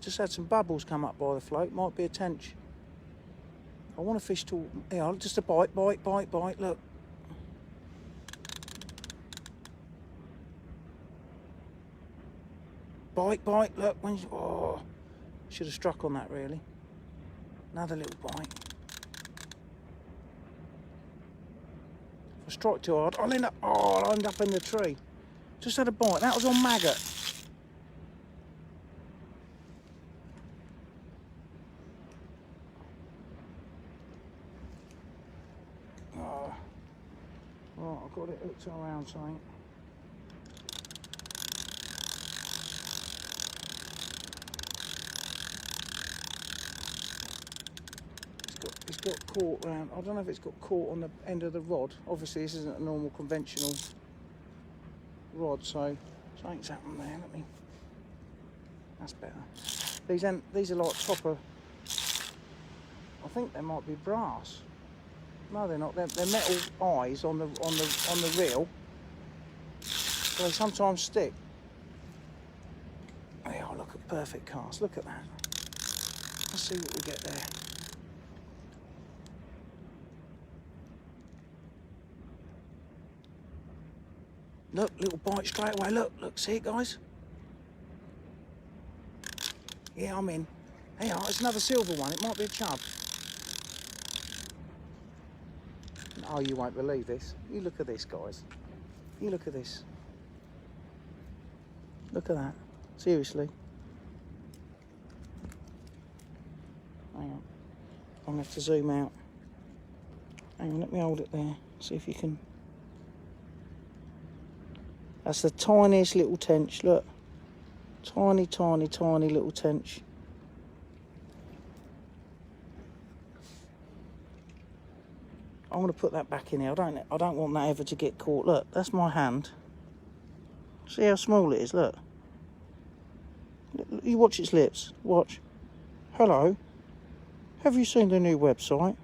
S1: Just had some bubbles come up by the float. Might be a tench. I want to fish to... Yeah, just a bite, look. Bite, look. Oh, should have struck on that really. Another little bite. If I strike too hard, I'll end up in the tree. Just had a bite. That was on maggot. Oh. Right, I've got it hooked around something. It's got caught round. I don't know if it's got caught on the end of the rod. Obviously, this isn't a normal conventional rod, so something's happened there. That's better. These are like copper. I think they might be brass. No, they're not. They're metal eyes on the reel. So they sometimes stick. Oh, look at perfect cast. Look at that. Let's see what we get there. Look, little bite straight away. Look, see it, guys? Yeah, I'm in. Hey, it's another silver one. It might be a chub. Oh, you won't believe this. You look at this, guys. You look at this. Look at that. Seriously. Hang on. I'm going to have to zoom out. Hang on, let me hold it there. See if you can... That's the tiniest little tench, look. Tiny, tiny, tiny little tench. I'm going to put that back in here. I don't want that ever to get caught. Look, that's my hand. See how small it is, look. You watch its lips. Watch. Hello. Have you seen the new website?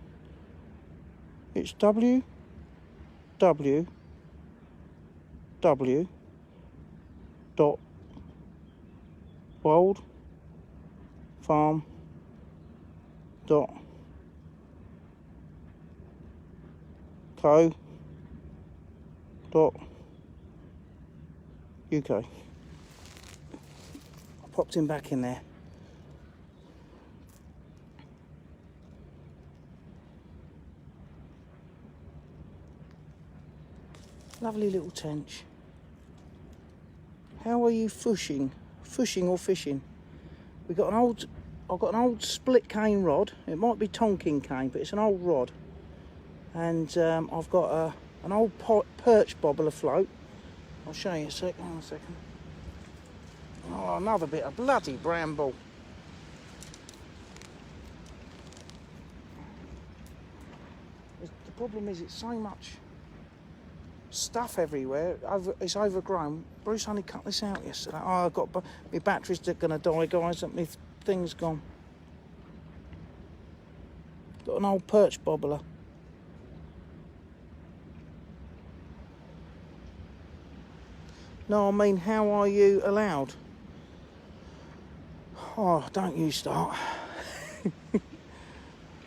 S1: It's www.wildfarm.co.uk. I popped him back in there. Lovely little tench. How are you fishing? Fishing or fishing? I've got an old split cane rod. It might be Tonkin cane, but it's an old rod. And I've got an old perch bobble afloat. I'll show you a second. Hang on a second. Oh, another bit of bloody bramble. The problem is it's so much stuff everywhere. It's overgrown. Bruce only cut this out yesterday. Oh, I've got my batteries going to die, guys. My thing's gone. Got an old perch bobbler. No, I mean, how are you allowed? Oh, don't you start.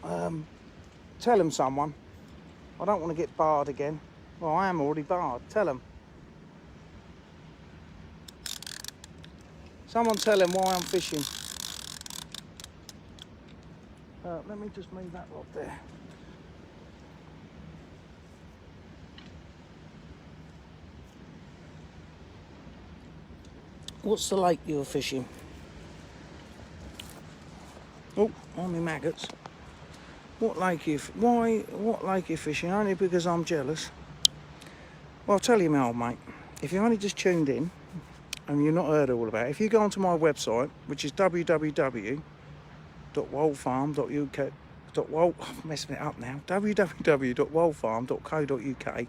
S1: Tell him, someone. I don't want to get barred again. Well, I am already barred. Tell him. Someone tell him why I'm fishing. Let me just move that rod there. What's the lake you were fishing? Oh, on my maggots. What lake what lake you fishing? Only because I'm jealous. Well, I'll tell you, my old mate. If you've only just tuned in and you've not heard all about it, if you go onto my website, which is www.wildfarm.uk, I'm messing it up now. www.wildfarm.co.uk.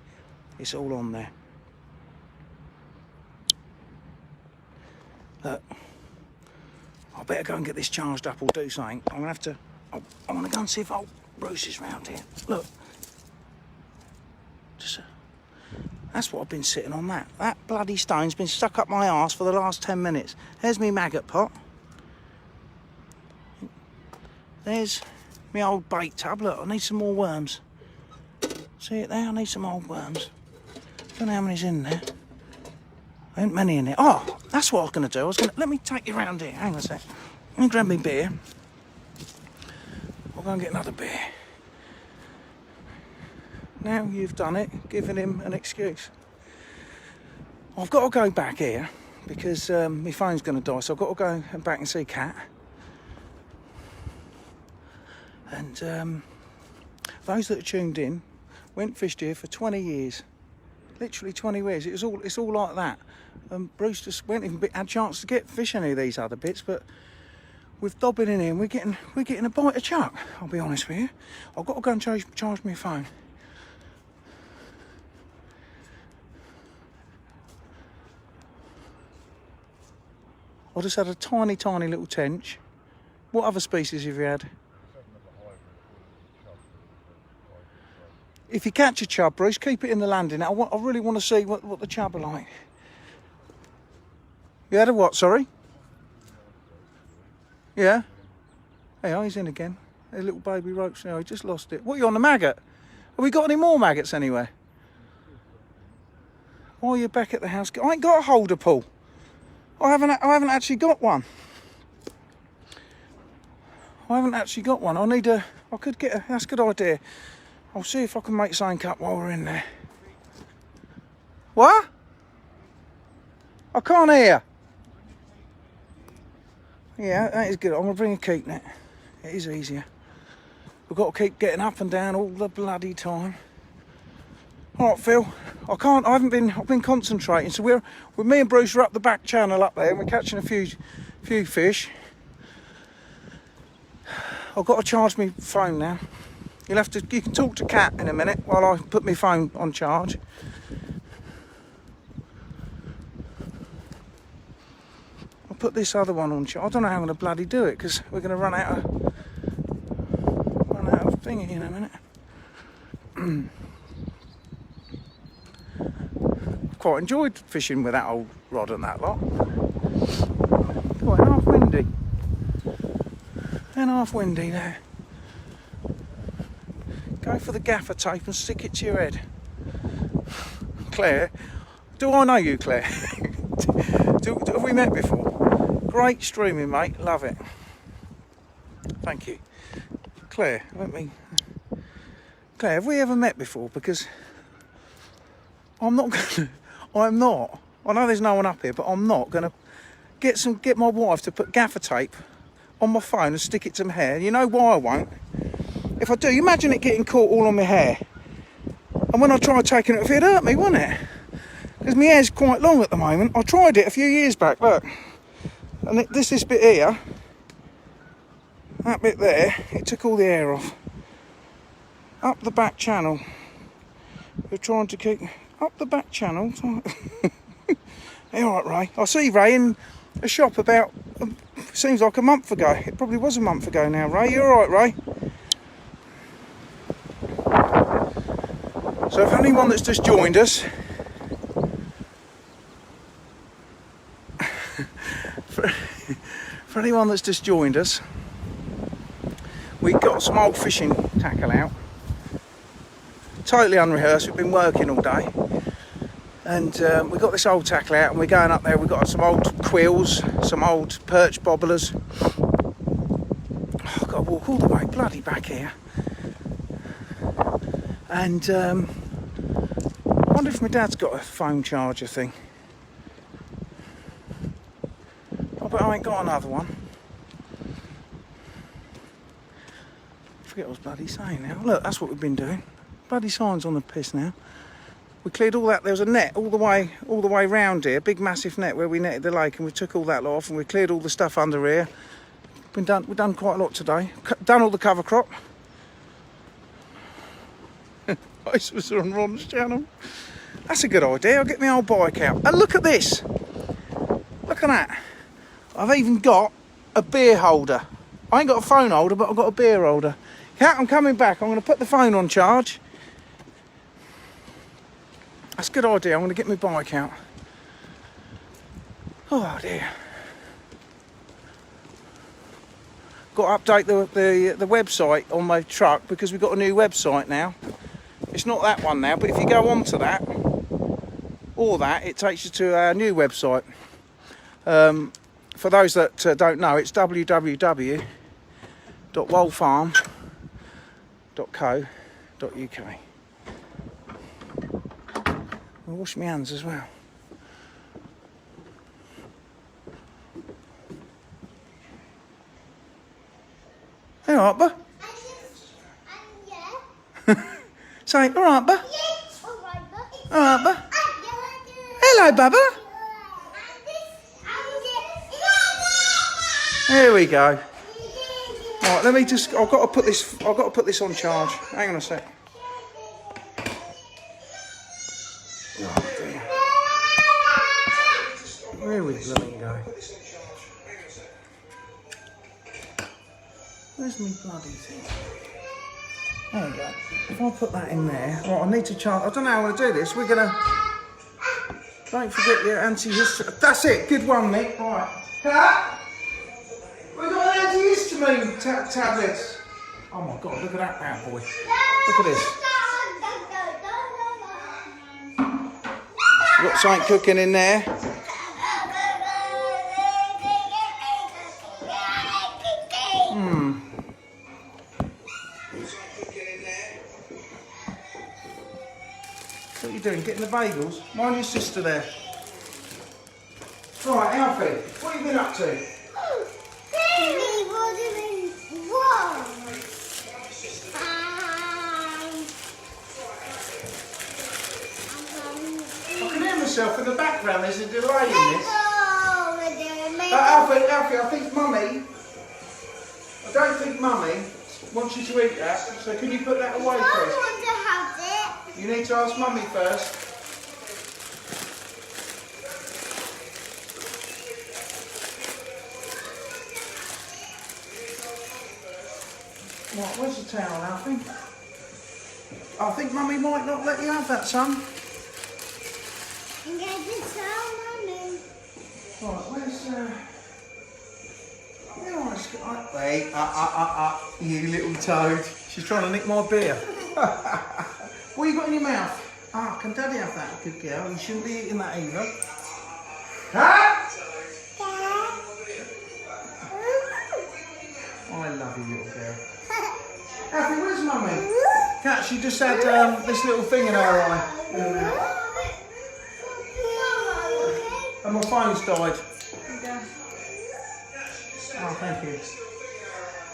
S1: It's all on there. Look, I better go and get this charged up or do something. I'm gonna go and see if old Bruce is round here. Look, that's what I've been sitting on. That bloody stone's been stuck up my arse for the last 10 minutes. There's me maggot pot. There's my old bait tub. Look, I need some more worms. See it there? I need some old worms. Don't know how many's in there. There ain't many in there. Oh, that's what I was going to do. Let me take you round here. Hang on a sec. Let me grab me beer. I'll go and get another beer. Now you've done it, giving him an excuse. I've got to go back here because my phone's going to die, so I've got to go back and see Kat. And those that are tuned in, went fished here for 20 years. Literally 20 years. It's all like that. Bruce just went even had a chance to get fish any of these other bits, but with dobbing in here, we're getting a bite of chuck. I'll be honest with you. I've got to go and charge my phone. I just had a tiny little tench. What other species have you had? If you catch a chub, Bruce, keep it in the landing. I really want to see what the chub are like. You had a what, sorry? Yeah? Hey, he's in again. A little baby roach now, he just lost it. What, are you on the maggot? Have we got any more maggots anywhere? Why are you back at the house? I ain't got a holder pull. I haven't actually got one. I haven't actually got one. I could get a, that's a good idea. I'll see if I can make something up while we're in there. What? I can't hear. Yeah, that is good. I'm going to bring a keep net. It is easier. We've got to keep getting up and down all the bloody time. All right, Phil. I've been concentrating. So with me and Bruce are up the back channel up there, and we're catching a few fish. I've got to charge my phone now. You can talk to Kat in a minute while I put my phone on charge. I'll put this other one on charge. I don't know how I'm going to bloody do it because we're going to run out of thingy in a minute. Quite enjoyed fishing with that old rod and that lot. Quite half windy. And half windy there. Go for the gaffer tape and stick it to your head. Claire, do I know you, Claire? Have we met before? Great streaming, mate. Love it. Thank you. Claire, Claire, have we ever met before? Because I know there's no one up here, but I'm not going to get my wife to put gaffer tape on my phone and stick it to my hair. You know why I won't? If I do, you imagine it getting caught all on my hair. And when I tried taking it off, it'd hurt me, wouldn't it? Because my hair's quite long at the moment. I tried it a few years back, look. And this bit here, that bit there, it took all the hair off. Up the back channel. We're trying to keep up the back channel. Hey, all right, Ray. I see Ray in a shop about, seems like a month ago. It probably was a month ago now, Ray. You all right, Ray? So if anyone that's just joined us, for anyone that's just joined us, we've got some old fishing tackle out. Totally unrehearsed, we've been working all day. And we've got this old tackle out and we're going up there, we've got some old quills, some old perch bobblers. Oh, I've got to walk all the way bloody back here. And I wonder if my dad's got a phone charger thing. Oh, but I ain't got another one. I forget what I was bloody saying now. Look, that's what we've been doing. Bloody signs on the piss now. We cleared all that. There was a net all the way round here, big massive net where we netted the lake, and we took all that lot off and we cleared all the stuff under here. We've done quite a lot today. Done all the cover crop. This was on Ron's channel. That's a good idea. I'll get my old bike out. And look at this. Look at that. I've even got a beer holder. I ain't got a phone holder, but I've got a beer holder. Kat, I'm coming back. I'm going to put the phone on charge. That's a good idea. I'm going to get my bike out. Oh dear. Got to update the website on my truck because we've got a new website now. It's not that one now, but if you go on to that, or that, it takes you to our new website. For those that don't know, it's www.woldfarm I'll wash my hands as well. Hey, alright, bud. Say, alright, bud. Alright, bud. Hello, Bubba. There we go. Right, let me just. I've got to put this on charge. Hang on a sec. Oh dear. Where we blooming go? Where's my bloody thing? There we go. If I put that in there, right, I need to charge. I don't know how I'm going to do this. We're gonna. Don't forget your antihistamine. That's it. Good one, Nick. Right. Cat. We've got an antihistamine tablets. Oh my God, look at that bad boy. Look at this. Got something cooking in there. What are you doing? Getting the bagels? Mind your sister there. Right, Alfie, what have you been up to? I can hear myself in the background. There's a delay in this. Alfie, I think Mummy. I don't think Mummy wants you to eat that. So can you put that away, please? You need to ask Mummy first. Right, where's the towel, Alfie? I think Mummy might not let you have that, son.
S4: I'm going to tell Mummy.
S1: Right, where's Wait, you little toad. She's trying to nick my beer. What you got in your mouth? Ah, can Daddy have that? Good girl. You shouldn't be eating that either. Huh? I love you, little girl. Happy, where's Mummy? Cat, she just had this little thing in her eye. And my phone's died. Oh, thank you.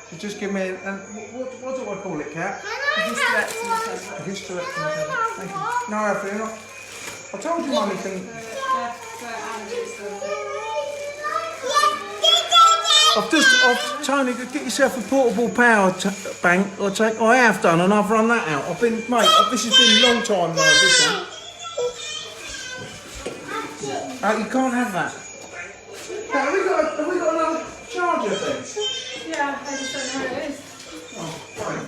S1: So just give me what do I call it, Cat? A hysterectomy. Thank you. No, Alfie, not. I told you, Mummy can. Tony, get yourself a portable power bank. I have done, and I've run that out. This has been a long time now. This one. You can't have that. Have we got another charger thing?
S5: Yeah, I just don't know where it is.
S1: Oh, fine.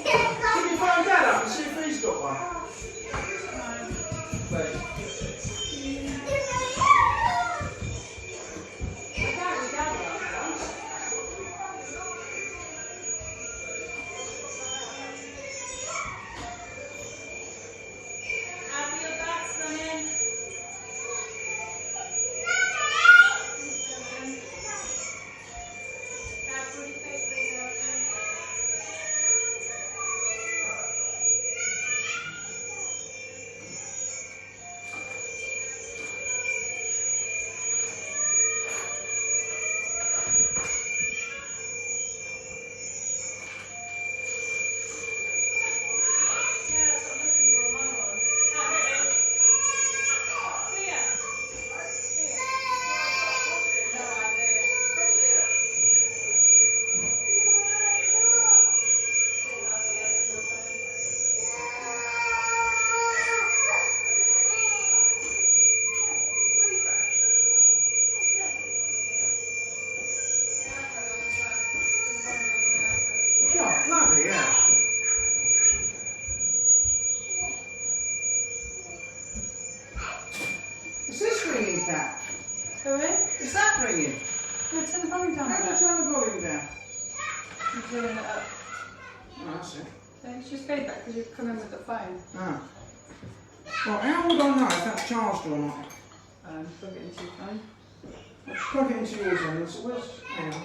S1: Can you phone Dad up and see if he's got one? Please. Yeah, lovely, yeah. Is this ringing, Cat?
S5: Sorry?
S1: Is that ringing?
S5: No, turn the volume down.
S1: How do you turn the volume down?
S5: I'm turning it up.
S1: Oh, that's it.
S5: So it's just feedback because you've come in with the phone.
S1: Ah. Right, how would I know if that's charged or not?
S5: Plug it into your phone.
S1: Plug it into yours then. Where's... Hang on.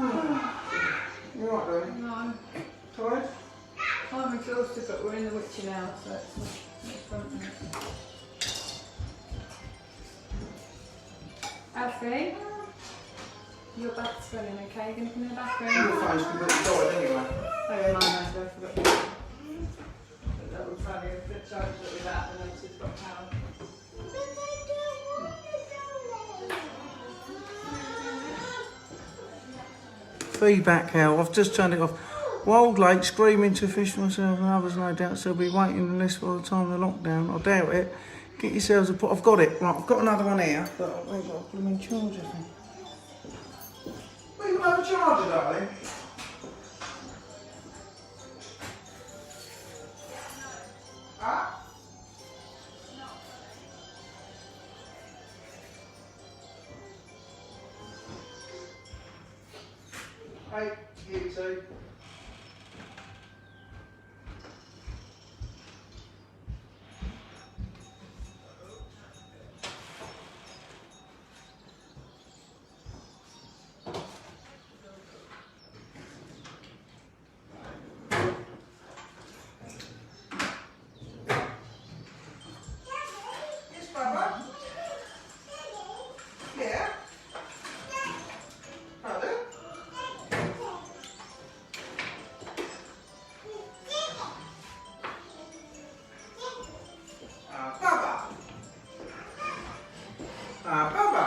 S1: Oh. You alright, darling?
S5: No,
S1: Tired?
S5: I'm exhausted, but we're in the witchy now, so it's fun. Alfie, your back's swelling, okay? You're going to come in the bathroom?
S1: Your phone's completely died anyway.
S5: Oh yeah, mine has, I forgot. But that will tell you if it charges it with that, and then she's got power.
S1: Feedback, Hal. I've just turned it off. Wild Lake screaming to fish myself and others, no doubt. So be waiting on the list by the time of the lockdown. I doubt it. Get yourselves a pot. I've got it. Right, I've got another one here, but I've got to put them in charge, I think. Well, you can have a charger, darling. Ah? Hey, you too. Yes, Baba. Yeah. Pardon? Baba. Baba.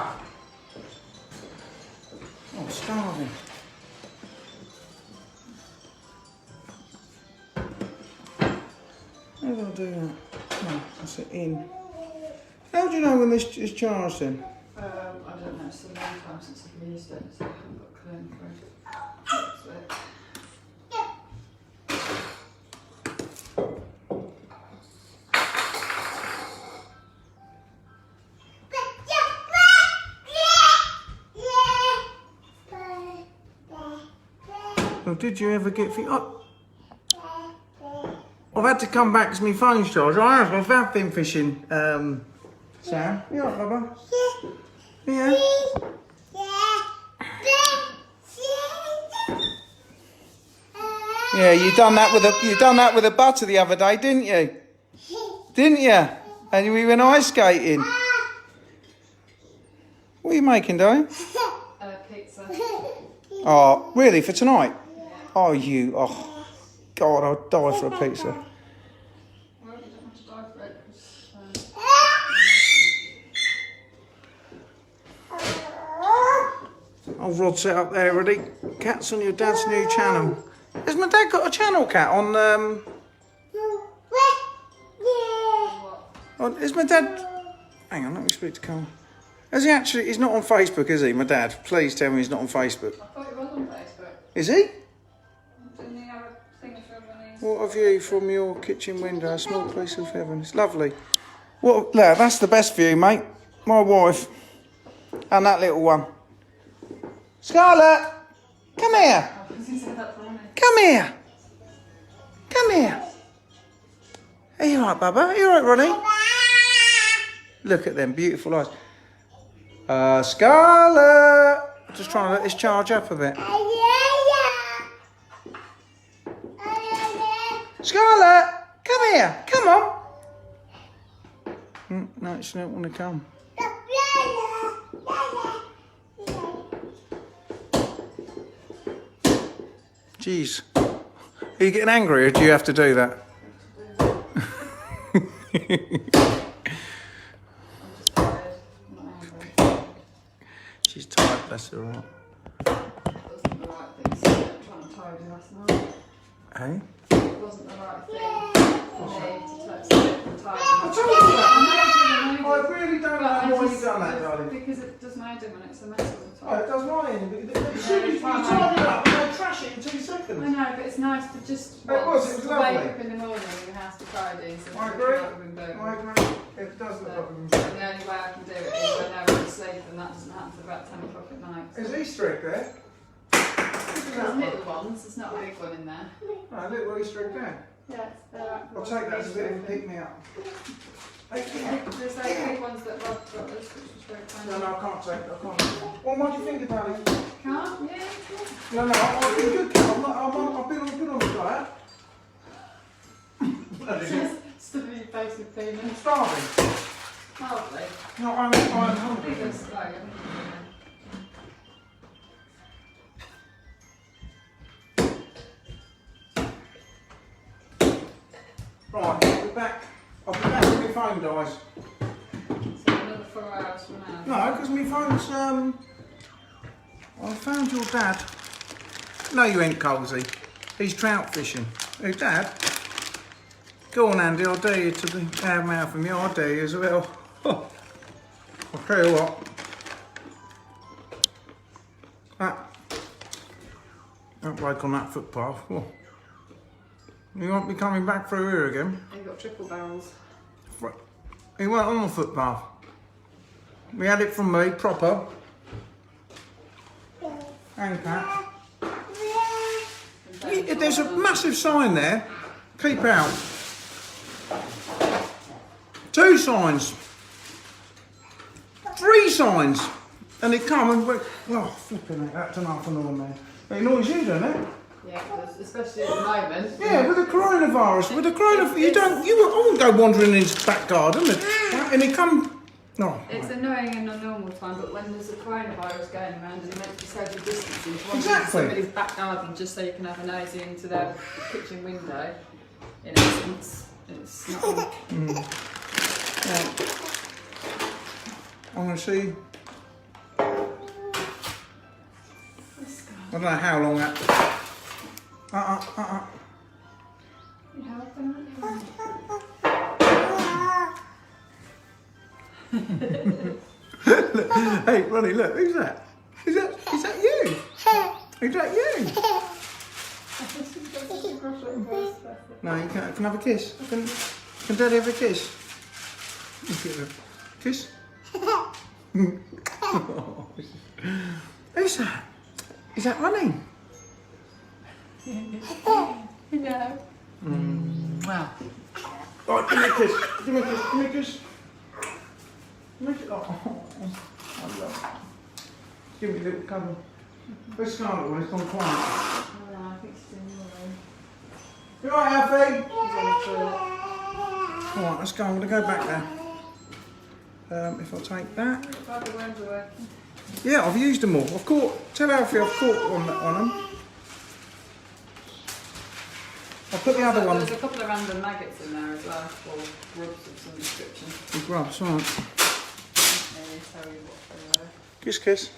S1: Oh, I'm starving. How do I do that? No, that's it in. How do you know when this is charged then?
S5: I don't know, it's a long time since I've used it, so I haven't got a clue for it. That's it.
S1: Well, did you ever get I've had to come back to my phone's charged. I've been fishing, Sam. You alright, Bubba? Yeah. Yeah, you done that with a butter the other day, didn't you? Didn't you? And we went ice skating. What are you making, darling?
S5: Pizza.
S1: Oh, really? For tonight? Oh, God, I'd die for a pizza.
S5: Well, you don't have to die for it,
S1: Oh, Rod set up there already. Cat's on your dad's new channel. Has my dad got a channel, Cat, on, is my dad... Hang on, let me speak to Carl. Is he actually... He's not on Facebook, is he, my dad? Please tell me he's not on Facebook.
S5: I thought he was on Facebook.
S1: Is he?
S5: Didn't he have a thing for when he's...
S1: What a view from your kitchen window. A small piece of heaven. It's lovely. What? Look, that's the best view, mate. My wife. And that little one. Scarlett! Come here! Come here! Come here! Are you alright, Bubba? Are you alright, Ronnie? Look at them beautiful eyes. Scarlett! Just trying to let this charge up a bit. Scarlett! Come here! Come on! No, she don't want to come. Jeez. Are you getting angry or do you have to do that?
S5: I'm just tired. I'm not angry.
S1: She's tired, bless her heart.
S5: It wasn't the right thing to say. I'm trying to tidy last night.
S1: Hey?
S5: It wasn't the right thing for me to sit and tidy.
S1: I told you that.
S5: I
S1: I really don't know why you've done that, darling.
S5: Because it does my head in when it's a mess all the
S1: Oh,
S5: time.
S1: it does mine. As soon as you tidy it up, I'll trash it in 2 seconds.
S5: I know, but it's nice to just
S1: It was lovely.
S5: wake up in the morning and the house to tidy. So
S1: I agree.
S5: Like we've been
S1: I agree. It does look like we've been
S5: and the only way I can do it is when I'm asleep, and that doesn't happen until about 10 o'clock at night.
S1: Is Easter egg there?
S5: There's little ones, there's not a big one in there.
S1: Oh, little Easter egg there.
S5: Yes, they're
S1: I'll take that as a bit of a pick me up.
S5: There's those big ones that Rob got us, which was very kind.
S1: No, I can't take it. I can't. Well, what do you think about it?
S5: Can't? Yeah, cool.
S1: No, I've been good. I've been on the diet.
S5: Stuff in your face with peanut.
S1: I'm starving.
S5: Hardly.
S1: No, I'm hungry.
S5: Big and slow.
S1: Right, I'll be back. I'll be back when my phone dies.
S5: So another 4 hours from now.
S1: No, because my phone's I found your dad. No, you ain't Colsey. He's trout fishing. Hey, Dad. Go on, Andy. I'll dare you to be out mouth from you. I'll dare you as well. I'll tell you what. That break on that footpath. Oh. You won't be coming back through here again.
S5: You've got triple barrels.
S1: He went on the footpath. We had it from me, proper. Anchor. There's a massive sign there. Keep out. 2 signs. 3 signs. And they come and went, oh, flipping it, that's enough and all, man. It annoys you, doesn't it?
S5: Yeah, especially at the moment.
S1: Yeah, with the coronavirus, I wouldn't go wandering in his back garden and he come, no.
S5: It's annoying in a normal time, but when there's a coronavirus going around and you're meant to be social distancing, to wander into somebody's back garden just so you can have a nosy into their kitchen window, in essence, it's not.
S1: Yeah. I'm going to see. I don't know how long that. Hey, Ronnie, look, who's that? Is that you? Is that you? No, you can't. Can I have a kiss? Can Daddy have a kiss? Kiss? Who's that? Is that Ronnie?
S5: No. Wow.
S1: Right, give me a kiss. Give me a kiss. Give me a kiss. Give me a kiss. Oh, I love it. Give me a little cuddle. Where's Scarlet when it's gone quiet?
S5: Oh, no, I think she's in your room.
S1: You alright, Alfie?
S5: She's on the toilet.
S1: Alright, let's go. I'm going to go back there. If I take that.
S5: The worms are working.
S1: Yeah, I've used them all. I've caught. Tell Alfie I've caught on them. I'll put the other one.
S5: There's a couple of random maggots in there as well, or grubs of some description.
S1: The grubs, right.
S5: Let me tell you what they were.
S1: Kiss, kiss.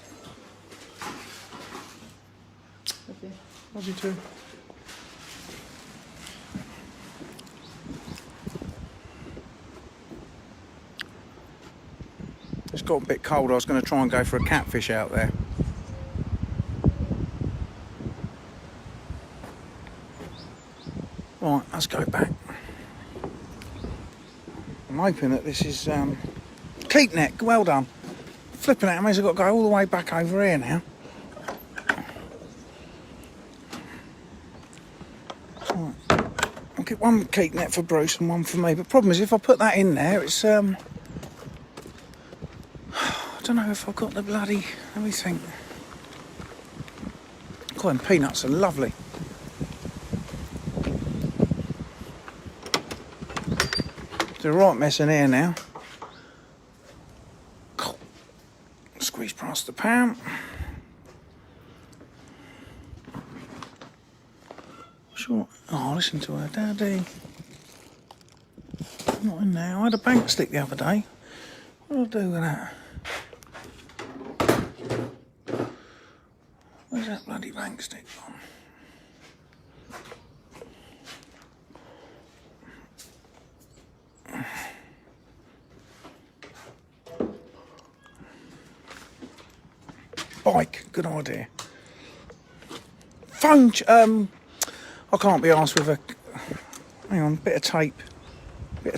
S5: Okay.
S1: Love you too. It's got a bit cold. I was going to try and go for a catfish out there. Right, let's go back. I'm hoping that this is keep neck. Well done. Flipping it, I means I've got to go all the way back over here now. Right. I'll get one keep net for Bruce and one for me. But the problem is, if I put that in there, it's I don't know if I've got the bloody. Let me think. God, them peanuts are lovely. They're a right mess in here now. Squeeze past the pan. Sure. Oh, listen to her, Daddy. Not in there. I had a bank stick the other day. What do I do with that? Where's that bloody bank stick gone? Bike, good idea. Phone, I can't be arsed with a, hang on, bit of tape, and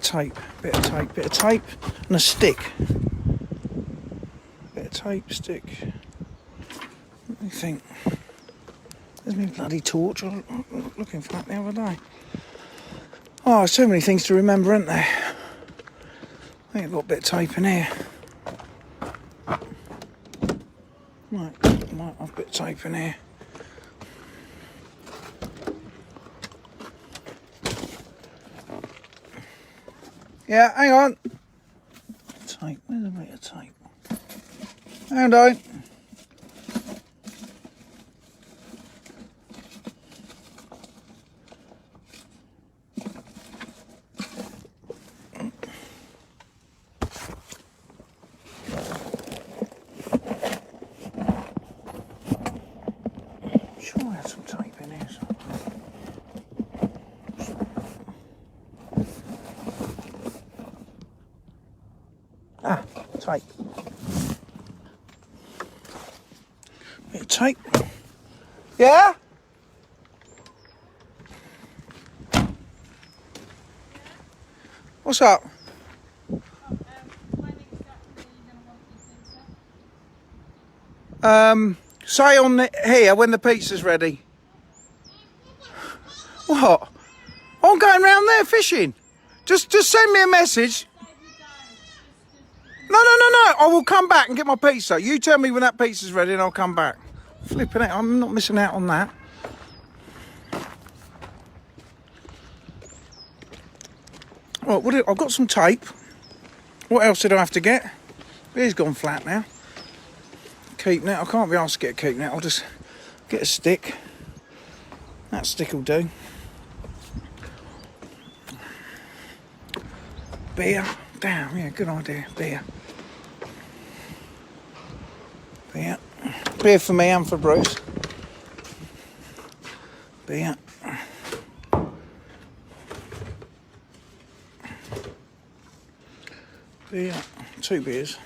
S1: a stick. Bit of tape, stick. Let me think. There's my bloody torch, I was looking for that the other day. Oh, there's so many things to remember, aren't there? think I've got a bit of tape in here. Right, might have a bit of tape in here. Yeah, hang on. Tape, where's a bit of tape? Hang on. Sure I had some tape in here somewhere. Ah, tape. Bit of tape. Yeah? What's up? Say on here when the pizza's ready. What? I'm going round there fishing. Just send me a message. No. I will come back and get my pizza. You tell me when that pizza's ready and I'll come back. Flipping it, I'm not missing out on that. Right, I've got some tape. What else did I have to get? Beer's gone flat now. Keep net. I can't be asked to get a keep net. I'll just get a stick. That stick will do. Beer. Damn, yeah, good idea. Beer. Beer for me and for Bruce. Beer. Beer. 2 beers.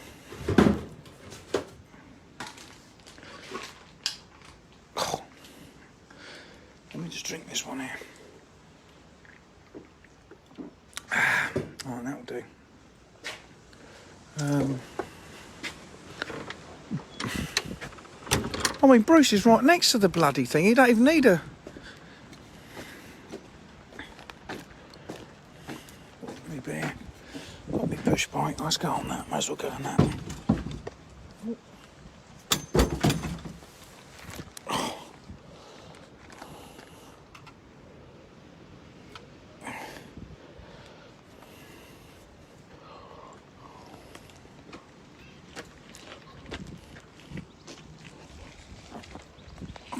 S1: Oh. Let me just drink this one here. Oh, that'll do. I mean, Bruce is right next to the bloody thing. You don't even need a... Got me beer. Got me push bike. Let's go on that. Might as well go on that.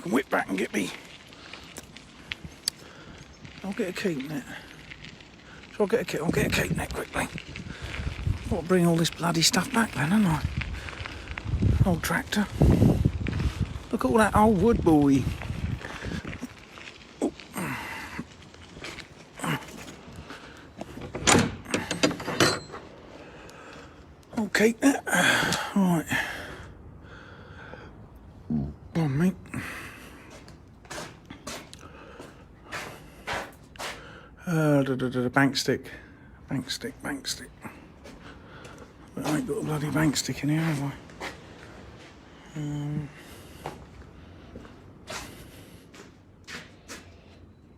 S1: Whip back and get me. I'll get a keep net. So I'll get a keep net quickly. I'll bring all this bloody stuff back then, haven't I? Old tractor. Look at all that old wood, boy. Oh. I'll keep net. Right. On me. Bank stick. But I ain't got a bloody bank stick in here, have I?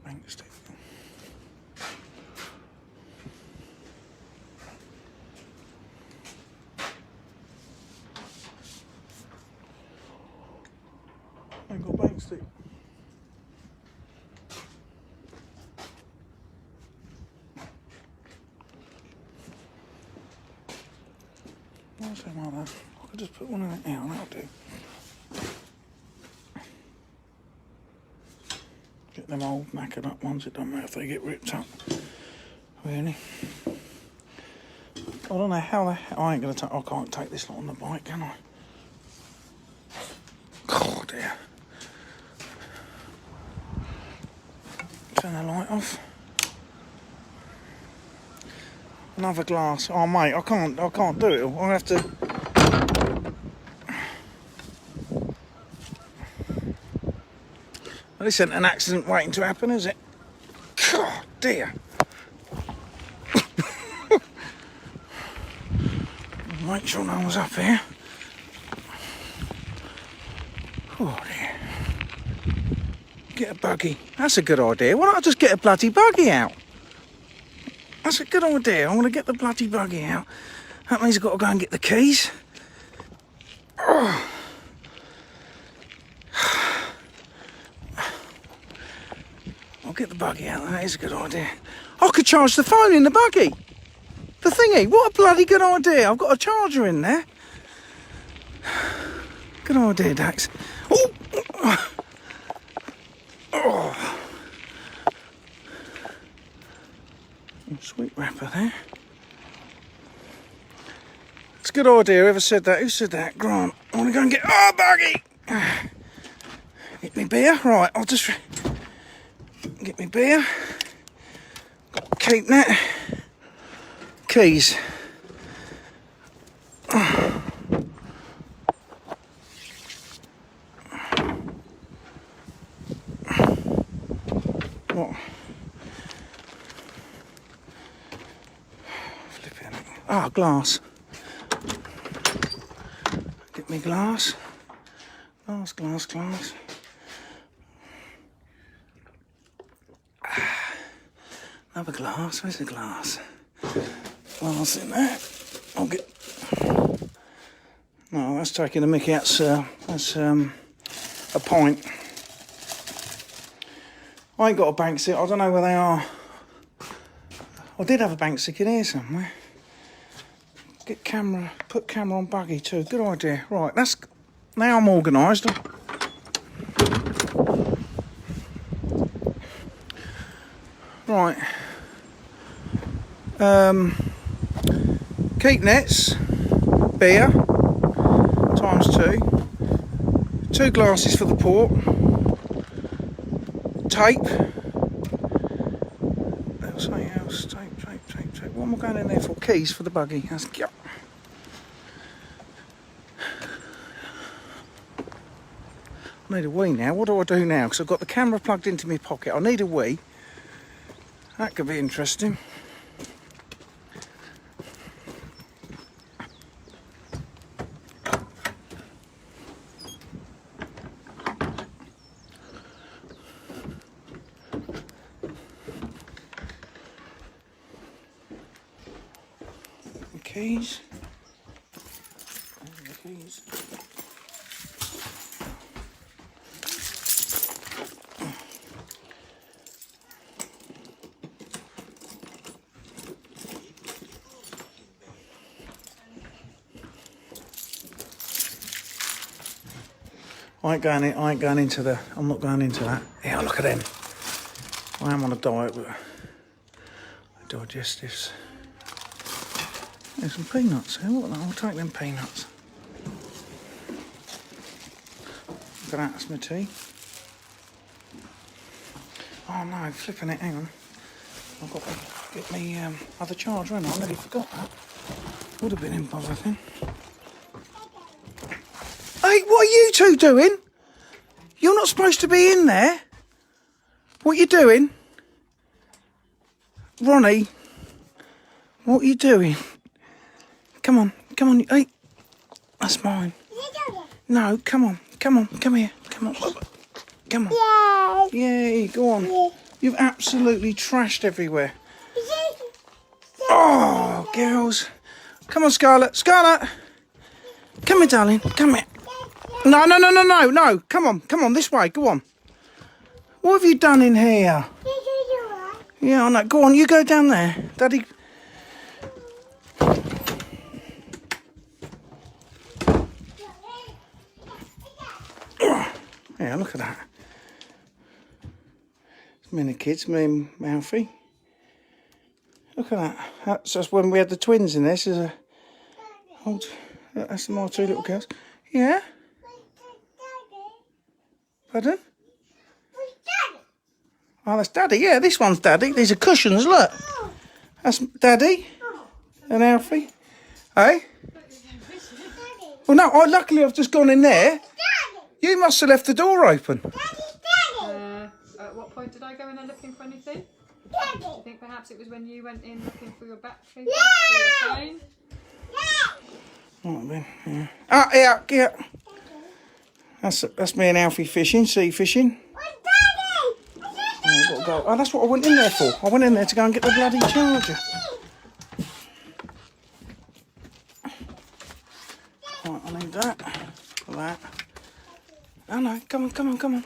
S1: Bank stick. I ain't got a bank stick. Something like that. I could just put one in it now, that'll do. Get them old knackered up ones, it don't matter if they get ripped up. Really. I don't know how the hell I ain't gonna take. I can't take this lot on the bike, can I? Oh dear. Turn the light off. Another glass. Oh mate, I can't do it. I'll have to. Well, this isn't an accident waiting to happen, is it? God dear. Make sure no one's up here. Oh dear. Get a buggy. That's a good idea. Why don't I just get a bloody buggy out? That's a good idea. I'm going to get the bloody buggy out That means I've got to go and get the keys. Oh. I'll get the buggy out. That is a good idea. I could charge the phone in the buggy. The thingy. What a bloody good idea. I've got a charger in there. Good idea, Dax. Oh. Oh. Sweet wrapper there. It's a good idea. Whoever said that? Who said that? Grant. I want to go and get... Oh, buggy! Get me beer. Right, I'll just... Get me beer. Keep that. Keys. What? Flipping it. Ah, glass. Get me glass. Glass. Another glass. Where's the glass? Glass in there. I'll get... No, that's taking the mickey. That's a pint. I ain't got a bank stick. I don't know where they are. I did have a bank stick in here somewhere. Get camera. Put camera on buggy too. Good idea. Right, that's... Now I'm organised. Right. Keep nets, beer, ×2, 2 glasses for the port, tape, there's something else, tape. What am I going in there for? Keys for the buggy. That's... I need a wee now. What do I do now? Because I've got the camera plugged into my pocket. I need a wee. That could be interesting. The keys. The keys. I ain't going into the... I'm not going into that. Yeah, look at them. I am on a diet, but... Digestives. There's some peanuts here. What? I'll take them peanuts. Look at that, that's my tea. Oh no, flipping it, hang on. I've got to get me other charger, haven't I? I nearly forgot that. Would have been in bother then. Hey, what are you two doing? You're not supposed to be in there. What are you doing? Ronnie, what are you doing? Come on. Hey, that's mine. No, come on, come here. Come on. Yay, go on. You've absolutely trashed everywhere. Oh, girls. Come on, Scarlett. Come here, darling. Come here. No. Come on, this way. Go on. What have you done in here? Yeah, I know. Go on, you go down there. Daddy. Yeah, look at that. It's me and the kids, me and Alfie. Look at that. That's when we had the twins in this. That's my 2 little girls. Yeah? Pardon? Oh, that's Daddy. Yeah, this one's Daddy. These are cushions, look. That's Daddy and Alfie. Hey? Well, no, luckily I've just gone in there. You must have left the door open.
S5: At what point did I go in there looking for anything? Do you think perhaps it was when you went in looking for your battery? For your phone?
S1: Might have been, yeah. Ah, yeah. That's me and Alfie fishing, sea fishing. I've got to go. Oh, that's what I went in there for. I went in there to go and get the bloody charger. know. Come on, come on, come on.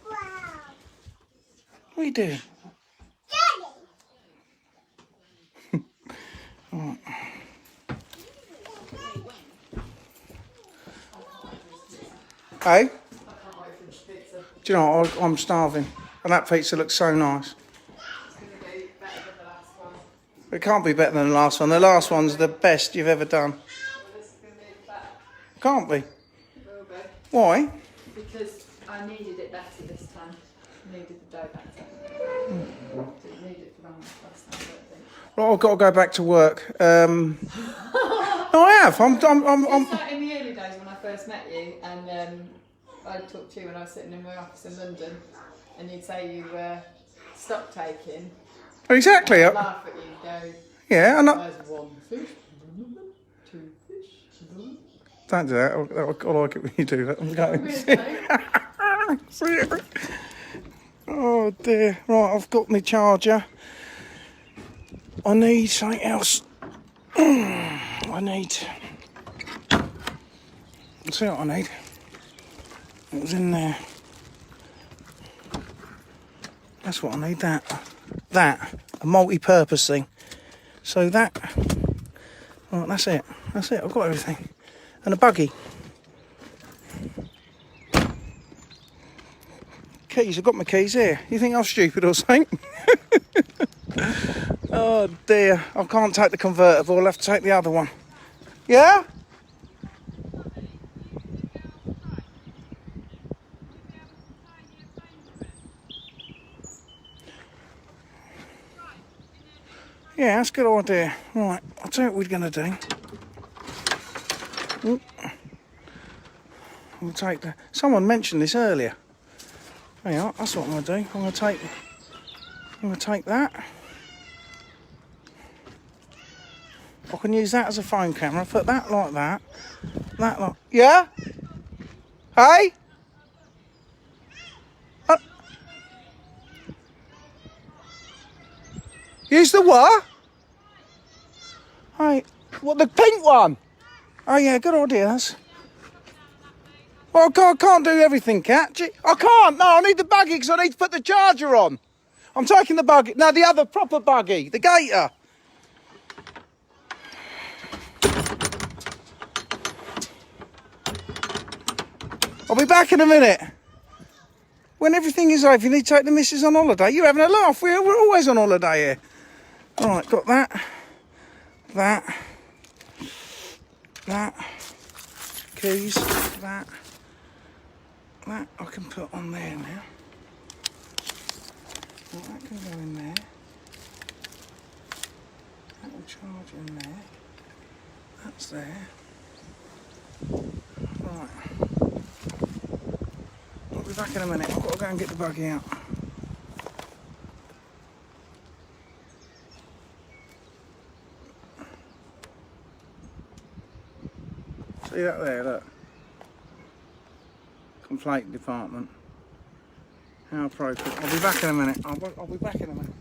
S4: Wow.
S1: What are you doing?
S4: Daddy.
S1: Hey? Do you know, I'm starving. And that pizza looks so nice. It can't be better than the last one. The last one's the best you've ever done. Can't be. Why?
S5: Because I needed it better this time. I needed the dough better. Didn't need it for long last time, I don't think.
S1: Right, I've got to go back to work. No, I have. I'm
S5: Just like in the early days when I first met you, and I talked to you when I was sitting in my office in London, and you'd say you were stock taking.
S1: Exactly.
S5: I'd laugh at you, go,
S1: Yeah, and
S5: there's one fish, two fish.
S1: don't do that. I like it when you do that. I'm going.
S5: Weird,
S1: Oh dear. Right, I've got my charger. I need something else. I need. Let's see what I need. It was in there. That's what I need. That. A multi-purpose thing. So that. Right, that's it. That's it. I've got everything. And a buggy. Keys. I've got my keys here. You think I'm stupid or something? Oh dear. I can't take the convertible. I'll have to take the other one. Yeah? Yeah, that's a good idea. Right, I'll tell you what we're going to do. We'll take the... Someone mentioned this earlier. There you are, that's what I'm going to do. I'm going to take that. I can use that as a phone camera. Put that like that. That like... Yeah? Hey? Use the what? Hey, what, the pink one? Oh yeah, good idea, that's... Well, I can't do everything, Cat. I can't, no, I need the buggy because I need to put the charger on. I'm taking the buggy, no, the other proper buggy, the gator. I'll be back in a minute. When everything is over, you need to take the missus on holiday. You're having a laugh, we're always on holiday here. Right, got that, that, keys, that I can put on there now. Well, that can go in there. That will charge in there. That's there. Right. I'll be back in a minute. I've got to go and get the buggy out. See that there, look. Complaint department. How appropriate. I'll be back in a minute. I'll be back in a minute.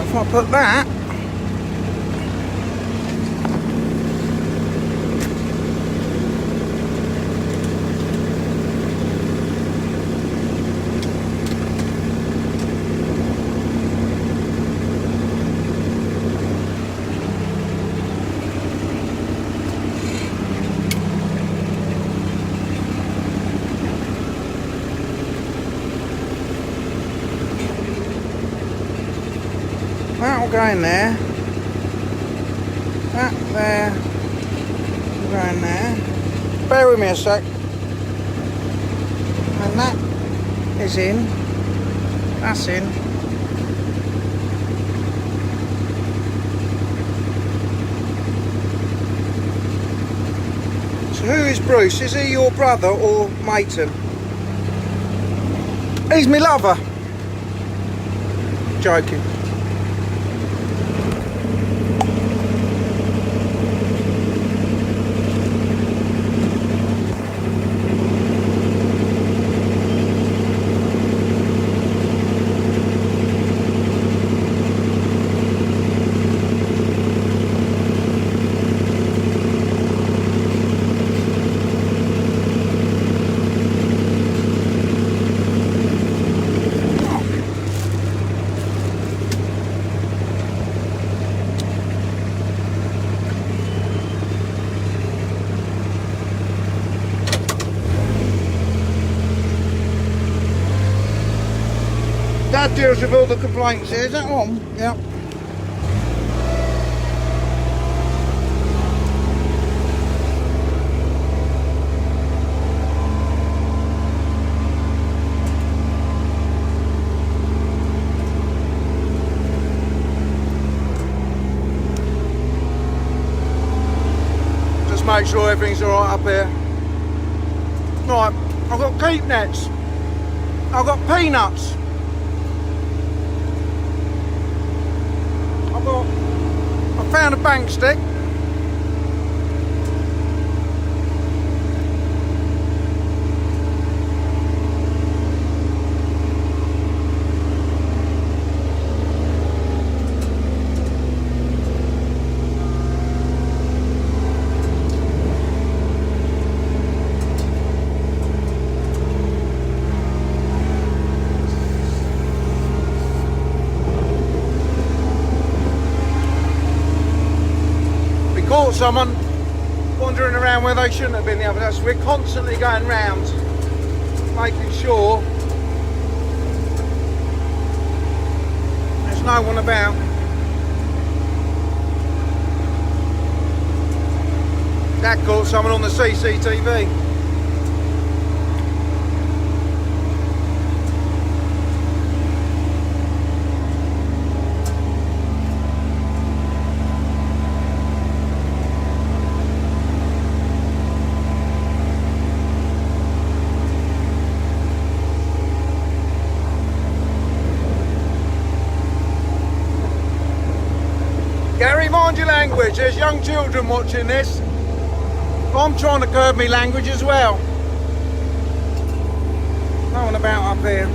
S1: if I put that, that'll go in there. That there will go in there. Bear with me a sec. And that is in. That's in. So who is Bruce? Is he your brother or Maton? He's my lover. Joking. Dad deals with all the complaints here, is that on? Yep. Just make sure everything's alright up here. Right, I've got keep nets. I've got peanuts. I found a bank stick. Caught someone wandering around where they shouldn't have been the other day, so we're constantly going round making sure there's no one about. That caught someone on the CCTV. Gary, mind your language. There's young children watching this. I'm trying to curb my language as well. No one about up here.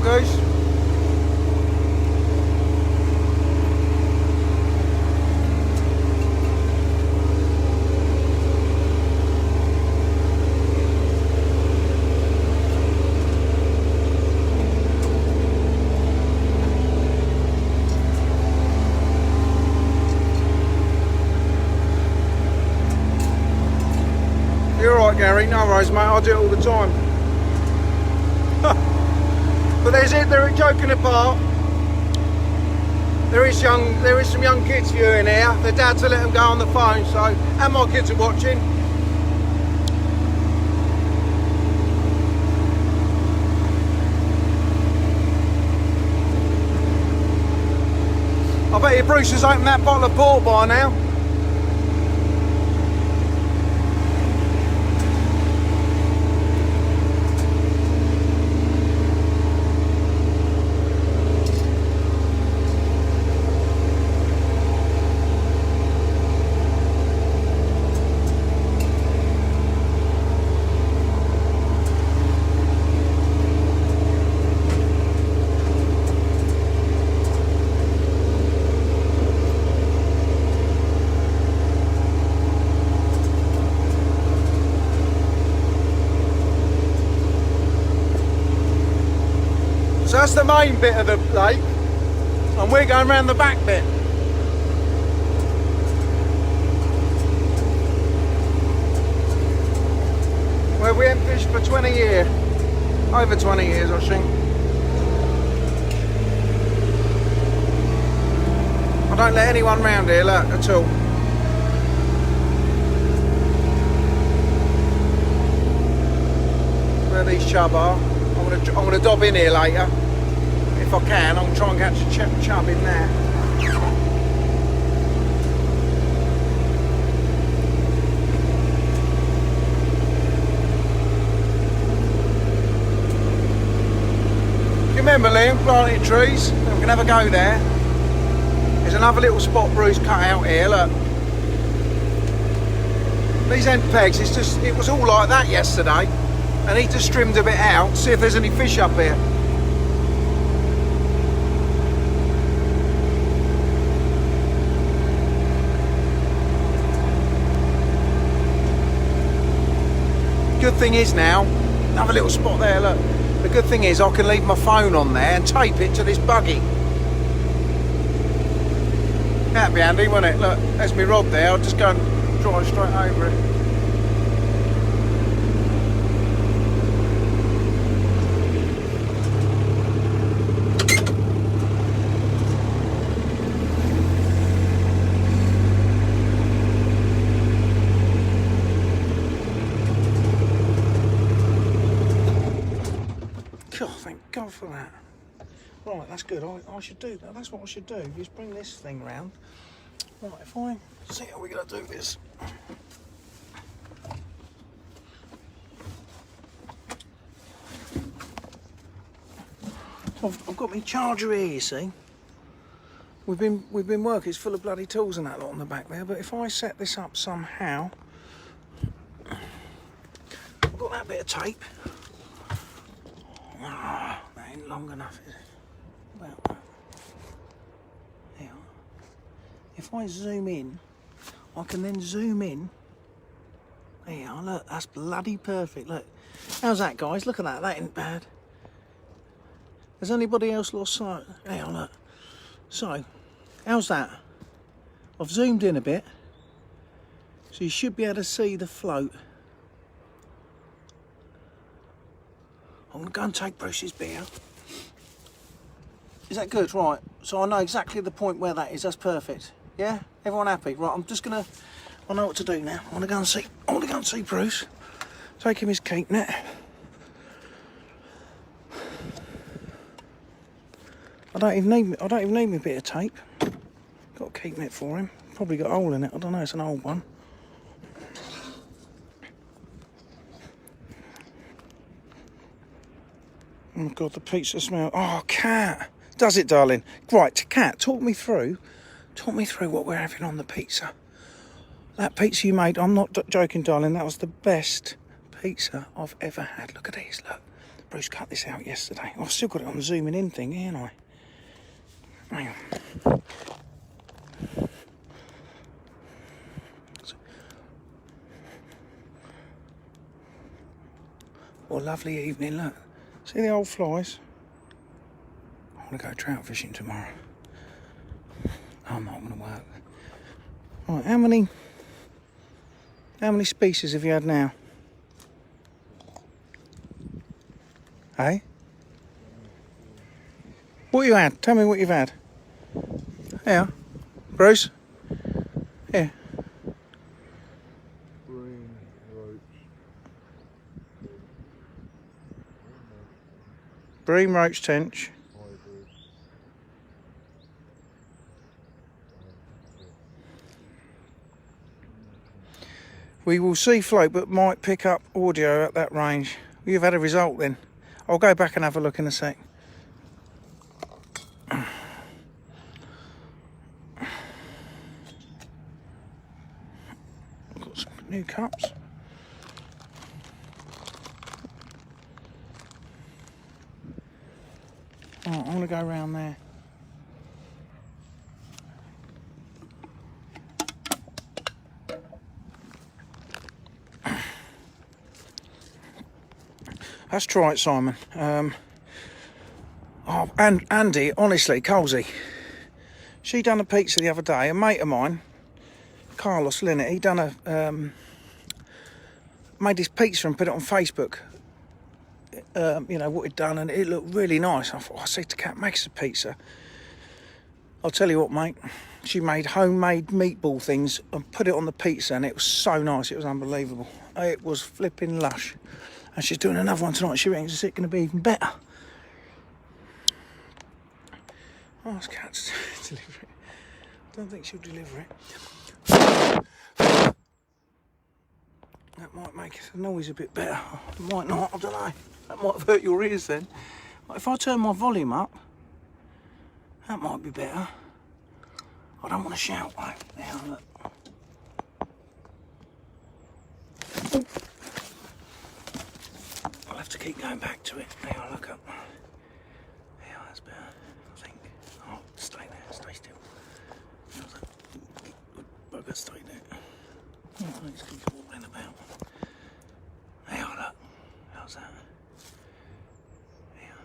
S1: Goose. You're alright, Gary, no worries, mate, I do it all the time. But they're joking apart. There is some young kids viewing here. Their dads will let them go on the phone, so, and my kids are watching. I bet you Bruce has opened that bottle of port by now. So that's the main bit of the lake, and we're going around the back bit. Where we haven't fished for 20 years. Over 20 years, I think. I don't let anyone round here, look, at all. Where these chub are. I'm gonna dob in here later. If I can, I'm gonna try and catch a chub in there. You remember, Liam, planted trees? We can have a go there. There's another little spot Bruce cut out here, look. These end pegs, it was all like that yesterday. I need to trim a bit out, see if there's any fish up here. Good thing is now, another little spot there, look. The good thing is I can leave my phone on there and tape it to this buggy. That'd be handy, wouldn't it? Look, there's my rod there, I'll just go and drive straight over it. God, thank God for that. Right, that's good. I should do that. That's what I should do. Just bring this thing round. Right, if I see how we're going to do this. I've got my charger here, you see. We've been working. It's full of bloody tools and that lot on the back there. But if I set this up somehow, I've got that bit of tape. Ah, that ain't long enough, is it? About that. There. If I zoom in, I can then zoom in. There you are, look, that's bloody perfect, look. How's that, guys? Look at that, that ain't bad. Has anybody else lost sight? There you are, look. So, how's that? I've zoomed in a bit, so you should be able to see the float. I'm going to go and take Bruce's beer. Is that good? Right, so I know exactly the point where that is. That's perfect. Yeah? Everyone happy? Right, I'm just going to... I know what to do now. I want to go and see Bruce. Take him his keep net. I don't even need my bit of tape. Got a keep net for him. Probably got a hole in it. I don't know, it's an old one. Oh God, the pizza smell. Oh, Cat. Does it, darling? Right, Cat, talk me through what we're having on the pizza. That pizza you made, I'm not joking, darling, that was the best pizza I've ever had. Look at these, look. Bruce cut this out yesterday. I've still got it on the zooming in thing, ain't I? Hang on. What a lovely evening, look. See the old flies? I want to go trout fishing tomorrow. I'm not going to work. Right, how many species have you had now? Hey? What you had? Tell me what you've had. Here. Bruce? Here. Bream roach tench. We will see float, but might pick up audio at that range. You've had a result then. I'll go back and have a look in a sec. Got some new cups. Oh, I'm going to go around there. Let's try it, Simon. Oh, and Andy, honestly, Colsey, she done a pizza the other day. A mate of mine, Carlos Linnett, he done a made this pizza and put it on Facebook. You know what he'd done, and it looked really nice. I thought, I said to Kat, make us a pizza. I'll tell you what, mate. She made homemade meatball things and put it on the pizza, and it was so nice. It was unbelievable. It was flipping lush. And she's doing another one tonight. She reckons it's going to be even better. Ask Kat to deliver it. I don't think she'll deliver it. That might make the noise a bit better. It might not, I don't know. That might have hurt your ears then. But if I turn my volume up, that might be better. I don't want to shout, though. Now, look. I'll have to keep going back to it. Now, look up. Yeah, that's better, I think. Oh, stay there, stay still. How's that? Bugger, stay there. Oh, let's keep walking about. There, look. How's that? Yeah.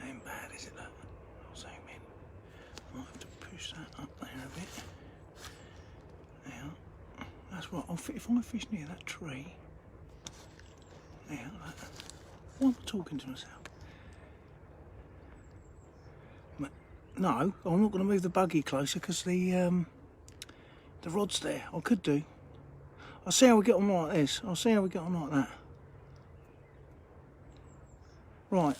S1: Ain't bad, is it, look? I'll zoom in. I might have to push that up there a bit. Now, that's right. If I fish near that tree, there, look. Why am I talking to myself? No, I'm not going to move the buggy closer because the rod's there. I could do. I'll see how we get on like this. I'll see how we get on like that. Right.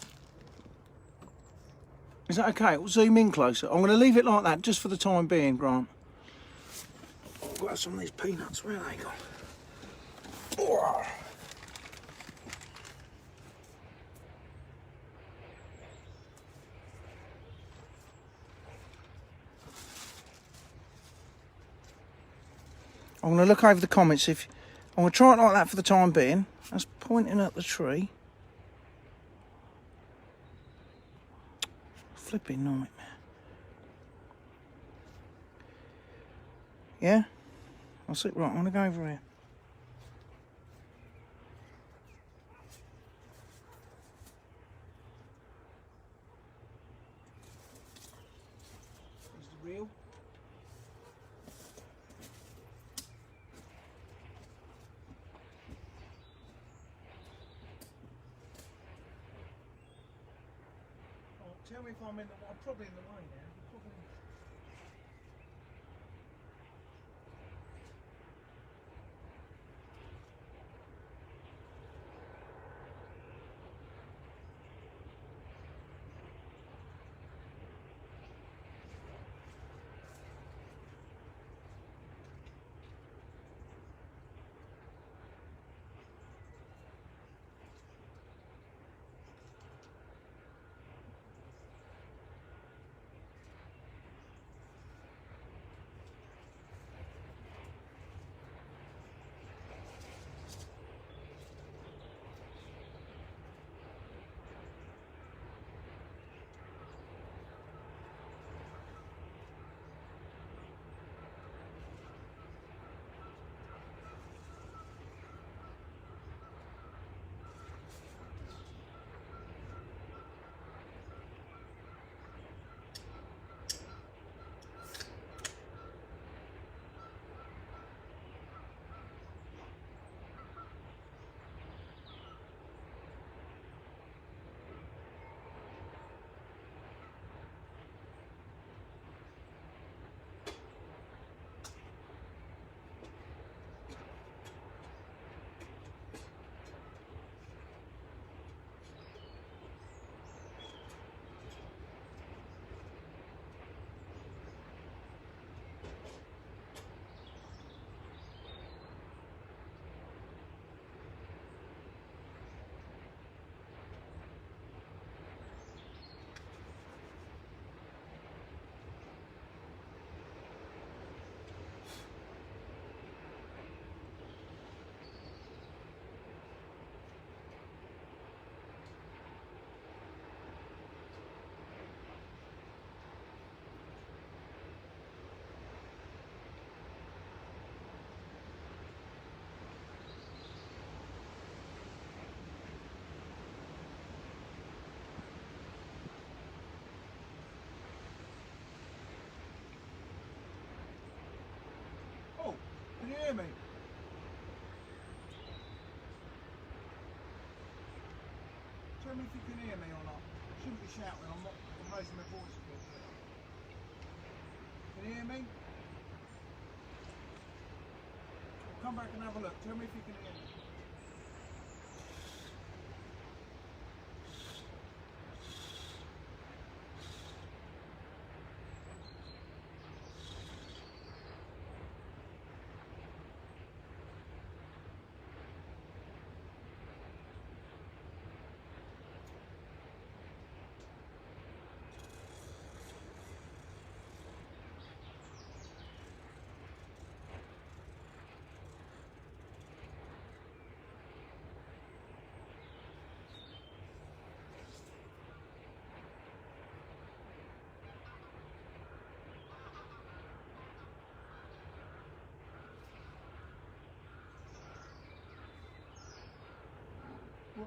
S1: Is that okay? We'll zoom in closer. I'm going to leave it like that just for the time being, Grant. I've got some of these peanuts. Where are they gone? Oh. I'm going to look over the comments. If I'm going to try it like that for the time being. That's pointing at the tree. Flipping nightmare. Yeah? I'll see. Right, I'm going to go over here. Is the reel? Tell me if I'm probably in the way now.
S6: hear me? Tell me if you can hear me or not. I shouldn't be shouting, I'm raising my voice a bit. Can you hear me? Well, come back and have a look. Tell me if you can hear me. Whoa.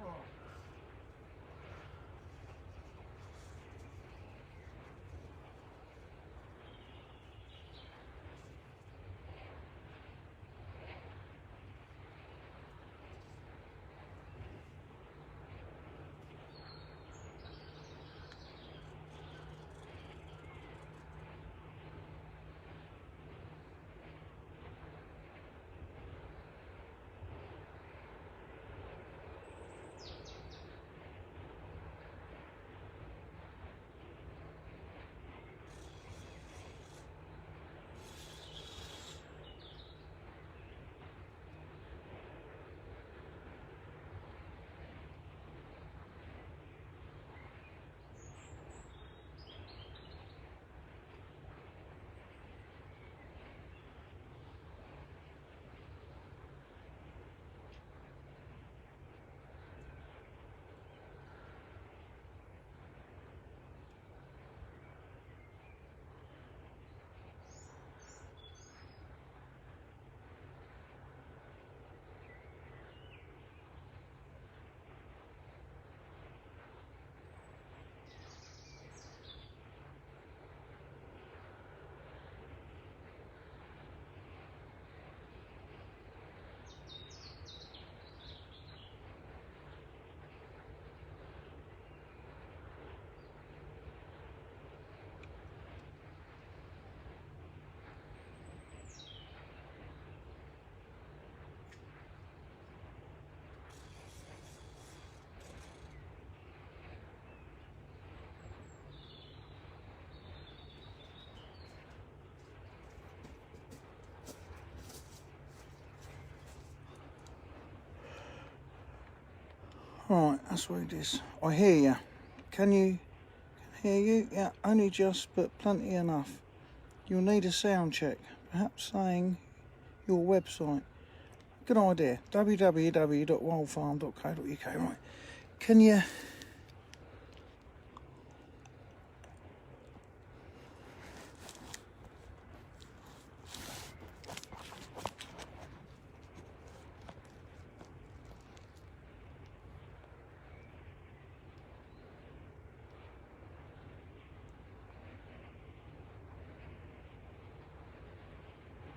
S1: Right, that's what it is. I hear you. Can you hear you? Yeah, only just, but plenty enough. You'll need a sound check, perhaps saying your website. Good idea. www.wildfarm.co.uk. Right. Can you?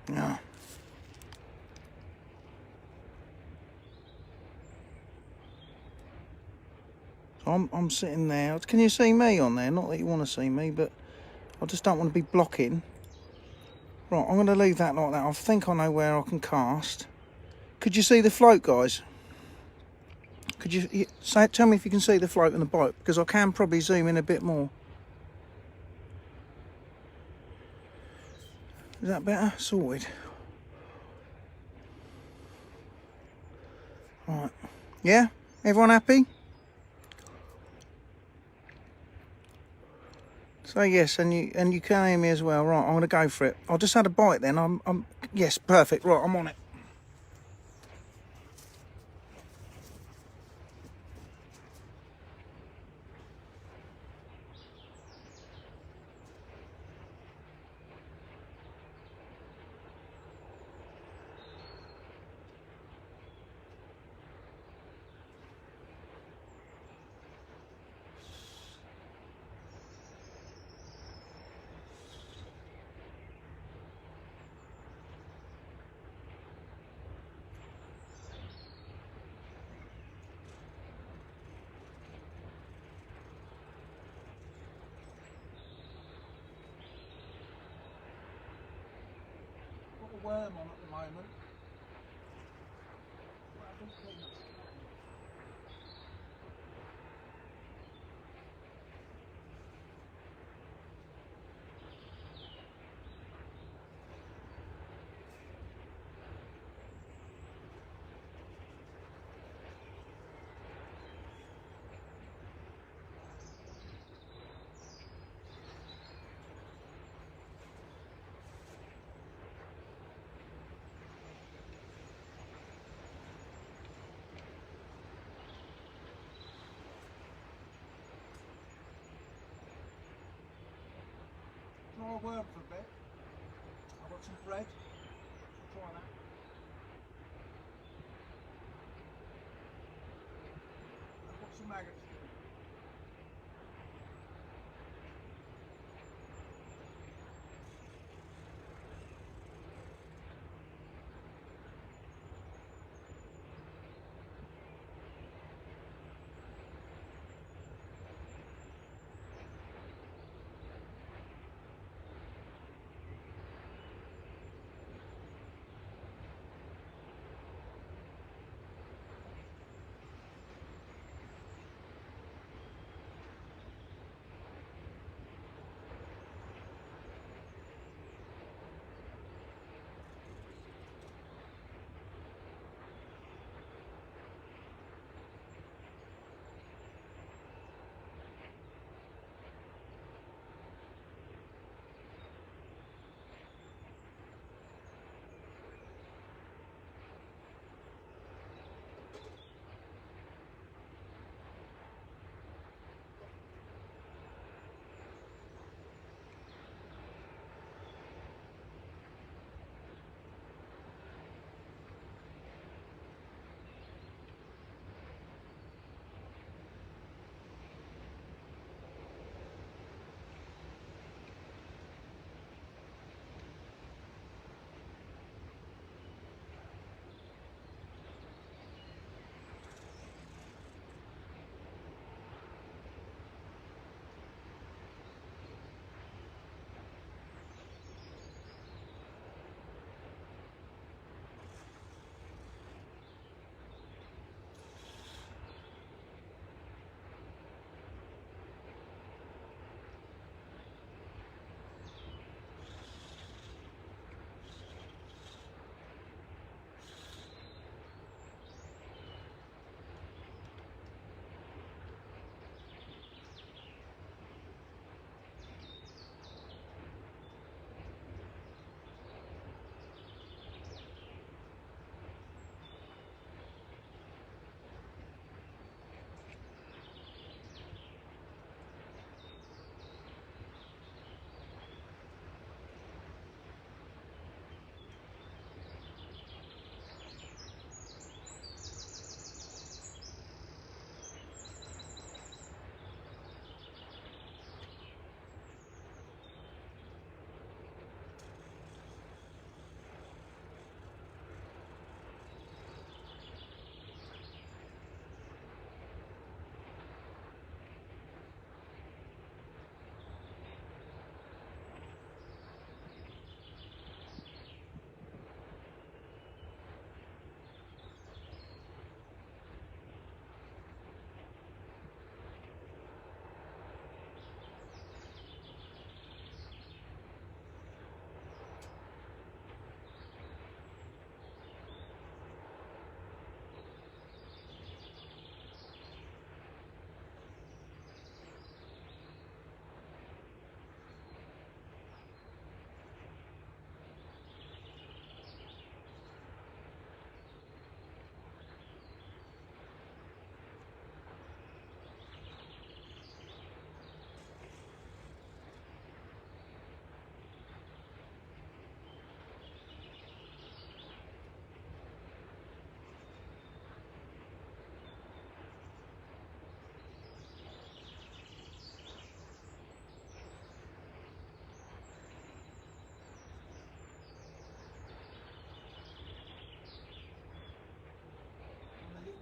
S1: No. I'm sitting there. Can you see me on there? Not that you want to see me, but I just don't want to be blocking. Right, I'm going to leave that like that. I think I know where I can cast. Could you see the float, guys? Could you tell me if you can see the float and the boat? Because I can probably zoom in a bit more. Is that better? Sorted. Right. Yeah? Everyone happy? Say yes, and you can hear me as well. Right, I'm going to go for it. I just had a bite then. I'm yes, perfect. Right, I'm on it.
S6: worm on at the moment. What happens then? Try a worm for a bit. I've got some bread. Try that. I've got some maggots.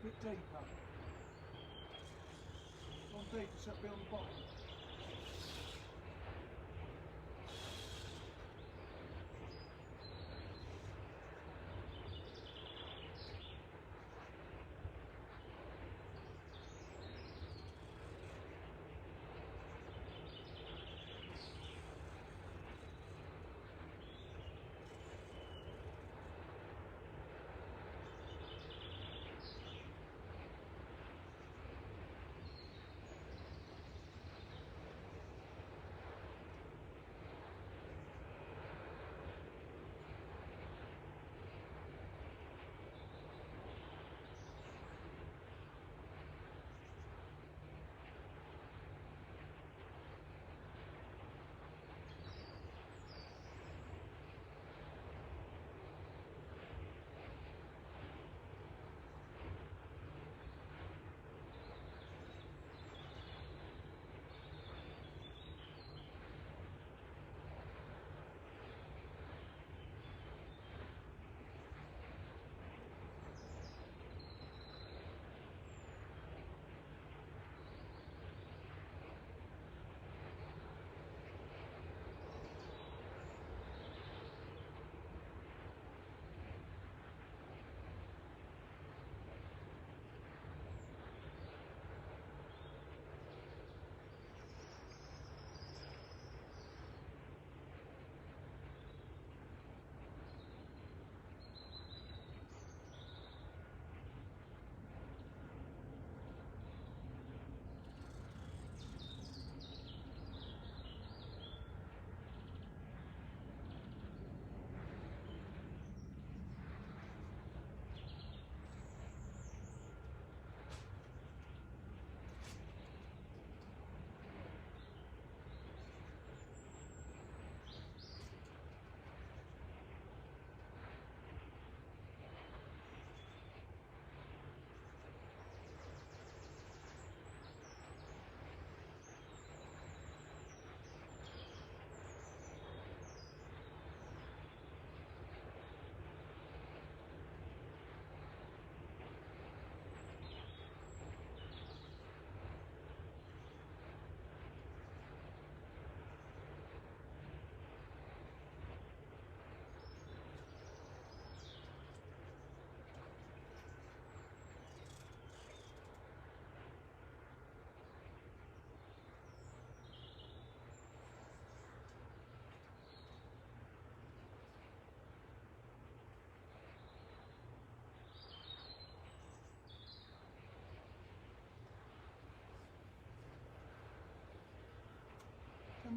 S6: bit deeper. Gone deeper so it'll be on the bottom.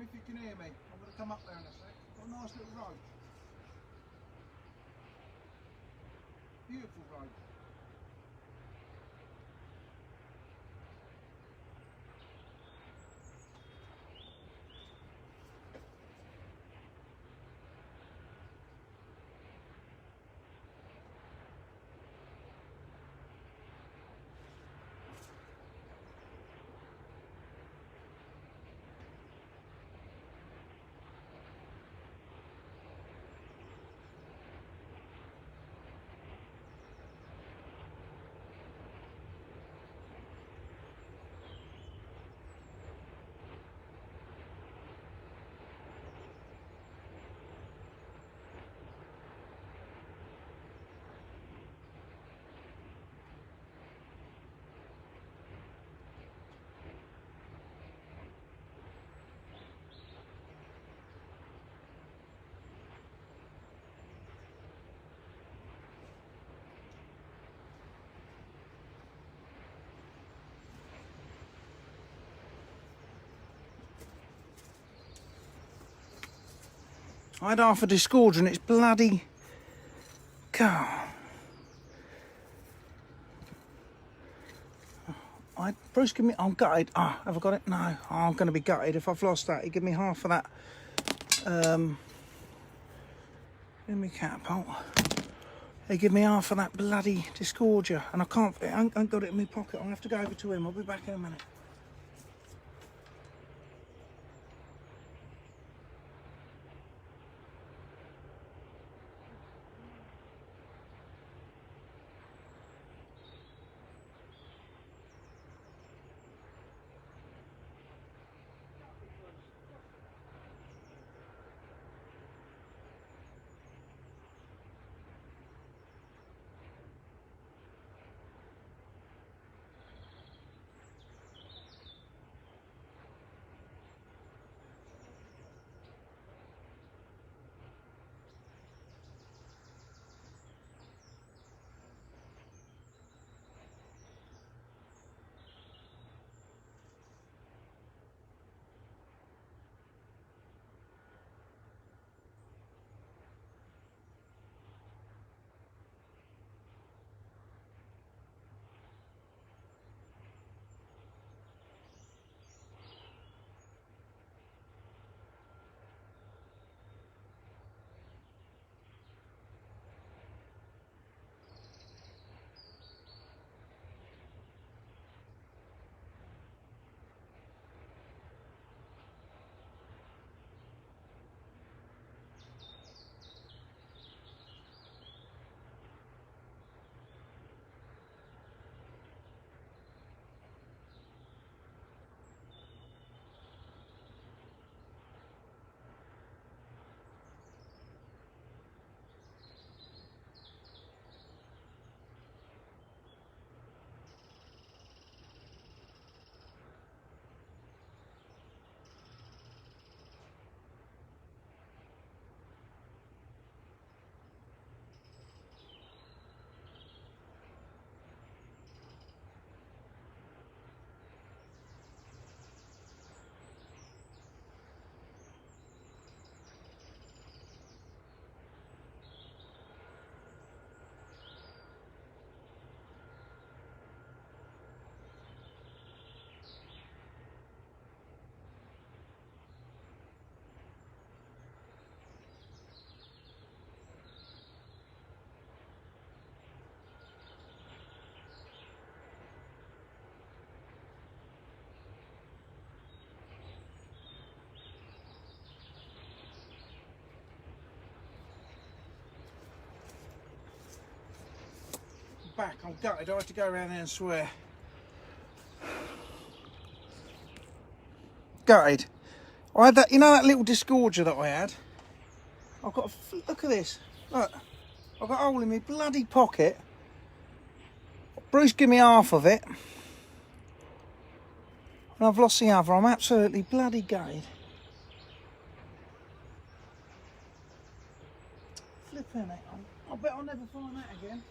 S6: me if you can hear me. I'm going to come up there in a sec. Got a nice little road. Beautiful road.
S1: I had half a disgorge and it's bloody... God. Bruce, give me... I'm gutted. Oh, have I got it? No. Oh, I'm going to be gutted if I've lost that. He give me half of that. Give me catapult. He give me half of that bloody disgorger. And I can't... I ain't got it in my pocket. I'll have to go over to him. I'll be back in a minute. Back, I'm gutted. I had to go around there and swear. Gutted. I had that, you know that little disgorger that I had? I've got a, look at this. Look, I've got a hole in my bloody pocket. Bruce gave me half of it. And I've lost the other. I'm absolutely bloody gutted. Flipping it. I bet I'll never find that again.